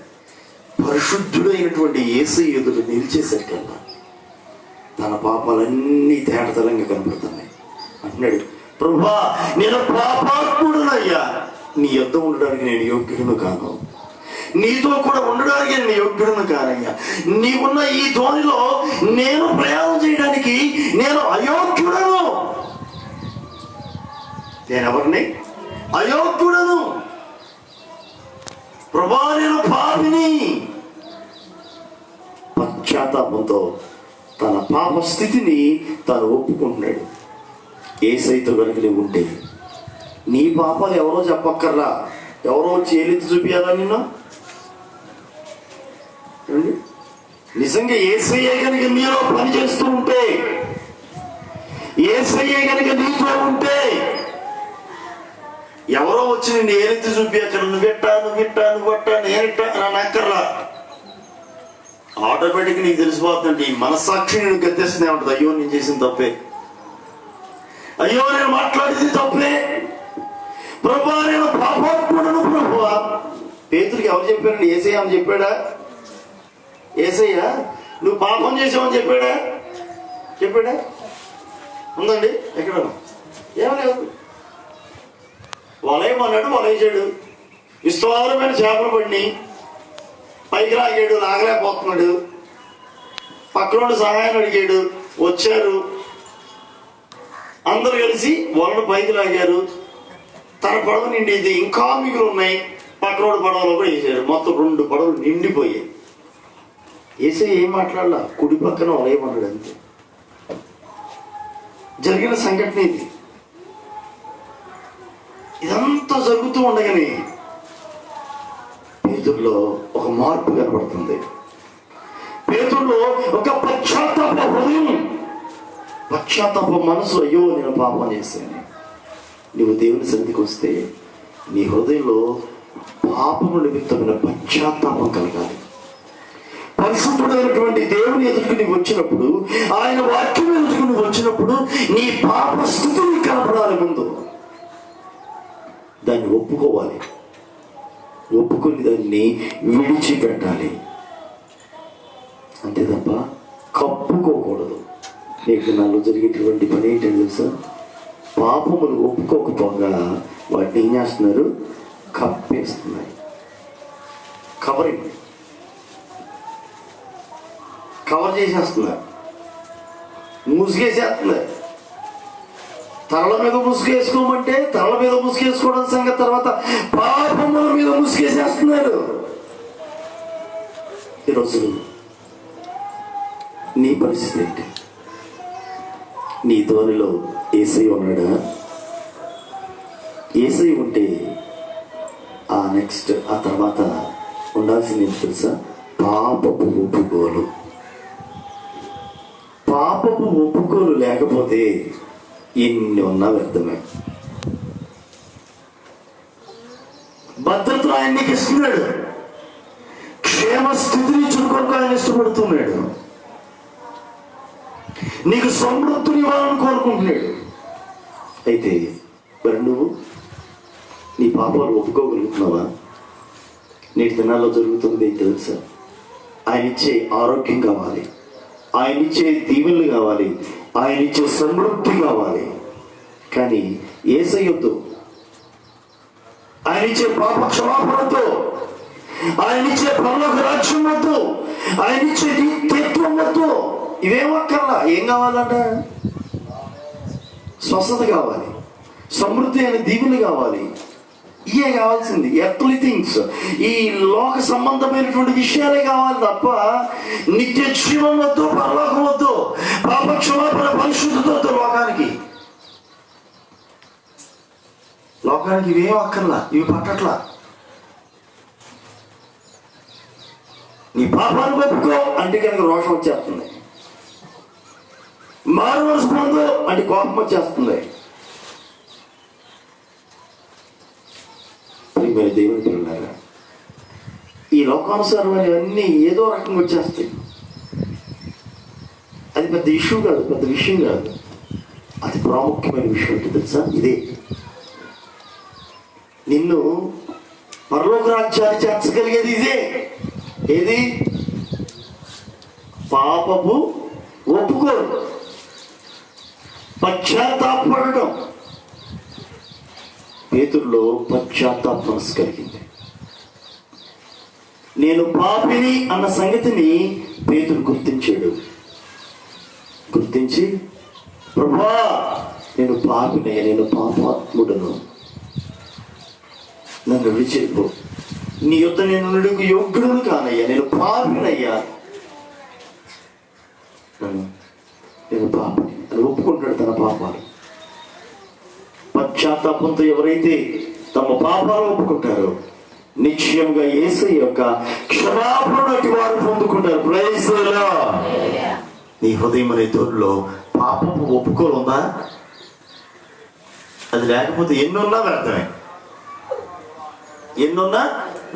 పరిశుద్ధుడైనటువంటి యేసయ్య ఎదుట నిలిచేసరికల్లా తన పాపాలన్నీ తేట తెల్లంగా కనపడుతున్నాయి. అంటున్నాడు, ప్రభువా నేను పాపాత్ముడునయ్యా, నీ యొద్ద ఉండడానికి నేను యోగ్యుడును కాను, నీతో కూడా ఉండడానికి నేను యోగ్యుడును కానయ్యా. నీవున్న ఈ ధోనిలో నేను ప్రయాణం చేయడానికి నేను అయోగ్యుడను. నేనెవరిని? అయోగ్యుడను. ప్రభా నేను పాపిని. పశ్చాత్తాపంతో తన పాప స్థితిని తాను ఒప్పుకుంటున్నాడు. యేసయ్యతో కనుక నీవు ఉంటే నీ పాపాలు ఎవరో చెప్పక్కర్లా, ఎవరో చేలెత్తి చూపియాలా నిన్ను? నిజంగా యేసయ్య కనుక నీలో పని చేస్తూ ఉంటే, యేసయ్య కనుక నీతో ఉంటే ఎవరో వచ్చి నిన్ను ఏలెత్తి చూపి అక్కడ నువ్వెట్టా నేనెట్టా అని అక్కర్లా. ఆటోమేటిక్ నీకు తెలిసిపోతుందంటే ఈ మనస్సాక్షి నేను గెత్తేస్తూనే ఉంటుంది. అయ్యో నేను చేసిన తప్పే, అయ్యో నేను మాట్లాడింది తప్పే, ప్రభువా నేను పాపాత్ముడను. ప్రభువా పేతురికి ఎవరు చెప్పారండి? యేసయ్య అని చెప్పాడా? యేసయ్య నువ్వు పాపం చేసావని చెప్పాడా? ఉందండి ఎక్కడ? ఏమలేదు. వలయమన్నాడు, వలయచాడు. విస్తారమైన చేపలు పడిని పైకి లాగాడు, లాగలేకపోతున్నాడు. పక్కనోడు సహాయం అడిగాడు, వచ్చారు. అందరూ కలిసి వలను పైకి లాగారు. తన పడవ నిండింది, ఇంకా మిగులు ఉన్నాయి. పక్కనోడు పడవలో కూడా వేసాడు. మొత్తం 2 పడవలు నిండిపోయాయి. యేసయ్య ఏం మాట్లాడలా, కుడి పక్కన వలయమన్నాడు అంతే. జరిగిన సంఘటన ఇది. ఇదంతా జరుగుతూ ఉండగానే పేతురులో ఒక మార్పు కనబడుతుంది. పేతురులో ఒక పశ్చాత్తాప హృదయం, పశ్చాత్తాప మనసు. అయ్యో నేను పాపం చేశాను. నువ్వు దేవుని సన్నిధికి వస్తే నీ హృదయంలో పాపము నిమిత్తమైన పశ్చాత్తాపం కలగాలి. పరిశుద్ధుడైనటువంటి దేవుని ఎదుటికి నువ్వు వచ్చినప్పుడు, ఆయన వాక్యం ఎదుటికి నువ్వు వచ్చినప్పుడు నీ పాప స్థితిని కనపడాలి. ముందు దాన్ని ఒప్పుకోవాలి, ఒప్పుకొని దాన్ని విడిచిపెట్టాలి. అంతే తప్ప కప్పుకోకూడదు. నీకు నాలో జరిగేటువంటి పని ఏంటంటే తెలుసా, పాపములు ఒప్పుకోకపోగా వాటిని ఏం చేస్తున్నారు? కప్పేస్తున్నారు. కవర్ చేసేస్తున్నారు, ముసుగేసేస్తున్నారు. తరల మీద ముసుగేసుకోమంటే తరల మీద ముసుగేసుకోవడం సంగతి తర్వాత పాపముల మీద ముసుగేసేస్తున్నారు. ఈరోజు నీ పరిస్థితి ఏంటి? నీ ధోనిలో యేసయ్య ఉన్నాడా? యేసయ్య ఉంటే ఆ తర్వాత ఉండాల్సింది ఏంటి తెలుసా? పాపపు ఒప్పుకోలు. పాపపు ఒప్పుకోలు లేకపోతే ఎన్ని ఉన్నా వ్యర్థమే. ఆయన నీకు ఇస్తున్నాడు. క్షేమ స్థితిని ఇచ్చిన కొరకు ఆయన ఇష్టపడుతున్నాడు. నీకు సమృద్ధిని ఇవ్వాలని కోరుకుంటున్నాడు. అయితే మరి నువ్వు నీ పాపాలు ఒప్పుకోగలుగుతున్నావా? నేటి దినాల్లో జరుగుతుంది ఏంటి తెలుసా? ఆయన ఇచ్చే ఆరోగ్యం కావాలి, ఆయన ఇచ్చే దీవెనలు కావాలి, ఆయన ఇచ్చే సమృద్ధి కావాలి. కానీ యేసయ్యతో, ఆయన ఇచ్చే పాప క్షమాపణతో, ఆయన ఇచ్చే పరలోక రాజ్యం వద్దు, ఆయన ఇచ్చే నిత్యత్వం వద్దు. ఇవేమక్కర్లా. ఏం కావాలంట? స్వస్థత కావాలి, సమృద్ధి అయిన దీవెనలు కావాలి. ఇవే కావాల్సింది. ఎర్త్లీ థింగ్స్, ఈ లోక సంబంధమైనటువంటి విషయాలే కావాలి తప్ప నిత్య జీవం వద్దు, పరలోకం వద్దు, పాప క్షమాపణ, పరిశుద్ధత వద్దు. లోకానికి ఇవేం అక్కర్లా, ఇవి పట్టట్లా. నీ పాపాన్ని ఒప్పుకో అంటే కనుక రోషం వచ్చేస్తుంది. మారు మనసు పొందు అంటే కోపం వచ్చేస్తుంది. ప్రియమైన దేవుని పిల్లలారా, ఈ లోకానుసారమైనవన్నీ ఏదో రకంగా వచ్చేస్తాయి. అది పెద్ద ఇష్యూ కాదు, పెద్ద విషయం కాదు. అతి ప్రాముఖ్యమైన విషయం ఏంటి తెలుసా? ఇదే నిన్ను పరలోక రాజ్యాన్ని చేర్చగలిగేది. ఇదే. ఏది? పాపపు ఒప్పుకోరు, పశ్చాత్తాపడటం. పేతురులో పశ్చాత్తాప మనసు కలిగింది. నేను పాపిని అన్న సంగతిని పేతురు గుర్తించాడు. గుర్తించి, ప్రభువా నేను పాపినయ్యా, నేను పాపాత్ముడను, నన్ను విడిచిపో, నీ యొద్ద నేను నుడికి యోగ్యుడును కానయ్యా, నేను పాపినయ్యా, నేను పాపిని అని ఒప్పుకుంటాడు తన పాపాలు. పశ్చాత్తాపంతో ఎవరైతే తమ పాపాలు ఒప్పుకుంటారో నిశ్చయంగా యేసయ్య యొక్క క్షమాపణ వారు పొందుకుంటారు. Praise the Lord. నీ హృదయం అనే తోడులో పాపపు ఒప్పుకోలుందా? అది లేకపోతే ఎన్నున్నా వ్యర్థమే, ఎన్నున్నా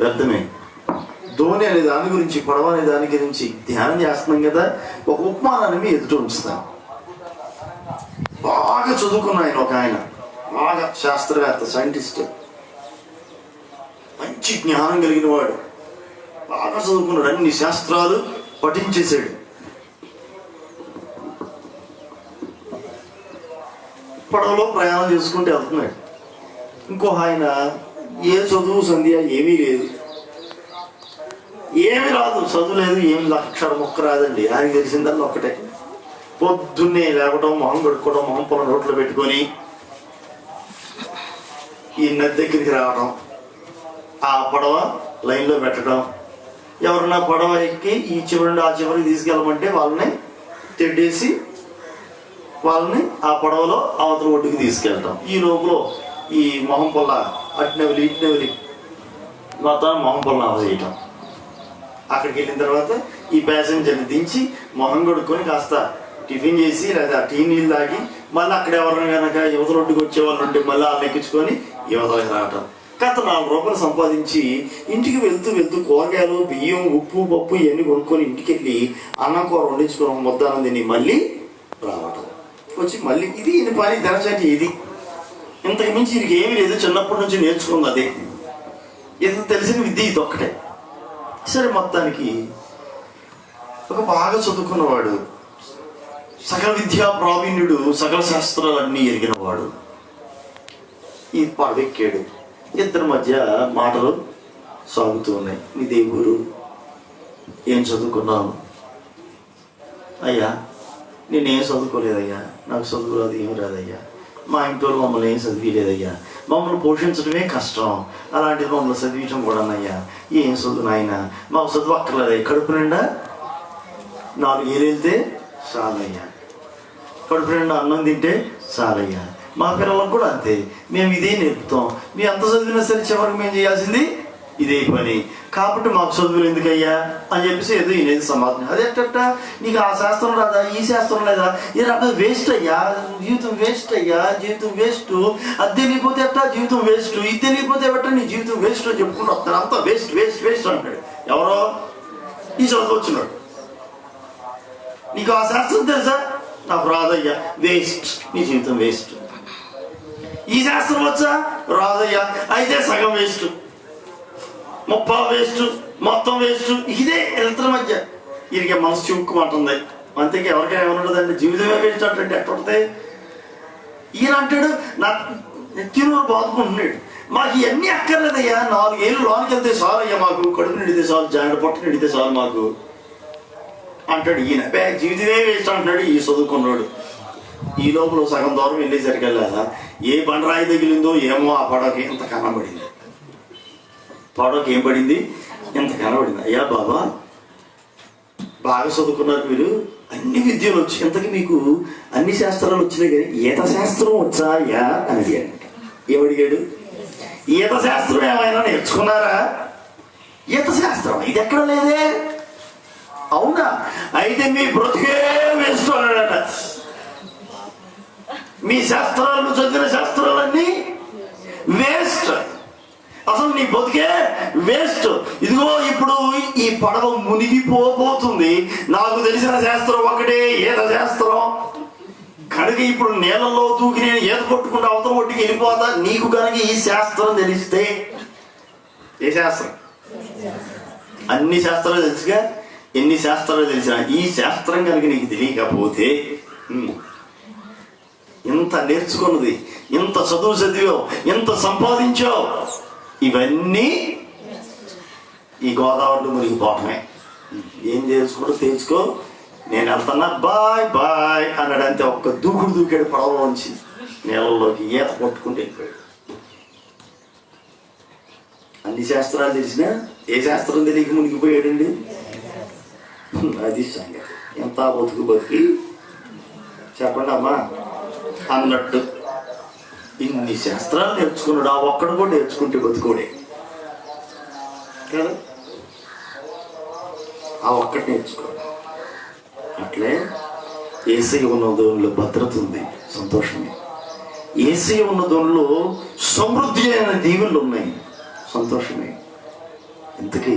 వ్యర్థమే. ధోని అనే దాని గురించి, పడవ అనే దాని గురించి ధ్యానం చేస్తున్నాం కదా. ఒక ఉపమానాన్ని మీ ఎదుట ఉంచుతాను. బాగా చదువుకున్న ఆయన, ఒక ఆయన బాగా శాస్త్రవేత్త, సైంటిస్ట్, మంచి జ్ఞానం కలిగిన వాడు, బాగా చదువుకున్నాడు, అన్ని శాస్త్రాలు పఠించేశాడు. పడవలో ప్రయాణం చేసుకుంటూ వెళ్తున్నాడు. ఇంకో ఆయన ఏ చదువు సంధ్య ఏమీ లేదు, ఏమి రాదు, చదువు లేదు, ఏమి అక్షరం మొక్క రాదండి. ఆయనకి తెలిసిందల్లా ఒక్కటే, పొద్దున్నే లేవడం, మొహం కడుక్కోవడం, మొహం పొలం రోడ్లో పెట్టుకొని ఈ నది దగ్గరికి రావడం, ఆ పడవ లైన్లో పెట్టడం, ఎవరన్నా పడవ ఎక్కి ఈ చివరి నుండి ఆ చివరికి తీసుకెళ్ళమంటే వాళ్ళని తెడ్డేసి వాళ్ళని ఆ పడవలో అవతల ఒడ్డుకి తీసుకెళ్ళటం. ఈ లోపల ఈ మొహం పొల్ల అటునెవలి ఇటునెవలి మొత్తం మొహం పొల్ల అవజేయటం. అక్కడికి వెళ్ళిన తర్వాత ఈ ప్యాసింజర్ని దించి మొహం కొడుకొని కాస్త టిఫిన్ చేసి లేదా టీ నీళ్ళు తాగి మళ్ళీ అక్కడ ఎవరైనా కనుక యువతల ఒడ్డుకి వచ్చే వాళ్ళు ఉంటే మళ్ళీ వాళ్ళని ఎక్కించుకొని యువతలకి రావటం. గత 4 రూపాయలు సంపాదించి ఇంటికి వెళ్తూ వెళ్తూ కూరగాయలు, బియ్యం, ఉప్పు, పప్పు ఇవన్నీ కొనుక్కొని ఇంటికి వెళ్ళి అన్నం కూర వండించుకోవడం, ముద్దానం తిని మళ్ళీ రావటం. వచ్చి మళ్ళీ ఇది ఈయన పని, దినచర్య ఇది. ఇంతకు మించి ఇది ఏమీ లేదు, చిన్నప్పటి నుంచి నేర్చుకుంది అదే. ఇది తెలిసిన విద్య ఇది ఒక్కటే. సరే, మొత్తానికి ఒక బాగా చదువుకున్నవాడు, సకల విద్యా ప్రావీణ్యుడు, సకల శాస్త్రాలన్నీ ఎరిగిన వాడు ఈ పడవెక్కాడు. ఇద్దరి మధ్య మాటలు సాగుతూ ఉన్నాయి. నీ దేవుడు ఏం చదువుకున్నావు? అయ్యా నేనేం చదువుకోలేదయ్యా, నాకు చదువు రాదు, ఏం రాదయ్యా, మా ఇంటి వాళ్ళు మమ్మల్ని ఏం చదివిలేదయ్యా, మమ్మల్ని పోషించడమే కష్టం, అలాంటిది మమ్మల్ని చదివించడం కూడానయ్యా, ఏం చదువు నాయన, మాకు చదువు అక్కర్లేదయ్యా, కడుపు నిండా 4 ఏళ్ళు వెళ్తే చాలయ్యా, కడుపు నిండా అన్నం తింటే చాలయ్యా. మా పిల్లలకు కూడా అంతే, మేము ఇదే నేర్పుతాం, మీ ఎంత చదివినా సరే చివరికి మేము చేయాల్సింది ఇదే పని, కాబట్టి మాకు చదువులు ఎందుకయ్యా అని చెప్పేసి ఏదో ఈయనేది సమాధానం. అదేట నీకు ఆ శాస్త్రం రాదా, ఈ శాస్త్రం లేదా, ఇది అర్థం వేస్ట్ అయ్యా, జీవితం వేస్ట్ అయ్యా, జీవితం వేస్ట్, అది తెలియపోతే ఎట్టా జీవితం వేస్ట్, ఇది తెలియపోతే ఎట్టా నీ జీవితం వేస్ట్ అని చెప్పుకుంటూ వస్తాను. అంతా వేస్ట్ వేస్ట్ వేస్ట్ అంటాడు. ఎవరో ఈ చదువు వచ్చినాడు. నీకు ఆ శాస్త్రం తెలుసా, నాకు రాదయ్యా, వేస్ట్, నీ జీవితం వేస్ట్. ఈ శాస్త్రం వచ్చా, రాదయ్యా, అయితే సగం వేస్ట్, 30 వేస్ట్, మొత్తం వేస్ట్. ఇదే వెళ్తున్న మధ్య వీరికి మనసు చిక్కుమంటుంది. అంతేకి ఎవరికైనా ఏమన్నదండి, జీవితమే వేస్ట్ అంటే ఎట్టుంటే. ఈయన అంటాడు, నా నెత్తినూరు బాదుకుంటున్నాడు, మాకు ఇవన్నీ అక్కర్లేదయ్యా, 4 ఏళ్ళు లోనికి వెళ్తే చాలు అయ్యా, మాకు కడుపు నిడితే చాలు, జాండ పొట్ట నిడితే చాలు మాకు అంటాడు. ఈయన జీవితమే వేస్ట్ అంటున్నాడు ఈ చదువుకున్నాడు. ఈ లోపల సగం దూరం వెళ్ళేసరికల్లా ఏ బండరాయి తగిలిందో ఏమో, ఆ పడవకి ఎంత కనబడింది, పడవకి ఏం పడింది, ఎంత కనబడింది. అయ్యా బాబా, బాగా చదువుకున్నారు మీరు, అన్ని విద్యలు వచ్చి, ఇంతకి మీకు అన్ని శాస్త్రాలు వచ్చినాయి కానీ ఈత శాస్త్రం వచ్చాయా అని అడిగాడు. ఏమడిగాడు? ఈత శాస్త్రం ఏమైనా నేర్చుకున్నారా? ఈత శాస్త్రం ఇది ఎక్కడ లేదే. అవునా, అయితే మీ బ్రతికే వేస్ట్ అన్నాడట. మీ శాస్త్రాలు చదివిన శాస్త్రాలన్నీ వేస్ట్, అసలు నీ బతికే వేస్ట్. ఇదిగో ఇప్పుడు ఈ పడవ మునిగిపోబోతుంది, నాకు తెలిసిన శాస్త్రం ఒకటే, ఈత శాస్త్రం. కనుక ఇప్పుడు నీళ్ళల్లో దూకి నేను ఈత కొట్టుకుంటూ అవతల ఒడ్డుకి వెళ్ళిపోతా. నీకు కనుక ఈ శాస్త్రం తెలిస్తే, ఏ శాస్త్రం? అన్ని శాస్త్రాలు తెలుసుగా, ఎన్ని శాస్త్రాలు తెలిసినా ఈ శాస్త్రం కనుక నీకు తెలియకపోతే, ఎంత నేర్చుకున్నది, ఎంత చదువు చదివావు, ఎంత సంపాదించావు, ఇవన్నీ ఈ గోదావరిలో మునిగిపోవటమే. ఏం చేసుకుంటూ తెలుసుకో, నేను వెళ్తున్నా, బాయ్ బాయ్ అన్నాడు. అంతే, ఒక్క దూకుడు దూకాడు పడవలోంచి నీళ్ళలోకి, ఈత కొట్టుకుంటూ వెళ్ళిపోయాడు. అన్ని శాస్త్రాలు తెలిసినా ఏ శాస్త్రం తెలియక మునిగిపోయాడండి. అది సంగతి. ఎంత బతికి చెప్పండి అమ్మా అన్నట్టు ఇన్ని శాస్త్రాలు నేర్చుకున్నాడు, ఆ ఒక్కడు కూడా నేర్చుకుంటే బతుకోడే కదా, ఆ ఒక్కటి నేర్చుకో. అట్లే ఏసీ ఉన్న దోనిలో భద్రత ఉంది, సంతోషమే. ఏసీ ఉన్న దోనిలో సమృద్ధి అయిన దీవెనలు ఉన్నాయి, సంతోషమే. ఇంతకీ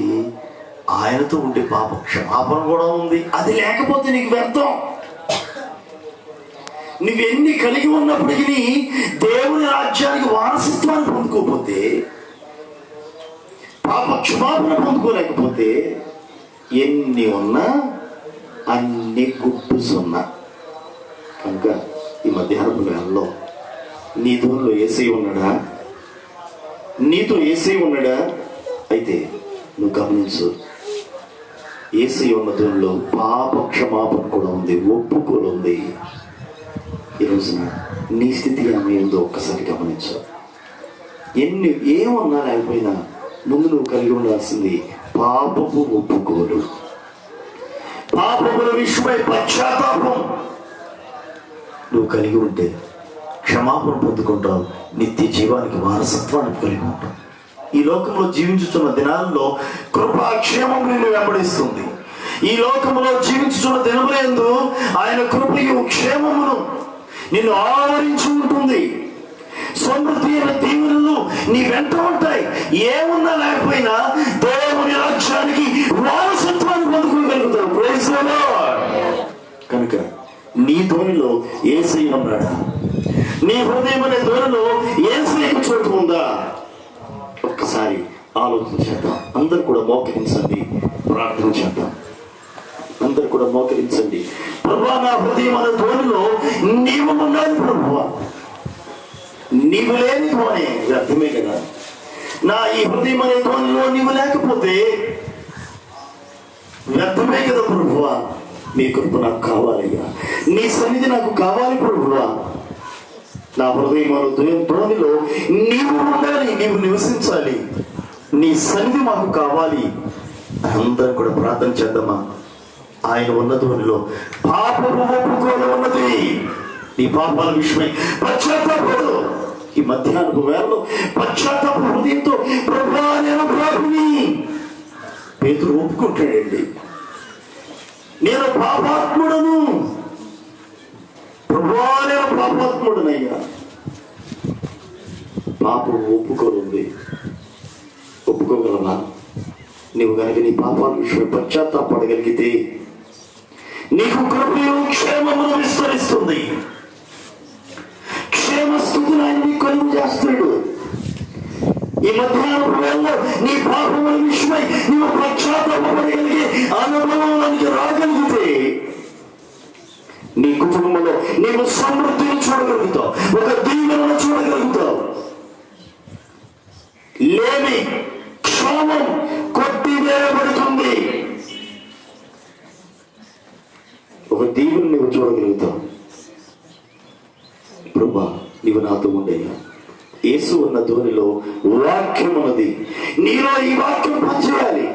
ఆయనతో ఉండే పాప క్షమాపణ కూడా ఉంది. అది లేకపోతే నీకు వ్యర్థం. నువ్వెన్ని కలిగి ఉన్నప్పటికీ దేవుని రాజ్యానికి వారసత్వాన్ని పొందుకోకపోతే, పాప క్షమాపణ పొందుకోలేకపోతే, ఎన్ని ఉన్నా అన్ని గుడ్డు సున్నా. కనుక ఈ మధ్యాహ్నపు వేళలో నీ దూరంలో ఏసీ ఉన్నాడా? నీతో ఏసీ ఉన్నాడా? అయితే నువ్వు గమనించు, ఏసీ ఉన్న దూరంలో పాప క్షమాపణ కూడా ఉంది, ఒప్పుకోలు ఉంది. ఈ రోజున నీ స్థితి ఏమైందో ఒక్కసారి గమనించు. ఏమన్నా లేకపోయినా ముందు నువ్వు కలిగి ఉండాల్సింది పాపపు ఒప్పుకోలు, పాపముల విషయమై పశ్చాత్తాపం. నువ్వు కలిగి ఉంటే క్షమాపణ పొందుకుంటావు, నిత్య జీవానికి వారసత్వాన్ని కలిగి ఉంటావు. ఈ లోకంలో జీవించుతున్న దినాల్లో కృపాక్షేమం నిన్ను వెంబడిస్తుంది. ఈ లోకంలో జీవించుతున్న దినములందు ఆయన కృపయు క్షేమమును నిన్ను ఆవరించి ఉంటుంది. సమృద్ధి అయిన దీవెనలు నీ వెంట ఉంటాయి. ఏమున్నా లేకపోయినా దేవుని రాజ్యానికి వారసత్వాన్ని పొందుకోగలుగుతావు. Praise the lord. కనుక నీ ధోనిలో యేసయ్య ఉన్నాడా? నీ హృదయం అనే ధోనిలో యేసయ్యకు చోటు ఉందా? ఒక్కసారి ఆలోచన చేద్దాం. అందరు కూడా మోకరించండి, ప్రార్థన చేద్దాం. అందరు కూడా మోకరించండి. ప్రభువా, నా హృదయం అనే ధోనిలో నీవు ఉండాలి. ప్రభువా, నీవు లేని ధోని వ్యర్థమే కదా. నా ఈ హృదయం అనే ధోనిలో నీవు లేకపోతే వ్యర్థమే కదా. ప్రభువా, నీ కృప నాకు కావాలయ్యా, నీ సన్నిధి నాకు కావాలి. ప్రభువా, నా హృదయం అనే ధోనిలో నీవు ఉండాలి, నీవు నివసించాలి, నీ సన్నిధి మాకు కావాలి. అందరూ కూడా ప్రార్థన చేద్దామా? ఆయన ఉన్న ధోనిలో పాపము ఒప్పుకోలు ఉన్నది. నీ పాపాల విషయమై పశ్చాత్తాపడు. ఈ మధ్యాహ్నపు వేళలో పశ్చాత్తాప హృదయంతో ప్రభువా నేను పాపిని పేతురు ఒప్పుకుంటాడండి. నేను పాపాత్ముడను ప్రభువా, నేను పాపాత్ముడనయ్యా. పాపం ఒప్పుకోనుంది, ఒప్పుకోగలనా? నీవు కనుక నీ పాపాల విషయం పశ్చాత్తాపడగలిగితే నీకు కృపయు క్షేమమును విస్తరిస్తుంది. క్షేమస్థుతులు ఆయన నీ కలుగు చేస్తాడు. ఈ మధ్యాహ్నం వేళలో నీ పాపముల విషయమై నీవు పశ్చాత్తాపడగలిగే అనుభవంలోనికి రాగలిగితే నీ కుటుంబంలో నీవు సమృద్ధిని చూడగలుగుతావు, ఒక దీవెనను చూడగలుగుతావు. లేని క్షోభం కొట్టివేయబడుతుంది, ఒక దీవెన నీవు చూడగలుగుతావు. ప్రభువా నీవు నాతో ఉండయ్యా. యేసు ఉన్న ధోనిలో వాక్యం ఉన్నది, నీలో ఈ వాక్యం పనిచేయాలి.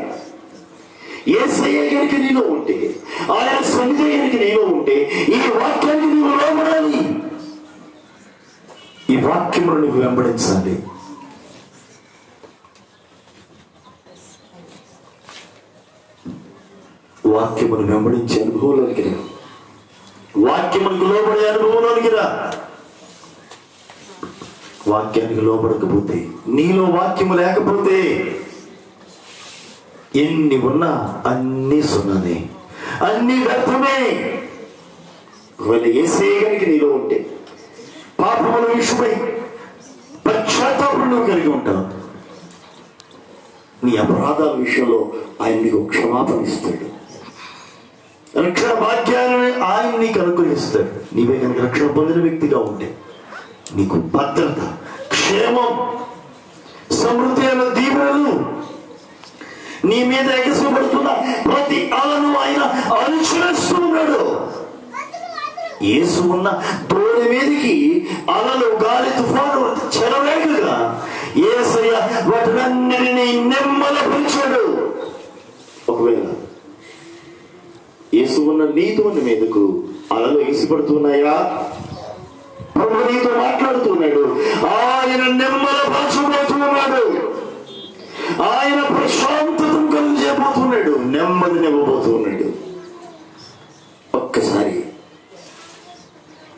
యేసయ్య గనుక నీలో ఉంటే, ఆయన సన్నిధి గనుక నీలో ఉంటే ఈ వాక్యానికి నీవు లోబడాలి. ఈ వాక్యమును నువ్వు వెంబడించాలి. వాక్యమును వెంబడించే అనుభవంలోనికి రా, వాక్యమునికి లోబడే అనుభవంలోనికి రా. వాక్యానికి లోబడకపోతే, నీలో వాక్యము లేకపోతే ఎన్ని ఉన్నా అన్ని సున్నానే, అన్ని వ్యర్థమే. ఒకవేళ యేసయ్య గనుక నీలో ఉంటే పాపముల విషయమై పశ్చాత్తాపం నువ్వు కలిగి ఉంటావు. నీ అపరాధాల విషయంలో ఆయన నీకు క్షమాపణ ఇస్తాడు. రక్షణ భాగ్యాన్ని ఆయన నీకు అనుగ్రహిస్తాడు. నీవే కనుక రక్షణ పొందిన వ్యక్తిగా ఉంటే నీకు భద్రత, క్షేమం, సమృద్ధి అయిన దీవెనలు, నీ మీద ఎగసపడుతున్న ప్రతి అలను ఆయన అణిచివేస్తూ ఉన్నాడు. యేసు ఉన్న దోణి మీదకి అలలు, గాలి, తుఫాను చెలవేగగా యేసయ్య వాటినన్నిటినీ నెమ్మలపరిచాడు. ఒకవేళ యేసు ఉన్న నీ దోణి మీదకు అలలు ఎగిసిపడుతున్నాయా? ప్రభు నీతో మాట్లాడుతున్నాడు. ఆయన నెమ్మలపరచబోతున్నాడు. ఆయన ప్రశాంతతను కలిగజేయబోతున్నాడు, నెమ్మదినివ్వబోతున్నాడు. ఒక్కసారి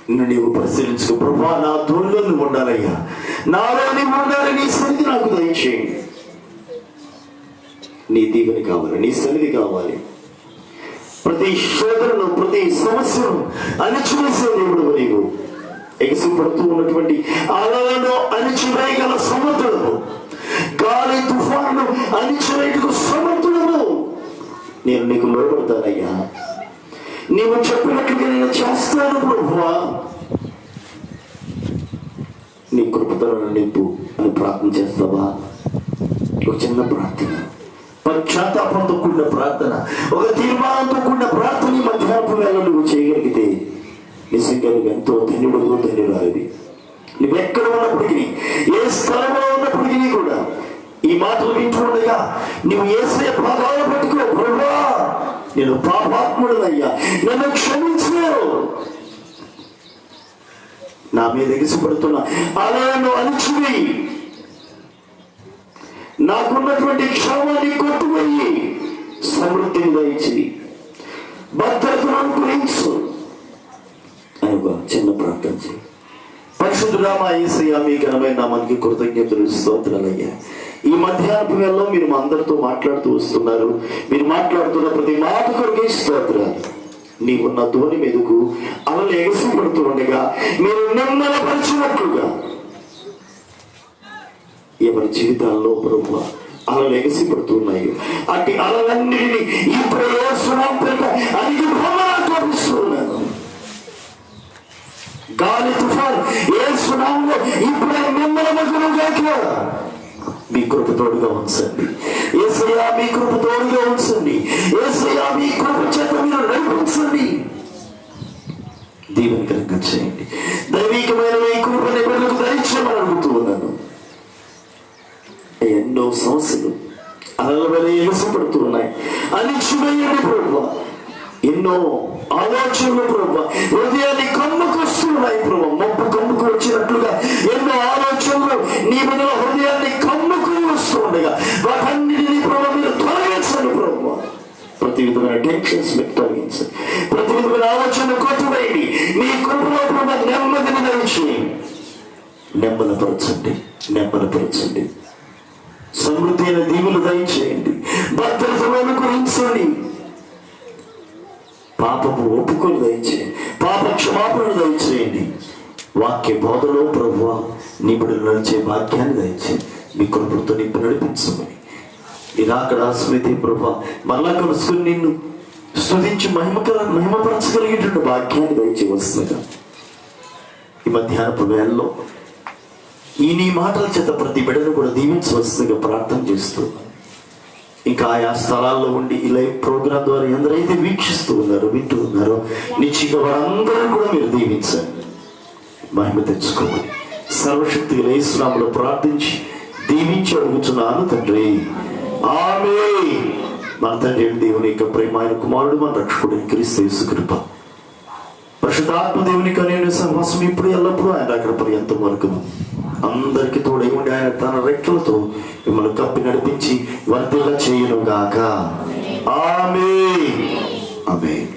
నిన్ను నీవు పరిశీలించుకో. ప్రభా నా దూరంలో నువ్వు ఉండాలయ్యా, నాలో నీవు ఉండాలి, నీ సన్నిధి నాకు దయచేయండి. నీ దీవెన కావాలి, నీ సన్నిధి కావాలి. ప్రతి శోధనను, ప్రతి సమస్యను అణిచివేసే దేవుడు నీవు. ఎగసిపడుతూ ఉన్నటువంటి అలలను అణిచివేయగల సమర్థుడు, గాలి తుఫాను అణిచివేయటకు సమర్థుడు. నేను నీకు లోబడతానయ్యా, నీవు చెప్పినట్లుగా నేను చేస్తాను ప్రభువా, నీ కృపతో నింపు అని ప్రార్థన చేస్తావా? ఒక చిన్న ప్రార్థన, పశ్చాత్తాపంతో కూడిన ప్రార్థన, ఒక తీర్మానంతో కూడిన ప్రార్థన ఈ మధ్యాహ్నపు వేళ నువ్వు చేయగలిగితే నిజంగా నువ్వు ఎంతో ధన్యుడు, ధన్యురాలివి. నువ్వెక్కడ ఉన్నప్పటికీ, ఏ స్థలంలో ఉన్నప్పటికీ కూడా ఈ మాటలు వింటుండగా నువ్వు యేసయ్య పాదాలు పట్టుకో. ప్రభువా నేను పాపాత్ముడనయ్యా, నన్ను క్షమించు. నా మీద ఎగిసిపడుతున్న అలను అణిచివేయి, నాకున్నటువంటి క్షేమాన్ని కొట్టుపోయి సమృద్ధిని దయచి భద్రతను అనుగ్రహించు అని ఒక చిన్న ప్రార్థన చేయి. పరిశుద్ధుడా మా యేసయ్య, మీ ఘనమైన నామానికి కృతజ్ఞతలు, స్తోత్రాలయ్యా. ఈ మధ్యాహ్నపు వేళలో మీరు మా అందరితో మాట్లాడుతూ వస్తున్నారు. మీరు మాట్లాడుతున్న ప్రతి మాట కొరకే స్తోత్రాలు. నీవున్న ధోని మీదకు అలలు ఎగసిపడుతూ ఉండగా మీరు నిమ్మలపరిచినట్లుగా ఎవరి జీవితాల్లో ప్రభువా అలలు ఎగసిపడుతున్నాయి, అట్టి అలలన్నిటినీ ఇప్పుడు అణిగిపోతున్నాను. గాలి తుఫాన్ యేసు నామములో ఇప్పుడే నిమ్మలమగునుగాక. మీ కృప తోడుగా ఉంచండి యేసయ్యా, మీ కృప తోడుగా ఉంచండి యేసయ్యా, మీ కృప చేత మీరు నడిపించండి, దీవెన కనుక చేయండి. దైవికమైన మీ కృపని బిడ్డలకు దయచేయమని అడుగుతూ ఉన్నాను. ఎన్నో సమస్యలు అలల వల్ల ఎగసిపడుతూ ఉన్నాయి, అణిచివేయండి ప్రభువా. ఎన్నో ఆలోచనలు ప్రభువా హృదయాన్ని కమ్ముకొస్తున్నాయి ప్రభువా, మొప్పు కమ్ముకు వచ్చినట్లుగా ఎన్నో ఆలోచన ప్రతి విధమైన టెన్షన్స్ మీకు తొలగించండి, ప్రతి విధమైన ఆలోచన కొట్టువేయండి. మీ కృపలో ప్రభు నెమ్మదిని దయచేయండి, నెమ్మదిపరచండి. సమృద్ధి అయిన దీవులు దయచేయండి, భద్రతను అనుగ్రహించండి, పాపము ఒప్పుకొని దయచేయండి, పాప క్షమాపణను దయచేయండి. వాక్య బోధలో ప్రభువా నీ బిడ్డలు నడిచే భాగ్యాన్ని దయచేయండి. మీ కృపలతో నింపి నడిపించమని ఇరాకడ స్మృతి ప్రభా మరలా కలుసుకుని నిన్ను స్తుతించి మహిమపరచగలిగేటువంటి భాగ్యాన్ని దయచేయవలసిందిగా ఈ మధ్యాహ్నపు వేళలో ఈ నీ మాటల చేత ప్రతి బిడ్డను కూడా దీవించవలసిందిగా ప్రార్థన చేస్తూ, ఇంకా ఆయా స్థలాల్లో ఉండి ఈ లైవ్ ప్రోగ్రాం ద్వారా ఎందరైతే వీక్షిస్తూ ఉన్నారో వింటూ ఉన్నారో నిశ్చిత వారందరూ కూడా మీరు దీవించండి, మహిమ తెచ్చుకోమని సర్వశక్తి యేసు నామములో ప్రార్థించి దీవించి అడుగుచున్నాను తండ్రి, ఆమేన్. మన తండ్రి దేవుని యొక్క ప్రేమ, ఆయన కుమారుడు మన రక్షకుడు క్రీస్తు యేసు కృప, పరిశుద్ధాత్మ దేవుని కన్యక సహవాసం ఇప్పుడు ఎల్లప్పుడూ ఆయన అక్కడ పర్యంతం వరకు అందరికి తోడై ఉండి ఆయన తన రెక్కలతో మిమ్మల్ని కప్పి నడిపించి వర్ధిల్ల చేయును గాక. ఆమేన్. ఆమేన్.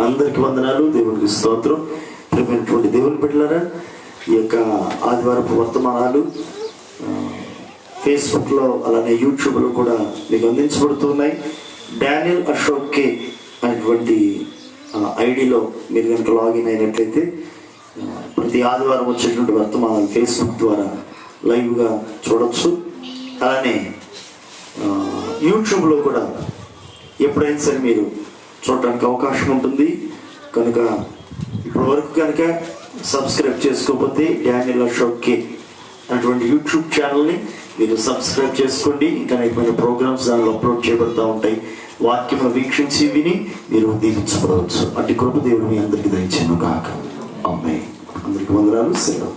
అందరికి వందనాలు, దేవునికి స్తోత్రం. ప్రియమైనటువంటి దేవుని బిడ్డలారా, ఈ యొక్క ఆదివారపు వర్తమానాలు ఫేస్బుక్లో అలానే యూట్యూబ్లో కూడా మీకు అందించబడుతున్నాయి. డానియల్ అశోక్ కే అనేటువంటి ఐడిలో మీరు కనుక లాగిన్ అయినట్లయితే ప్రతి ఆదివారం వచ్చేటువంటి వర్తమానాలు ఫేస్బుక్ ద్వారా లైవ్గా చూడవచ్చు. అలానే యూట్యూబ్లో కూడా ఎప్పుడైనా సరే మీరు చూడటానికి అవకాశం ఉంటుంది కనుక ఇప్పటి వరకు కనుక సబ్స్క్రైబ్ చేసుకోకపోతే డానియల్ అశోక్ కే అటువంటి యూట్యూబ్ ఛానల్ని మీరు సబ్స్క్రైబ్ చేసుకోండి. ఇంకా అనేకమైన ప్రోగ్రామ్స్ దానిలో అప్లోడ్ చేయబడుతూ ఉంటాయి. వాక్యమును వీక్షించి విని మీరు దీవించబడవచ్చు. అట్టి కృప దేవుడు మీ అందరికీ దయచేయను గాక. ఆమేన్. అందరికీ వందనాలు. సెలవు.